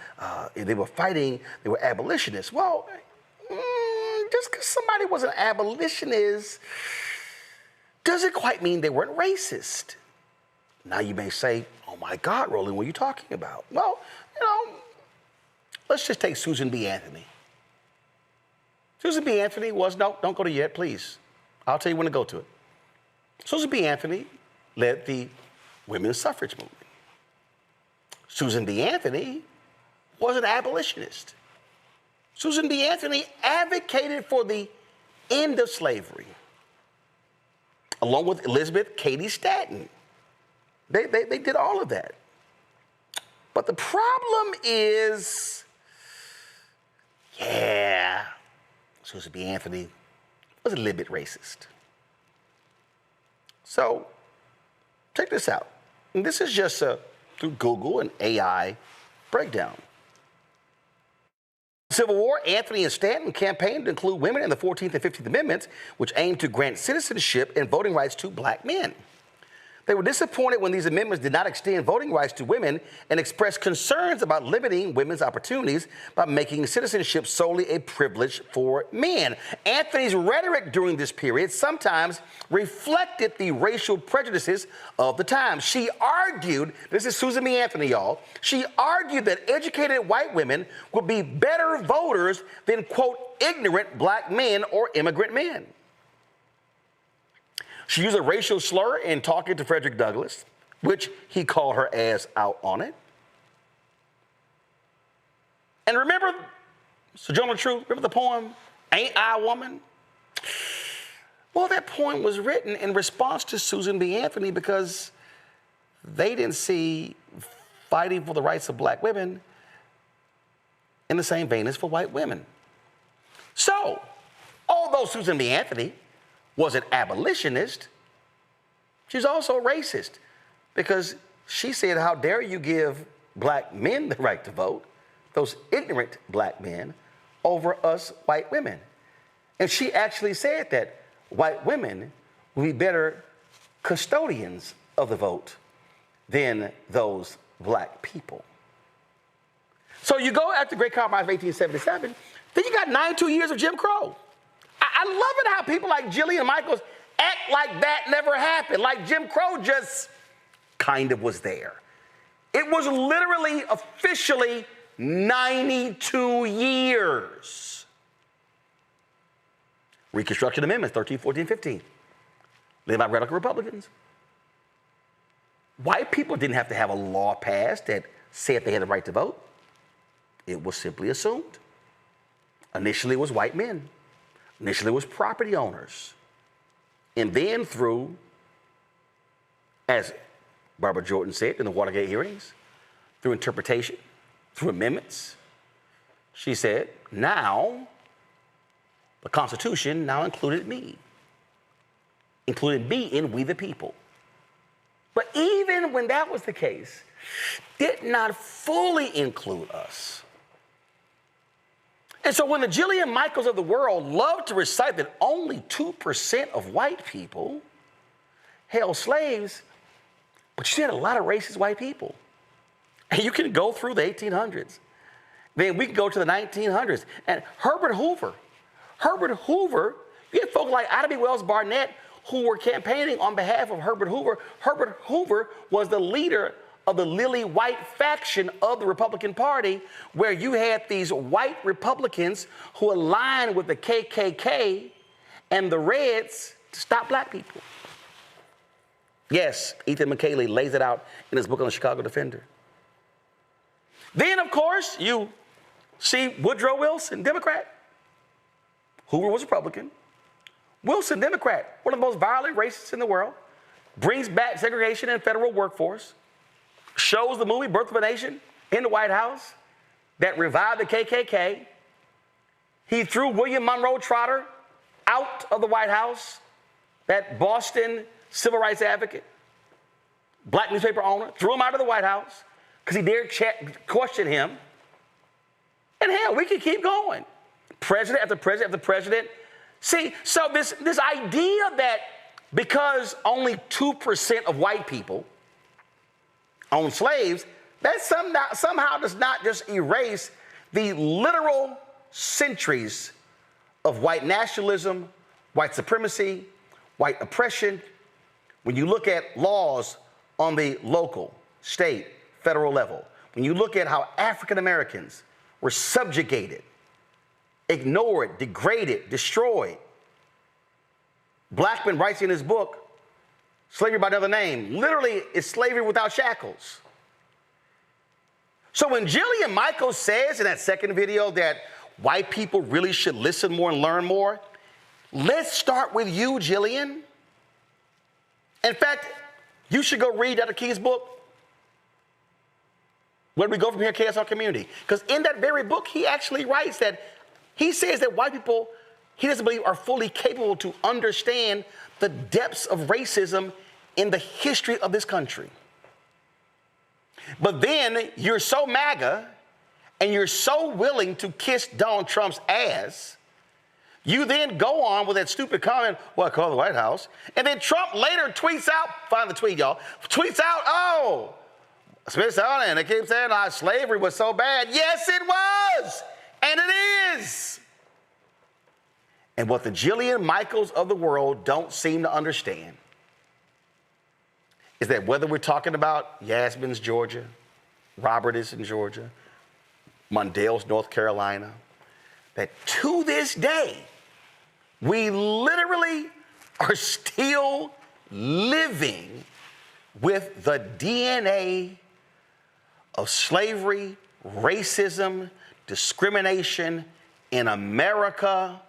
Speaker 7: they were fighting, they were abolitionists. Well, just because somebody was an abolitionist doesn't quite mean they weren't racist. Now you may say, oh my God, Roland, what are you talking about? Well, let's just take Susan B. Anthony. Susan B. Anthony was, no, don't go to yet, please. I'll tell you when to go to it. Susan B. Anthony led the women's suffrage movement. Susan B. Anthony was an abolitionist. Susan B. Anthony advocated for the end of slavery, along with Elizabeth Cady Stanton. They did all of that. But the problem is, Susan B. Anthony was a little bit racist. So check this out. And this is just through Google and AI breakdown. Civil War, Anthony and Stanton campaigned to include women in the 14th and 15th Amendments, which aimed to grant citizenship and voting rights to black men. They were disappointed when these amendments did not extend voting rights to women and expressed concerns about limiting women's opportunities by making citizenship solely a privilege for men. Anthony's rhetoric during this period sometimes reflected the racial prejudices of the time. She argued, this is Susan B. Anthony, y'all, she argued that educated white women would be better voters than, quote, ignorant black men or immigrant men. She used a racial slur in talking to Frederick Douglass, which he called her ass out on it. And remember, Sojourner Truth, remember the poem, Ain't I a Woman? Well, that poem was written in response to Susan B. Anthony because they didn't see fighting for the rights of black women in the same vein as for white women. So, although Susan B. Anthony was an abolitionist, she's also racist because she said, how dare you give black men the right to vote, those ignorant black men, over us white women. And she actually said that white women would be better custodians of the vote than those black people. So you go after the Great Compromise of 1877, then you got 92 years of Jim Crow. I love it how people like Jillian Michaels act like that never happened, like Jim Crow just kind of was there. It was literally, officially 92 years. Reconstruction Amendments, 13, 14, 15. Led by radical Republicans. White people didn't have to have a law passed that said they had the right to vote. It was simply assumed. Initially, it was white men. Initially, it was property owners. And then through, as Barbara Jordan said in the Watergate hearings, through interpretation, through amendments, she said, now, the Constitution now included me in We the People. But even when that was the case, did not fully include us. And so when the Jillian Michaels of the world love to recite that only 2% of white people held slaves, but you had a lot of racist white people. And you can go through the 1800s. Then we can go to the 1900s. And Herbert Hoover, you had folks like Ida B. Wells Barnett who were campaigning on behalf of Herbert Hoover. Herbert Hoover was the leader of the lily white faction of the Republican Party, where you had these white Republicans who aligned with the KKK and the Reds to stop black people. Yes, Ethan McKaylee lays it out in his book on the Chicago Defender. Then, of course, you see Woodrow Wilson, Democrat. Hoover was Republican. Wilson, Democrat, one of the most violent racists in the world, brings back segregation in the federal workforce, shows the movie Birth of a Nation in the White House that revived the KKK. He threw William Monroe Trotter out of the White House, that Boston civil rights advocate, black newspaper owner, threw him out of the White House because he dared question him. And hell, we could keep going. President after president after president. See, so this idea that because only 2% of white people own slaves, that somehow does not just erase the literal centuries of white nationalism, white supremacy, white oppression. When you look at laws on the local, state, federal level, when you look at how African Americans were subjugated, ignored, degraded, destroyed. Blackman writes in his book, Slavery by Another Name, literally is slavery without shackles. So when Jillian Michaels says in that second video that white people really should listen more and learn more, let's start with you, Jillian. In fact, you should go read Dr. Key's book, Where Do We Go From Here, Chaos Our Community? Because in that very book, he actually writes that he says that white people, he doesn't believe, are fully capable to understand the depths of racism in the history of this country. But then you're so MAGA and you're so willing to kiss Donald Trump's ass, you then go on with that stupid comment, well, I call the White House, and then Trump later tweets out, find the tweet, y'all, tweets out, oh, Smithsonian, they keep saying slavery was so bad. Yes, it was, and it is. And what the Jillian Michaels of the world don't seem to understand is that whether we're talking about Yasmin's Georgia, Robert is in Georgia, Mondale's North Carolina, that to this day, we literally are still living with the DNA of slavery, racism, discrimination in America.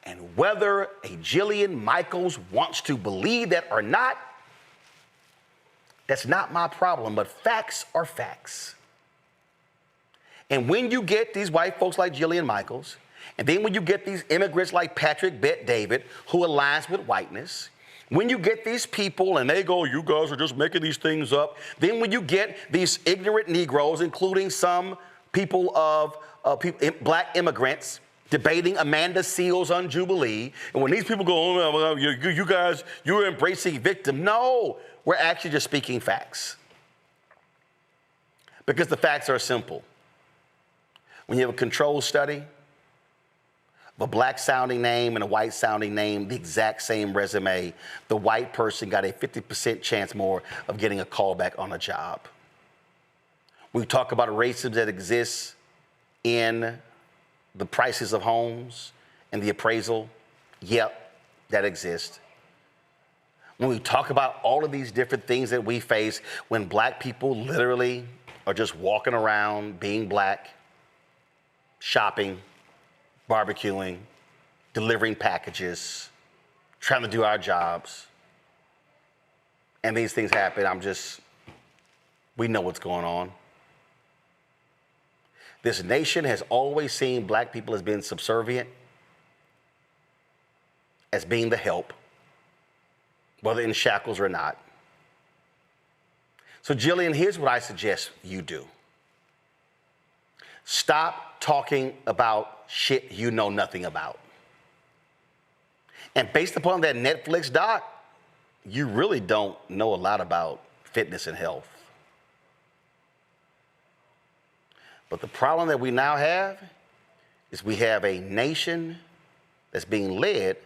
Speaker 7: And whether a Jillian Michaels wants to believe that or not, that's not my problem, but facts are facts. And when you get these white folks like Jillian Michaels, and then when you get these immigrants like Patrick Bet-David, who aligns with whiteness, when you get these people and they go, you guys are just making these things up, then when you get these ignorant Negroes, including some people of black immigrants, debating Amanda Seals on Jubilee, and when these people go, oh, you guys, you're embracing victim. No, we're actually just speaking facts. Because the facts are simple. When you have a control study of a black-sounding name and a white-sounding name, the exact same resume, the white person got a 50% chance more of getting a call back on a job. We talk about racism that exists in the prices of homes and the appraisal. Yep, that exists. When we talk about all of these different things that we face, when black people literally are just walking around being black, shopping, barbecuing, delivering packages, trying to do our jobs, and these things happen, we know what's going on. This nation has always seen black people as being subservient, as being the help, whether in shackles or not. So Jillian, here's what I suggest you do. Stop talking about shit you know nothing about. And based upon that Netflix doc, you really don't know a lot about fitness and health. But the problem that we now have is we have a nation that's being led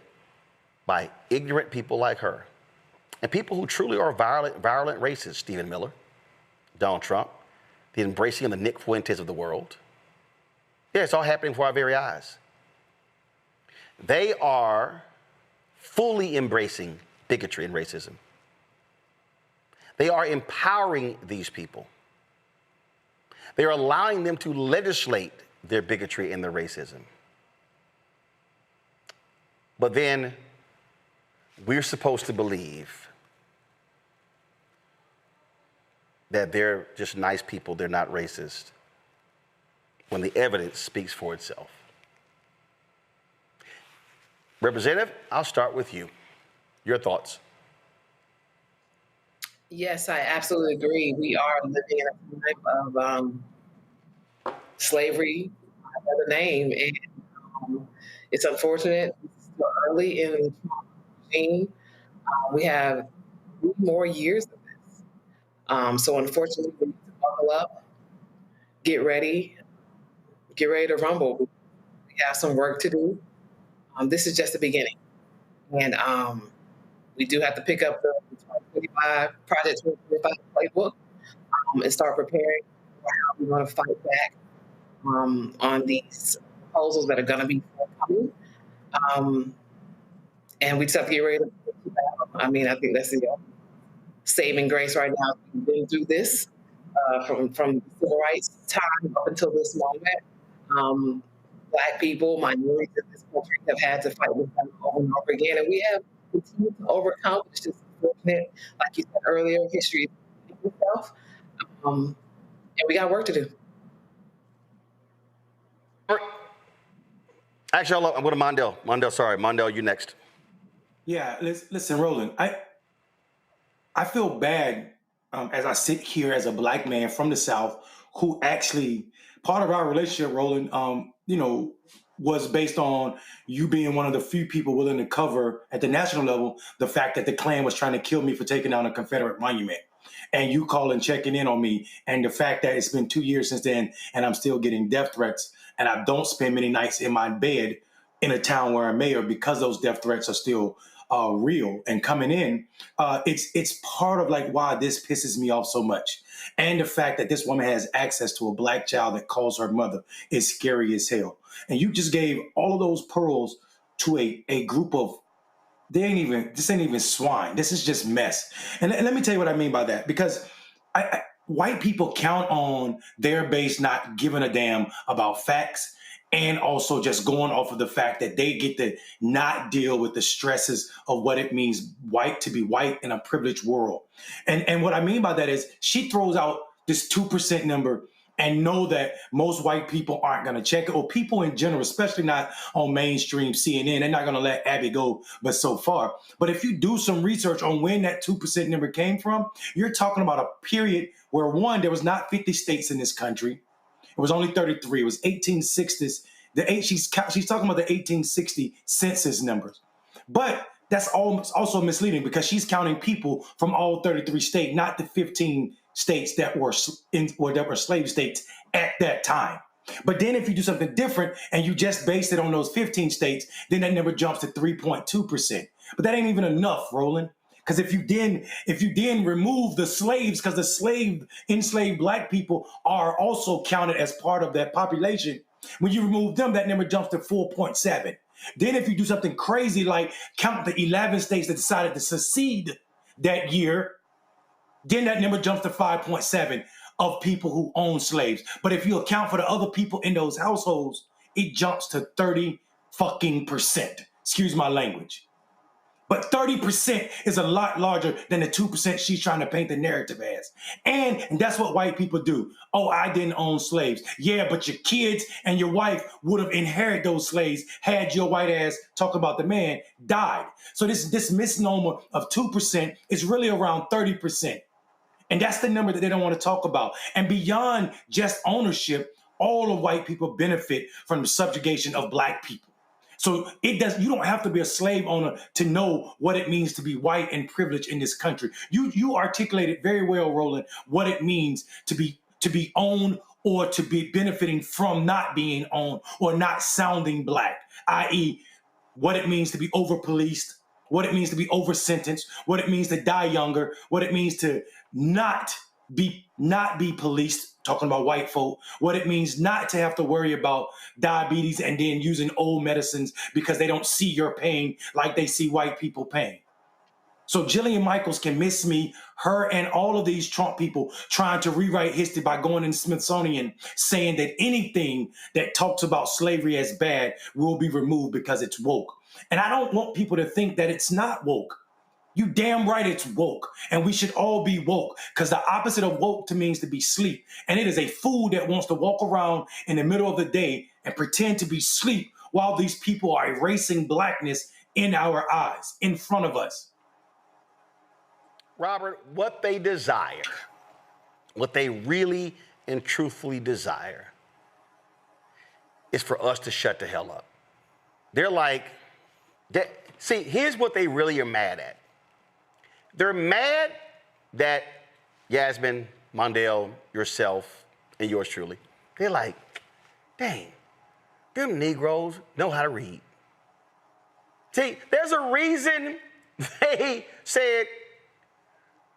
Speaker 7: by ignorant people like her. And people who truly are violent racists, Stephen Miller, Donald Trump, the embracing of the Nick Fuentes of the world. Yeah, it's all happening before our very eyes. They are fully embracing bigotry and racism. They are empowering these people. They are allowing them to legislate their bigotry and their racism. But then we're supposed to believe that they're just nice people, they're not racist, when the evidence speaks for itself. Representative, I'll start with you. Your thoughts?
Speaker 9: Yes, I absolutely agree. We are living in a time of slavery, another name, and it's unfortunate. It's still early in the regime. We have 3 more years of this. So unfortunately, we need to buckle up, get ready to rumble. We have some work to do. This is just the beginning. And we do have to pick up the 2025 Project 2025 playbook and start preparing for how we want to fight back on these proposals that are going to be forthcoming. And we just have to get ready to battle. I mean, I think that's the saving grace right now. We've been through this from civil rights time up until this moment. Black people, minorities in this country have had to fight this battle over and over again, and we have continued to overcome. It's just unfortunate, like you said earlier, history repeats itself, and we got work to do.
Speaker 7: Actually, I'm going to Mondale. Mondale, you next.
Speaker 17: Yeah, listen, Roland. I feel bad as I sit here as a Black man from the South who actually part of our relationship, Roland, was based on you being one of the few people willing to cover at the national level the fact that the Klan was trying to kill me for taking down a Confederate monument. And you calling, checking in on me, and the fact that it's been 2 years since then and I'm still getting death threats, and I don't spend many nights in my bed in a town where I'm mayor because those death threats are still real and coming in. It's part of like why this pisses me off so much. And the fact that this woman has access to a Black child that calls her mother is scary as hell. And you just gave all of those pearls to a group of, this ain't even swine. This is just mess. And let me tell you what I mean by that, because white people count on their base not giving a damn about facts and also just going off of the fact that they get to not deal with the stresses of what it means to be white in a privileged world. And what I mean by that is she throws out this 2% number and know that most white people aren't going to check it, or people in general, especially not on mainstream CNN. They're not going to let Abby go but so far. But if you do some research on when that 2% number came from, you're talking about a period where, one, there was not 50 states in this country. It was only 33. It was 1860s. She's talking about the 1860 census numbers. But that's also misleading because she's counting people from all 33 states, not the 15 states that were slave states at that time. But then if you do something different and you just base it on those 15 states, then that number jumps to 3.2%. But that ain't even enough, Roland. Because if you then remove the slaves, because the enslaved Black people are also counted as part of that population, when you remove them, that number jumps to 4.7. Then if you do something crazy like count the 11 states that decided to secede that year, then that number jumps to 5.7 of people who own slaves. But if you account for the other people in those households, it jumps to 30% fucking percent. Excuse my language. But 30% is a lot larger than the 2% she's trying to paint the narrative as. And that's what white people do. Oh, I didn't own slaves. Yeah, but your kids and your wife would have inherited those slaves had your white ass, talk about the man, died. So this misnomer of 2% is really around 30%. And that's the number that they don't want to talk about. And beyond just ownership, all of white people benefit from the subjugation of Black people. So you don't have to be a slave owner to know what it means to be white and privileged in this country. You articulated very well, Roland, what it means to be owned or to be benefiting from not being owned or not sounding Black, i.e., what it means to be over-policed, what it means to be over-sentenced, what it means to die younger, what it means to not be policed, talking about white folk, what it means not to have to worry about diabetes and then using old medicines because they don't see your pain like they see white people pain. So Jillian Michaels can miss me, her and all of these Trump people trying to rewrite history by going in Smithsonian saying that anything that talks about slavery as bad will be removed because it's woke. And I don't want people to think that it's not woke. You damn right it's woke, and we should all be woke, because the opposite of woke to means to be sleep. And it is a fool that wants to walk around in the middle of the day and pretend to be sleep while these people are erasing Blackness in our eyes, in front of us.
Speaker 7: Robert, what they desire, what they really and truthfully desire, is for us to shut the hell up. They're like, see, here's what they really are mad at. They're mad that Yasmin, Mondale, yourself, and yours truly, they're like, dang, them Negroes know how to read. See, there's a reason they said,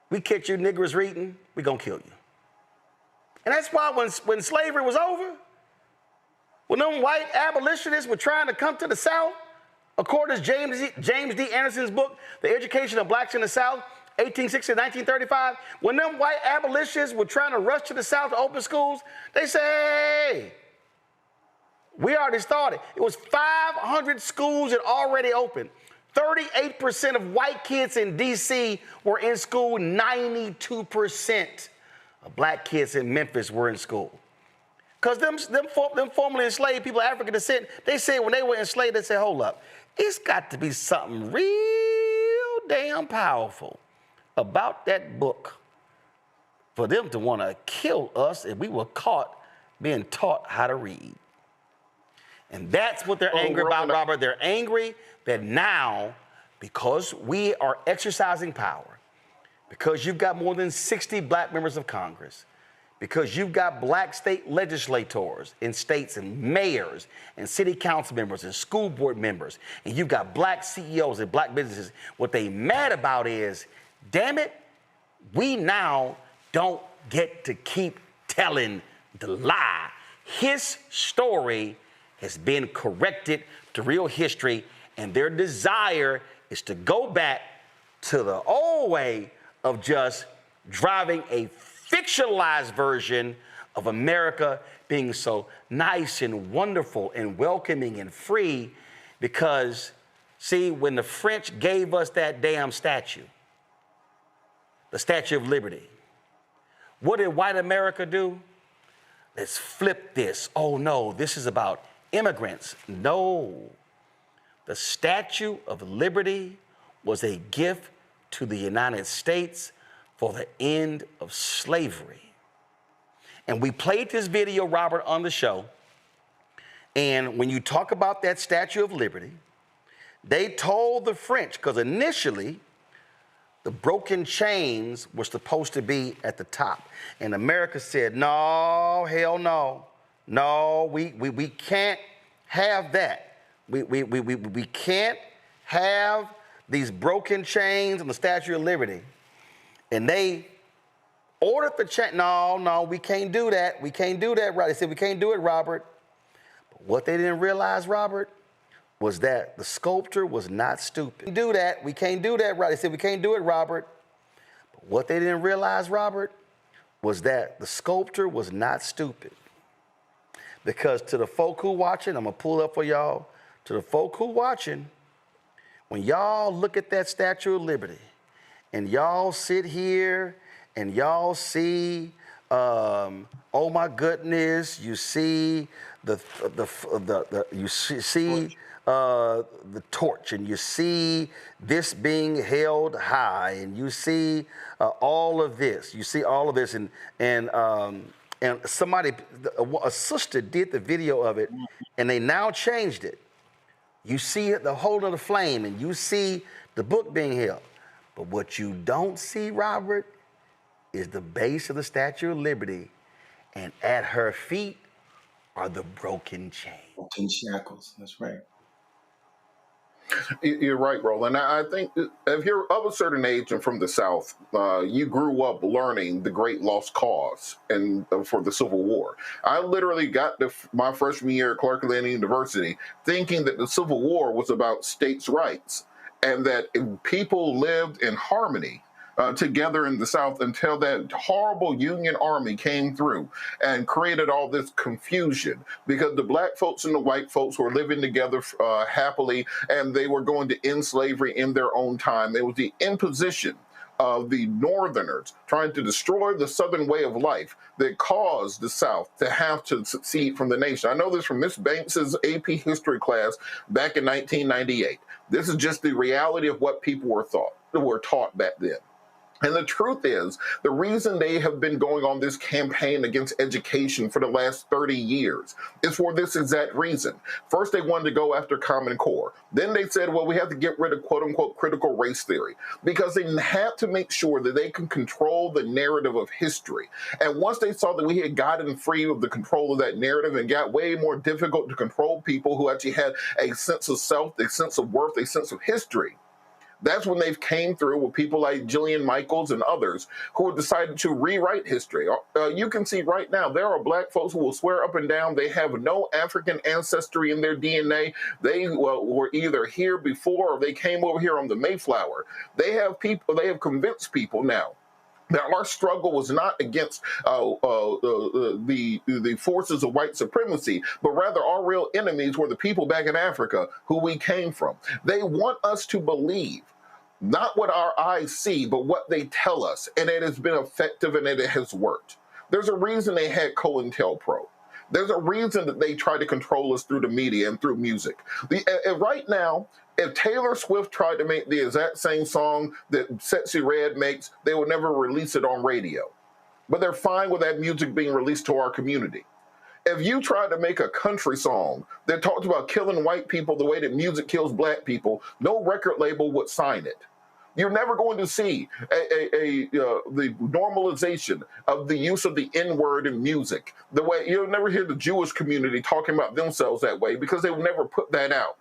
Speaker 7: we catch you niggers reading, we gonna kill you. And that's why when slavery was over, when them white abolitionists were trying to come to the South, according to James D. Anderson's book, The Education of Blacks in the South, 1860 to 1935, when them white abolitionists were trying to rush to the South to open schools, they said, hey, we already started. It was 500 schools that already opened. 38% of white kids in D.C. were in school. 92% of black kids in Memphis were in school. Because them formerly enslaved people of African descent, they said when they were enslaved, they said, hold up, it's got to be something real damn powerful about that book for them to want to kill us if we were caught being taught how to read. And that's what they're angry about, Robert. They're angry that now, because we are exercising power, because you've got more than 60 black members of Congress, because you've got black state legislators in states and mayors and city council members and school board members, and you've got black CEOs and black businesses, what they mad about is, damn it, we now don't get to keep telling the lie. His story has been corrected to real history, and their desire is to go back to the old way of just driving a fictionalized version of America being so nice and wonderful and welcoming and free because, see, when the French gave us that damn statue, the Statue of Liberty, what did white America do? Let's flip this. Oh, no, this is about immigrants. No. The Statue of Liberty was a gift to the United States for the end of slavery. And we played this video, Robert, on the show. And when you talk about that Statue of Liberty, they told the French, because initially the broken chains were supposed to be at the top. And America said, no, hell no. No, we can't have that. We can't have these broken chains on the Statue of Liberty. And they ordered the chain. No, we can't do that. We can't do that, right? They said, we can't do it, Robert. But what they didn't realize, Robert, was that the sculptor was not stupid. Do that. We can't do that, right? They said, we can't do it, Robert. But what they didn't realize, Robert, was that the sculptor was not stupid. Because to the folk who watching, I'm going to pull up for y'all, to the folk who watching, when y'all look at that Statue of Liberty and y'all sit here and y'all see, oh my goodness, you see the torch, and you see this being held high, and you see all of this. You see all of this, and somebody, a sister did the video of it, and they now changed it. You see the holding of the flame, and you see the book being held. But what you don't see, Robert, is the base of the Statue of Liberty, and at her feet are the broken chains.
Speaker 17: Broken shackles, that's right.
Speaker 18: You're right, Roland. I think if you're of a certain age and from the South, you grew up learning the great lost cause and for the Civil War. I literally got to my freshman year at Clark Atlanta University thinking that the Civil War was about states' rights and that people lived in harmony together in the South until that horrible Union Army came through and created all this confusion because the black folks and the white folks were living together happily, and they were going to end slavery in their own time. It was the imposition of the Northerners trying to destroy the Southern way of life that caused the South to have to secede from the nation. I know this from Miss Banks's AP history class back in 1998. This is just the reality of what people were taught back then. And the truth is, the reason they have been going on this campaign against education for the last 30 years is for this exact reason. First, they wanted to go after Common Core. Then they said, well, we have to get rid of quote-unquote critical race theory because they had to make sure that they can control the narrative of history. And once they saw that we had gotten free of the control of that narrative and got way more difficult to control people who actually had a sense of self, a sense of worth, a sense of history, that's when they've came through with people like Jillian Michaels and others who have decided to rewrite history. You can see right now, there are black folks who will swear up and down they have no African ancestry in their DNA. They were either here before or they came over here on the Mayflower. They have convinced people now that our struggle was not against the forces of white supremacy, but rather our real enemies were the people back in Africa who we came from. They want us to believe not what our eyes see, but what they tell us, and it has been effective and it has worked. There's a reason they had COINTELPRO. There's a reason that they try to control us through the media and through music. Right now, if Taylor Swift tried to make the exact same song that Sexy Red makes, they would never release it on radio. But they're fine with that music being released to our community. If you tried to make a country song that talked about killing white people the way that music kills black people, no record label would sign it. You're never going to see the normalization of the use of the N-word in music. The way you'll never hear the Jewish community talking about themselves that way because they would never put that out.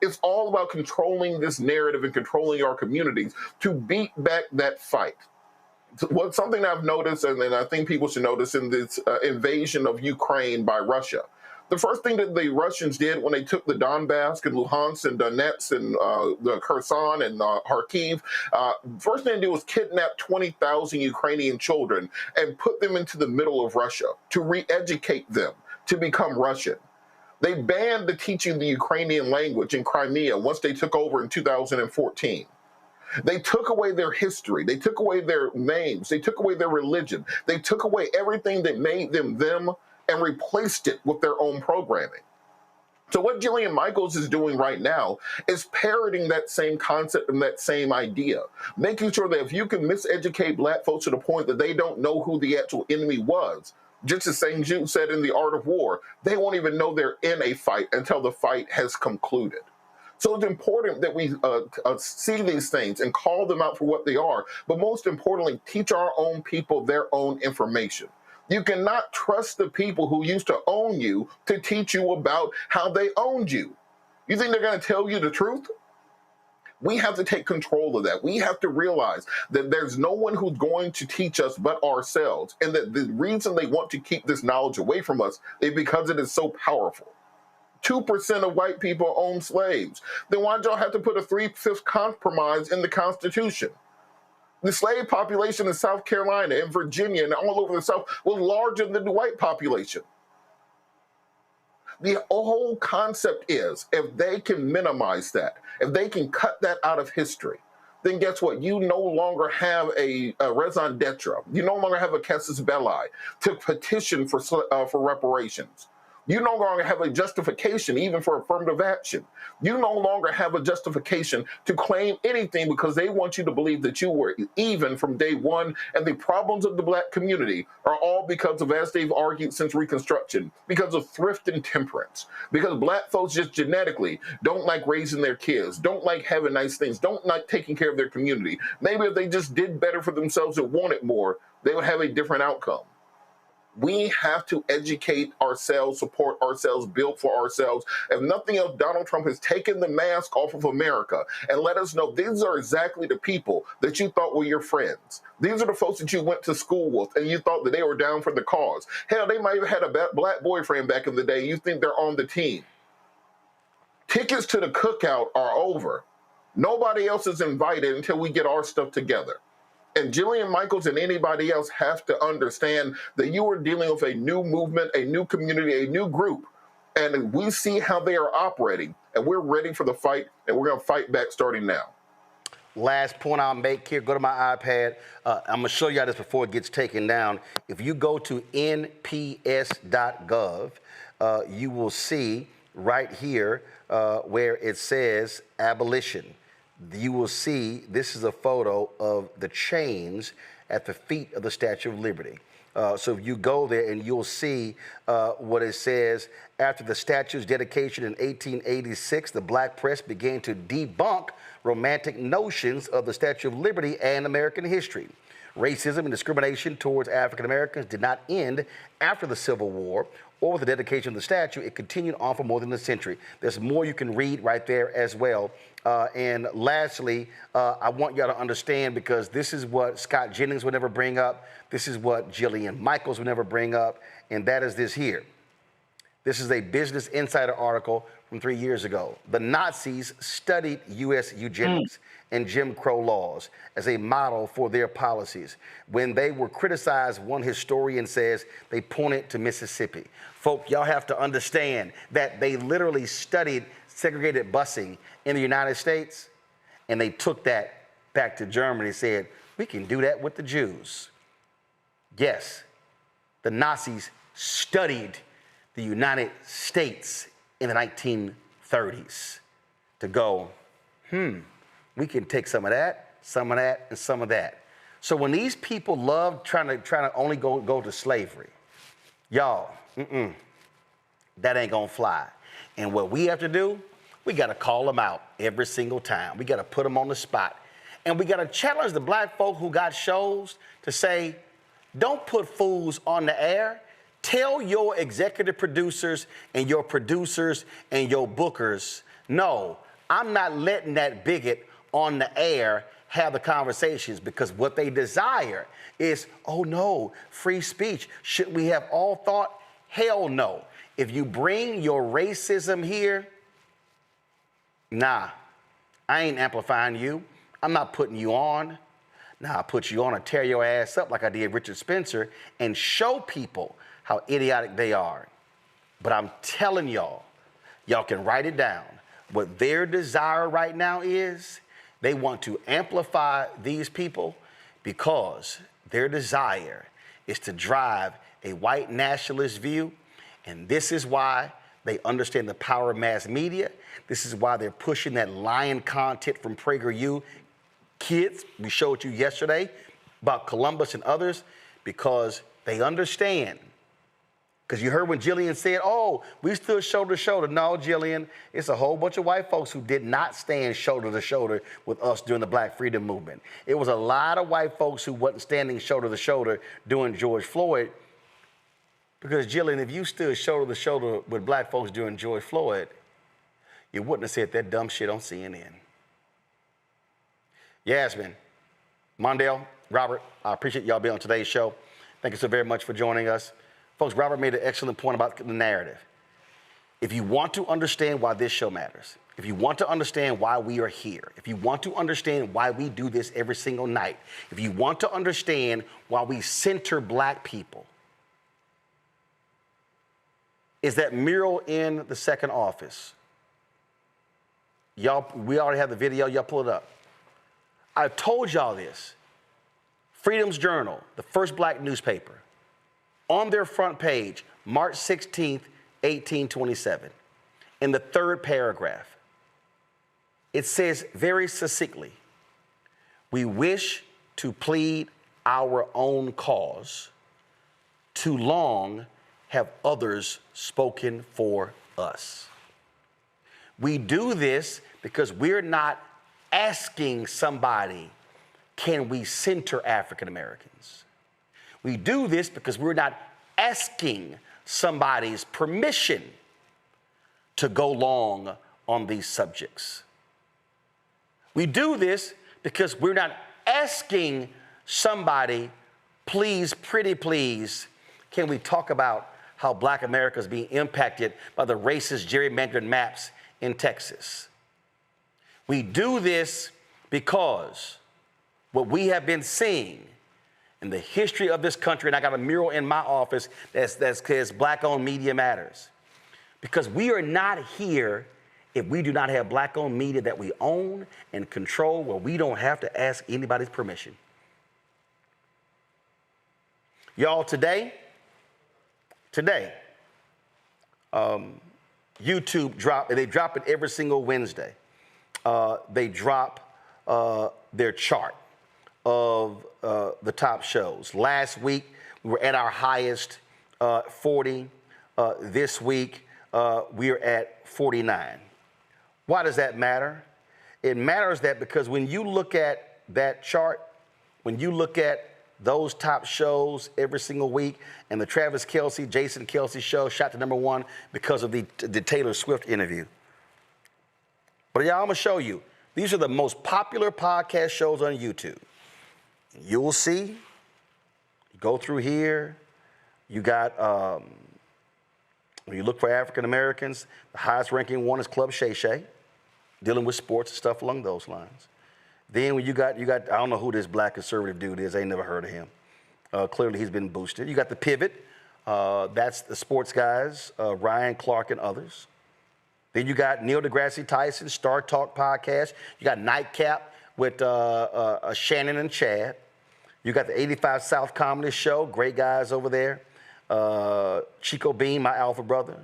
Speaker 18: It's all about controlling this narrative and controlling our communities to beat back that fight. Something I've noticed, and I think people should notice in this invasion of Ukraine by Russia, the first thing that the Russians did when they took the Donbass and Luhansk and Donetsk and the Kherson and Kharkiv, first thing they did was kidnap 20,000 Ukrainian children and put them into the middle of Russia to re-educate them to become Russian. They banned the teaching the Ukrainian language in Crimea once they took over in 2014. They took away their history. They took away their names. They took away their religion. They took away everything that made them them and replaced it with their own programming. So what Jillian Michaels is doing right now is parroting that same concept and that same idea, making sure that if you can miseducate black folks to the point that they don't know who the actual enemy was, just as St. Jude said in The Art of War, they won't even know they're in a fight until the fight has concluded. So it's important that we see these things and call them out for what they are, but most importantly, teach our own people their own information. You cannot trust the people who used to own you to teach you about how they owned you. You think they're going to tell you the truth? We have to take control of that. We have to realize that there's no one who's going to teach us but ourselves, and that the reason they want to keep this knowledge away from us is because it is so powerful. 2% of white people own slaves. Then why'd y'all have to put a 3/5 compromise in the Constitution? The slave population in South Carolina and Virginia and all over the South was larger than the white population. The whole concept is, if they can minimize that, if they can cut that out of history, then guess what? You no longer have a raison d'etre. You no longer have a casus belli to petition for reparations. You no longer have a justification even for affirmative action. You no longer have a justification to claim anything because they want you to believe that you were even from day one, and the problems of the black community are all because of, as they've argued since Reconstruction, because of thrift and temperance, because black folks just genetically don't like raising their kids, don't like having nice things, don't like taking care of their community. Maybe if they just did better for themselves and wanted more, they would have a different outcome. We have to educate ourselves, support ourselves, build for ourselves. If nothing else, Donald Trump has taken the mask off of America and let us know these are exactly the people that you thought were your friends. These are the folks that you went to school with and you thought that they were down for the cause. Hell, they might have had a black boyfriend back in the day. You think they're on the team. Tickets to the cookout are over. Nobody else is invited until we get our stuff together. And Jillian Michaels and anybody else have to understand that you are dealing with a new movement, a new community, a new group. And we see how they are operating, and we're ready for the fight, and we're going to fight back starting now.
Speaker 7: Last point I'll make here, go to my iPad. I'm going to show you how this before it gets taken down. If you go to nps.gov, you will see right here where it says abolition. you will see this is a photo of the chains at the feet of the Statue of Liberty. So if you go there and you'll see what it says, after the statue's dedication in 1886, the black press began to debunk romantic notions of the Statue of Liberty and American history. Racism and discrimination towards African Americans did not end after the Civil War or with the dedication of the statue. It continued on for more than a century. There's more you can read right there as well. And lastly, I want y'all to understand, because this is what Scott Jennings would never bring up. This is what Jillian Michaels would never bring up. And that is this here. This is a Business Insider article from 3 years ago. The Nazis studied U.S. eugenics and Jim Crow laws as a model for their policies. When they were criticized, one historian says they pointed to Mississippi. Folk, y'all have to understand that they literally studied segregated busing in the United States, and they took that back to Germany and said, we can do that with the Jews. Yes, the Nazis studied the United States in the 1930s to go, we can take some of that, and some of that. So when these people love trying to only go to slavery, y'all, that ain't gonna fly. And what we have to do, we gotta call them out every single time. We gotta put them on the spot. And we gotta challenge the black folk who got shows to say, don't put fools on the air. Tell your executive producers and your bookers, no, I'm not letting that bigot on the air have the conversations, because what they desire is, oh no, free speech. Should we have all thought? Hell no. If you bring your racism here, nah, I ain't amplifying you. I'm not putting you on. Nah, I put you on and tear your ass up like I did Richard Spencer and show people how idiotic they are. But I'm telling y'all can write it down. What their desire right now is, they want to amplify these people because their desire is to drive a white nationalist view. And this is why they understand the power of mass media. This is why they're pushing that lying content from PragerU. Kids, we showed you yesterday about Columbus and others, because they understand. Because you heard when Jillian said, oh, we stood shoulder to shoulder. No, Jillian, it's a whole bunch of white folks who did not stand shoulder to shoulder with us during the Black Freedom Movement. It was a lot of white folks who wasn't standing shoulder to shoulder during George Floyd. Because, Jillian, if you stood shoulder to shoulder with black folks during George Floyd, you wouldn't have said that dumb shit on CNN. Yasmin, Mondale, Robert, I appreciate y'all being on today's show. Thank you so very much for joining us. Folks, Robert made an excellent point about the narrative. If you want to understand why this show matters, if you want to understand why we are here, if you want to understand why we do this every single night, if you want to understand why we center black people, is that mural in the second office. Y'all, we already have the video, y'all pull it up. I told y'all this. Freedom's Journal, the first black newspaper, on their front page, March 16th, 1827, in the third paragraph, it says very succinctly, we wish to plead our own cause. Too long have others spoken for us. We do this because we're not asking somebody, can we center African Americans? We do this because we're not asking somebody's permission to go long on these subjects. We do this because we're not asking somebody, please, pretty please, can we talk about how Black America is being impacted by the racist gerrymandered maps in Texas? We do this because what we have been seeing in the history of this country, and I got a mural in my office that says Black-owned media matters, because we are not here if we do not have Black-owned media that we own and control, where we don't have to ask anybody's permission. Y'all, today, YouTube they drop it every single Wednesday. They drop their chart of the top shows. Last week, we were at our highest 40. This week, we are at 49. Why does that matter? It matters that because when you look at that chart, when you look at those top shows every single week, and the Travis Kelce, Jason Kelce show shot to #1 because of the Taylor Swift interview. But y'all, I'm gonna show you. These are the most popular podcast shows on YouTube. You'll see, you go through here, you got, when you look for African Americans, the highest ranking one is Club Shay Shay, dealing with sports and stuff along those lines. Then when you got, I don't know who this black conservative dude is, I ain't never heard of him. Clearly he's been boosted. You got The Pivot, that's the sports guys, Ryan Clark and others. Then you got Neil deGrasse Tyson, Star Talk podcast. You got Nightcap with Shannon and Chad. You got the 85 South Comedy Show, great guys over there. Chico Bean, my alpha brother.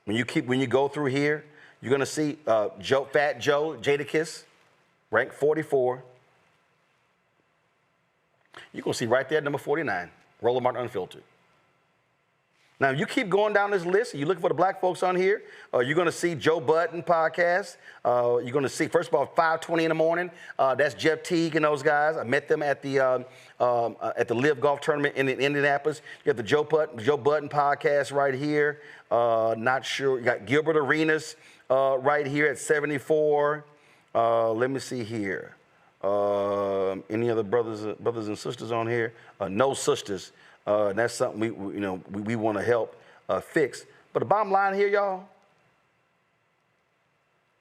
Speaker 7: When you go through here, you're gonna see Fat Joe, Jadakiss, ranked 44. You're gonna see right there, number 49, Roland Martin Unfiltered. Now, you keep going down this list, and you're looking for the black folks on here, you're going to see Joe Budden podcast. You're going to see, first of all, 5:20 in the morning. That's Jeff Teague and those guys. I met them at the Live Golf Tournament in Indianapolis. You got the Joe Budden podcast right here. Not sure. You got Gilbert Arenas right here at 74. Let me see here. Any other brothers and sisters on here? No sisters. And that's something we want to help fix. But the bottom line here, y'all,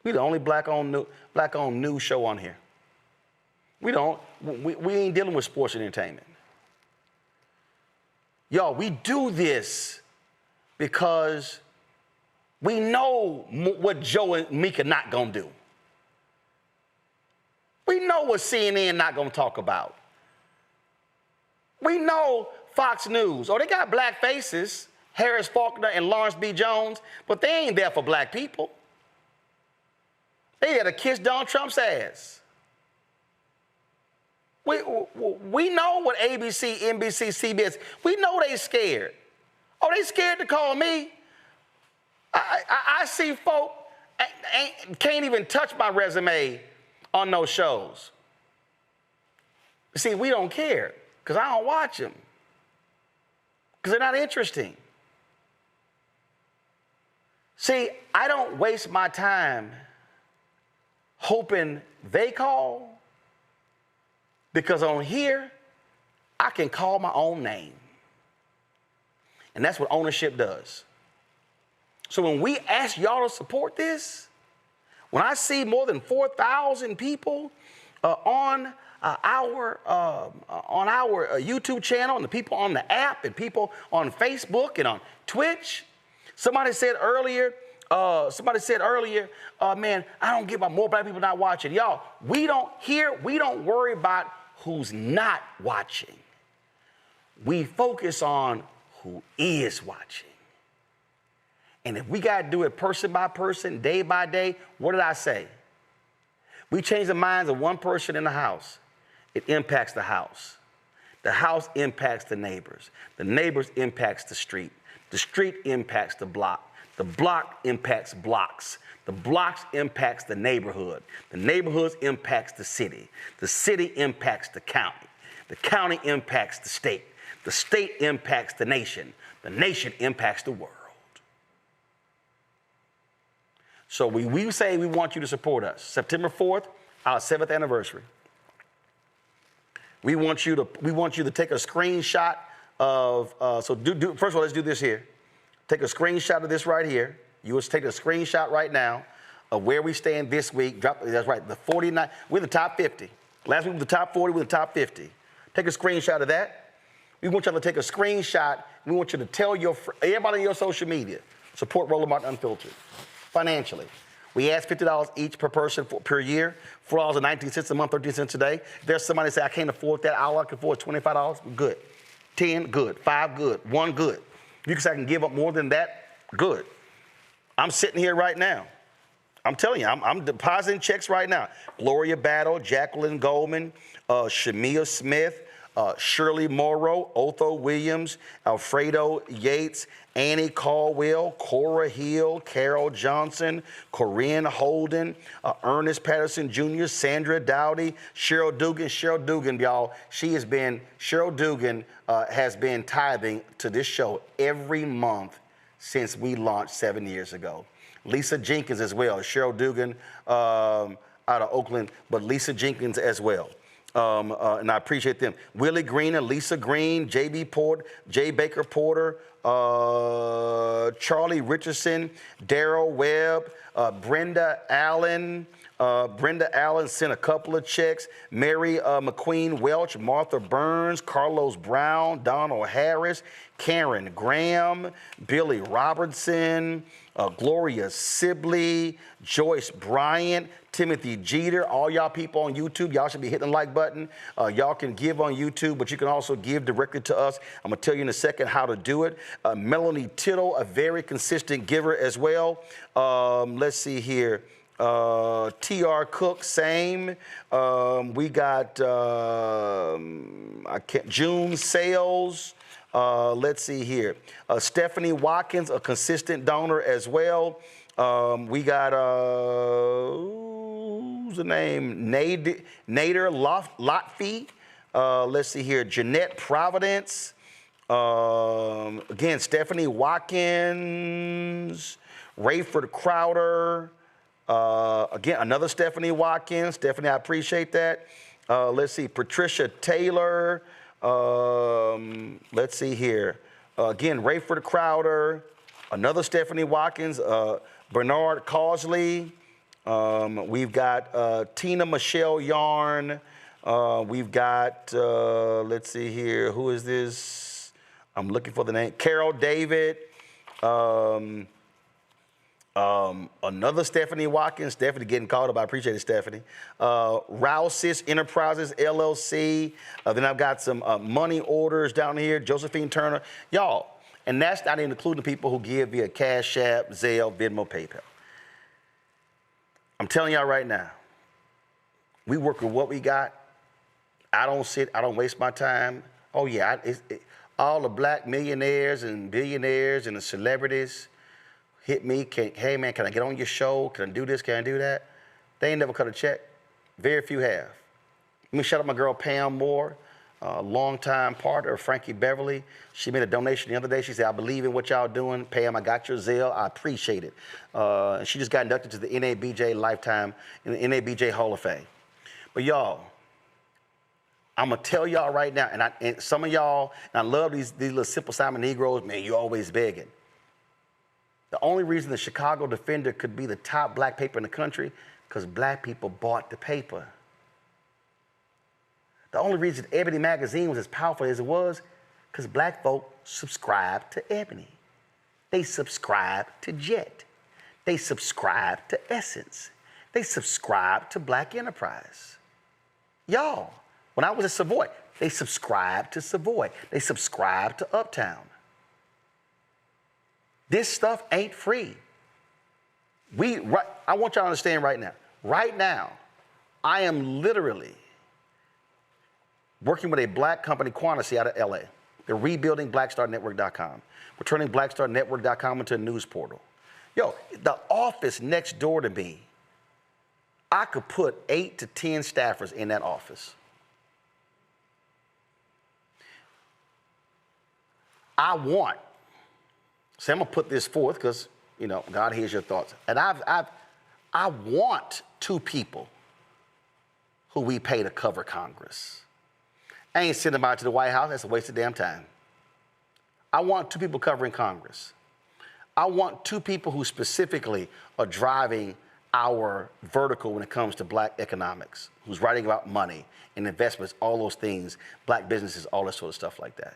Speaker 7: we the only black-owned news show on here. We ain't dealing with sports and entertainment. Y'all, we do this because we know what Joe and Mika not gonna do. We know what CNN not gonna talk about. We know Fox News, they got black faces, Harris Faulkner and Lawrence B. Jones, but they ain't there for black people. They there to kiss Donald Trump's ass. We know what ABC, NBC, CBS, we know they scared. They scared to call me. I see folk can't even touch my resume on those shows. See, we don't care because I don't watch them. Because they're not interesting. See, I don't waste my time hoping they call, because on here, I can call my own name. And that's what ownership does. So when we ask y'all to support this, when I see more than 4,000 people on our YouTube channel, and the people on the app, and people on Facebook and on Twitch. Somebody said earlier, man, I don't give about more black people not watching. Y'all, we don't worry about who's not watching. We focus on who is watching. And if we got to do it person by person, day by day, what did I say? We change the minds of one person in the house. It impacts the house. The house impacts the neighbors. The neighbors impacts the street. The street impacts the block. The block impacts blocks. The blocks impacts the neighborhood. The neighborhoods impacts the city. The city impacts the county. The county impacts the state. The state impacts the nation. The nation impacts the world. So we say we want you to support us. September 4th, our 7th anniversary. We want you to take a screenshot of, first of all, let's do this here. Take a screenshot of this right here. You will take a screenshot right now of where we stand this week. That's right, the 49, we're the top 50. Last week we were the top 40, we're the top 50. Take a screenshot of that. We want y'all to take a screenshot. We want you to tell everybody on your social media, support Roland Martin Unfiltered financially. We ask $50 each per person per year, $4.19 a month, 13 cents a day. If there's somebody that say, I can't afford that, all I can afford is $25, good. 10, good. 5, good. 1, good. If you can say I can give up more than that, good. I'm sitting here right now. I'm telling you, I'm depositing checks right now. Gloria Battle, Jacqueline Goldman, Shamia Smith, Shirley Morrow, Otho Williams, Alfredo Yates, Annie Caldwell, Cora Hill, Carol Johnson, Corinne Holden, Ernest Patterson Jr., Sandra Dowdy, Cheryl Dugan. Cheryl Dugan, y'all, Cheryl Dugan has been tithing to this show every month since we launched 7 years ago. Lisa Jenkins as well. Cheryl Dugan out of Oakland, but Lisa Jenkins as well. And I appreciate them. Willie Green and Lisa Green, J.B. Port, J. Baker Porter, Charlie Richardson, Daryl Webb, Brenda Allen. Brenda Allen sent a couple of checks. Mary McQueen Welch, Martha Burns, Carlos Brown, Donald Harris, Karen Graham, Billy Robertson, Gloria Sibley, Joyce Bryant, Timothy Jeter. All y'all people on YouTube, y'all should be hitting the like button. Y'all can give on YouTube, but you can also give directly to us. I'm going to tell you in a second how to do it. Melanie Tittle, a very consistent giver as well. Let's see here. T.R. Cook, same. We got June Sales. Let's see here. Stephanie Watkins, a consistent donor as well. We got, who's the name? Nader Lotfi. Let's see here. Jeanette Providence. Again, Stephanie Watkins. Rayford Crowder. Again, another Stephanie Watkins. Stephanie, I appreciate that. Let's see. Patricia Taylor. Let's see here. Again, Rayford Crowder. Another Stephanie Watkins. Bernard Causley. We've got Tina Michelle Yarn. We've got, let's see here, who is this? I'm looking for the name. Carol David. Another Stephanie Watkins. Stephanie getting called up. I appreciate it, Stephanie. Rousis Enterprises, LLC. Then I've got some money orders down here. Josephine Turner. Y'all, and that's not even including the people who give via Cash App, Zelle, Venmo, PayPal. I'm telling y'all right now, we work with what we got. I don't waste my time. Oh yeah, all the black millionaires and billionaires and the celebrities hit me, hey man, can I get on your show? Can I do this? Can I do that? They ain't never cut a check. Very few have. Let me shout out my girl Pam Moore, longtime partner of Frankie Beverly. She made a donation the other day. She said, I believe in what y'all doing. Pam, I got your Zelle. I appreciate it. She just got inducted to the NABJ Lifetime in the NABJ Hall of Fame. But y'all, I'm gonna tell y'all right now, and some of y'all, and I love these little Simple Simon Negroes, man, you always begging. The only reason the Chicago Defender could be the top black paper in the country, because black people bought the paper. The only reason Ebony magazine was as powerful as it was, because black folk subscribed to Ebony. They subscribed to Jet. They subscribed to Essence. They subscribed to Black Enterprise. Y'all, when I was at Savoy, they subscribed to Savoy. They subscribed to Uptown. This stuff ain't free. I want y'all to understand right now, I am literally working with a black company, Quantity, out of LA. They're rebuilding BlackStarNetwork.com. We're turning BlackStarNetwork.com into a news portal. Yo, the office next door to me, I could put 8 to 10 staffers in that office. I'm gonna put this forth because, God hears your thoughts. And I want 2 people who we pay to cover Congress. I ain't sending them out to the White House. That's a waste of damn time. I want 2 people covering Congress. I want 2 people who specifically are driving our vertical when it comes to black economics, who's writing about money and investments, all those things, black businesses, all that sort of stuff like that.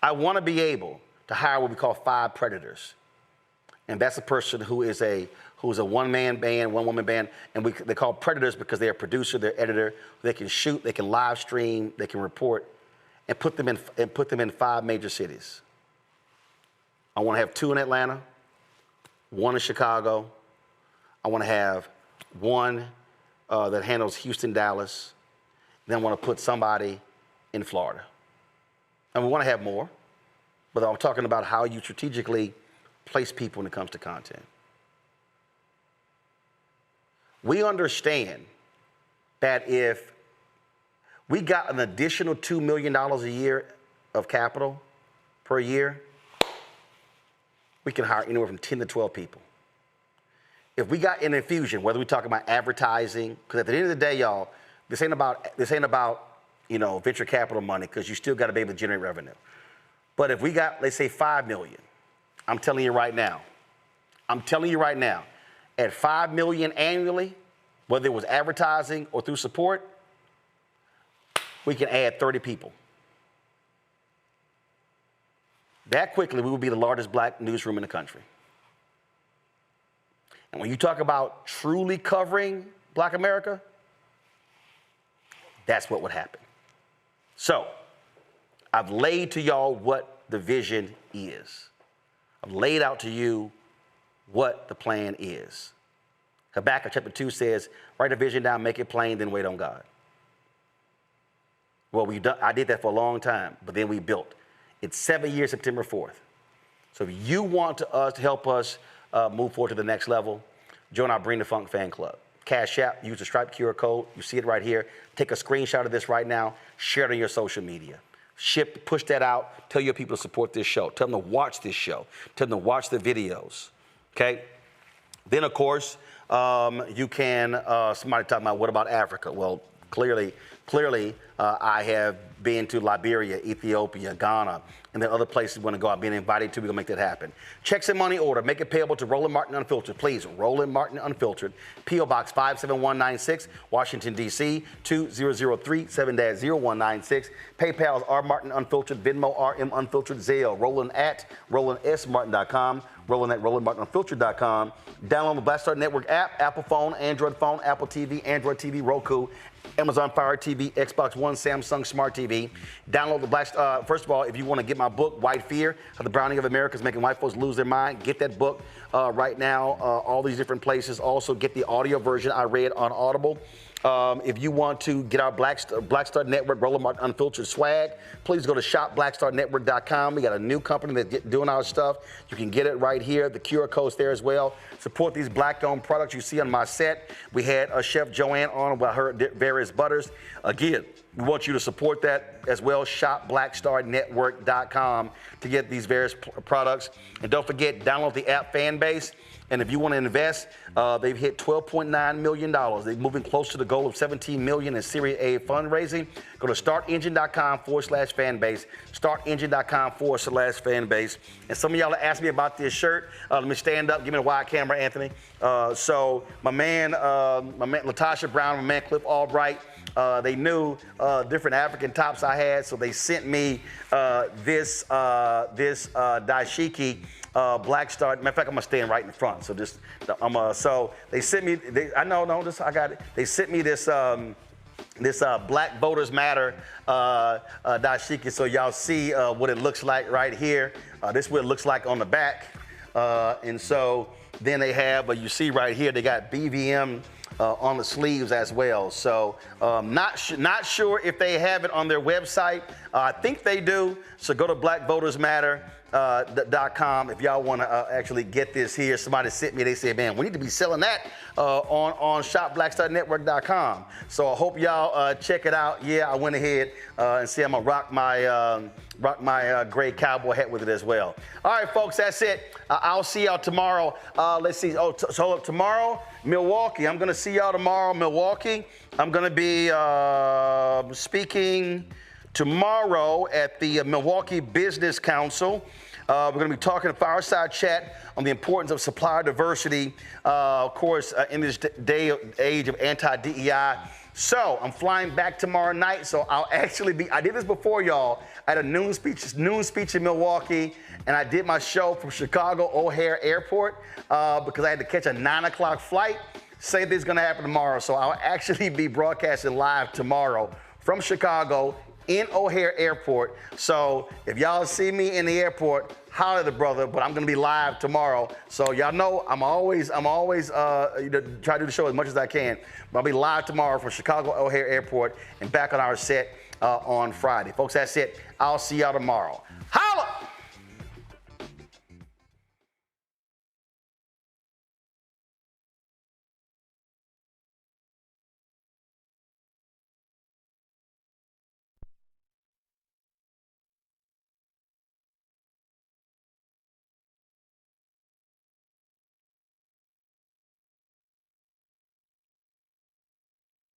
Speaker 7: I want to be able to hire what we call 5 predators. And that's a person who's a one-man band, one-woman band, and they call predators because they're a producer, they're editor, they can shoot, they can live stream, they can report, and put them in 5 major cities. I want to have 2 in Atlanta, 1 in Chicago. I want to have one that handles Houston, Dallas. Then I want to put somebody in Florida. And we want to have more, but I'm talking about how you strategically place people when it comes to content. We understand that if we got an additional $2 million a year of capital per year, we can hire anywhere from 10 to 12 people. If we got an infusion, whether we're talking about advertising, because at the end of the day, y'all, this ain't about venture capital money, because you still got to be able to generate revenue. But if we got, let's say, $5 million, I'm telling you right now, at $5 million annually, whether it was advertising or through support, we can add 30 people. That quickly, we will be the largest black newsroom in the country. And when you talk about truly covering Black America, that's what would happen. So, I've laid to y'all what the vision is. I've laid out to you what the plan is. Habakkuk chapter 2 says, write a vision down, make it plain, then wait on God. Well, I did that for a long time, but then we built. It's 7 years, September 4th. So if you want to help us move forward to the next level, join our Bring the Funk fan club. Cash App, use the Stripe QR code. You see it right here. Take a screenshot of this right now. Share it on your social media. Push that out. Tell your people to support this show. Tell them to watch this show. Tell them to watch the videos. Okay? Then, of course, you can, somebody talking about, what about Africa? Well, clearly, I have been to Liberia, Ethiopia, Ghana, and then other places we want to go. I've been invited to. We're going to make that happen. Checks and money order. Make it payable to Roland Martin Unfiltered. Please, Roland Martin Unfiltered. P.O. Box 57196, Washington, D.C. 20037 7-0196. PayPal is rmartinunfiltered. Venmo, RM Unfiltered. Zelle, Roland at RolandSMartin.com. Roland at RolandMartinUnfiltered.com. Download the Black Star Network app, Apple phone, Android phone, Apple TV, Android TV, Roku, Amazon Fire TV, Xbox One, Samsung Smart TV. Download the Black Star. First of all, if you want to get my book, White Fear, How the Browning of America is Making White Folks Lose Their Mind, get that book right now, all these different places. Also, get the audio version I read on Audible. If you want to get our Black Star Network, Roland Martin Unfiltered swag, please go to shopblackstarnetwork.com. We got a new company that's doing our stuff. You can get it right here. The QR code's there as well. Support these black-owned products you see on my set. We had Chef Joanne on about her various butters. Again, we want you to support that as well. Shopblackstarnetwork.com to get these various products. And don't forget, download the app Fanbase. And if you want to invest, they've hit $12.9 million. They're moving close to the goal of $17 million in Series A fundraising. Go to startengine.com/fanbase. Startengine.com/fanbase. And some of y'all asked me about this shirt. Let me stand up. Give me the wide camera, Anthony. So my man Latasha Brown, my man Cliff Albright, they knew different African tops I had, so they sent me this dashiki. Black Star. Matter of fact, I'm gonna stand right in the front. So so they sent me. I got it. They sent me this Black Voters Matter dashiki. So y'all see what it looks like right here. This is what it looks like on the back. And so then they have, you see right here, they got BVM on the sleeves as well. So not sure if they have it on their website. I think they do. So go to blackvotersmatter.com if y'all want to actually get this here. Somebody sent me, they said, man, we need to be selling that on shopblackstarnetwork.com. So I hope y'all check it out. Yeah, I went ahead and see I'm gonna rock my gray cowboy hat with it as well. All right, folks, that's it. I'll see y'all tomorrow. Let's see. So tomorrow, Milwaukee. I'm gonna see y'all tomorrow, Milwaukee. I'm gonna be speaking tomorrow at the Milwaukee Business Council. We're going to be talking a fireside chat on the importance of supplier diversity, of course, in this age of anti-DEI. So I'm flying back tomorrow night. So I'll actually be, I did this before, y'all. I had a noon speech in Milwaukee, and I did my show from Chicago O'Hare Airport because I had to catch a 9 o'clock flight. Same thing's going to happen tomorrow. So I'll actually be broadcasting live tomorrow from Chicago in O'Hare Airport. So if y'all see me in the airport, holler at the brother, but I'm gonna be live tomorrow. So y'all know I'm always try to do the show as much as I can. But I'll be live tomorrow from Chicago O'Hare Airport and back on our set on Friday. Folks, that's it. I'll see y'all tomorrow.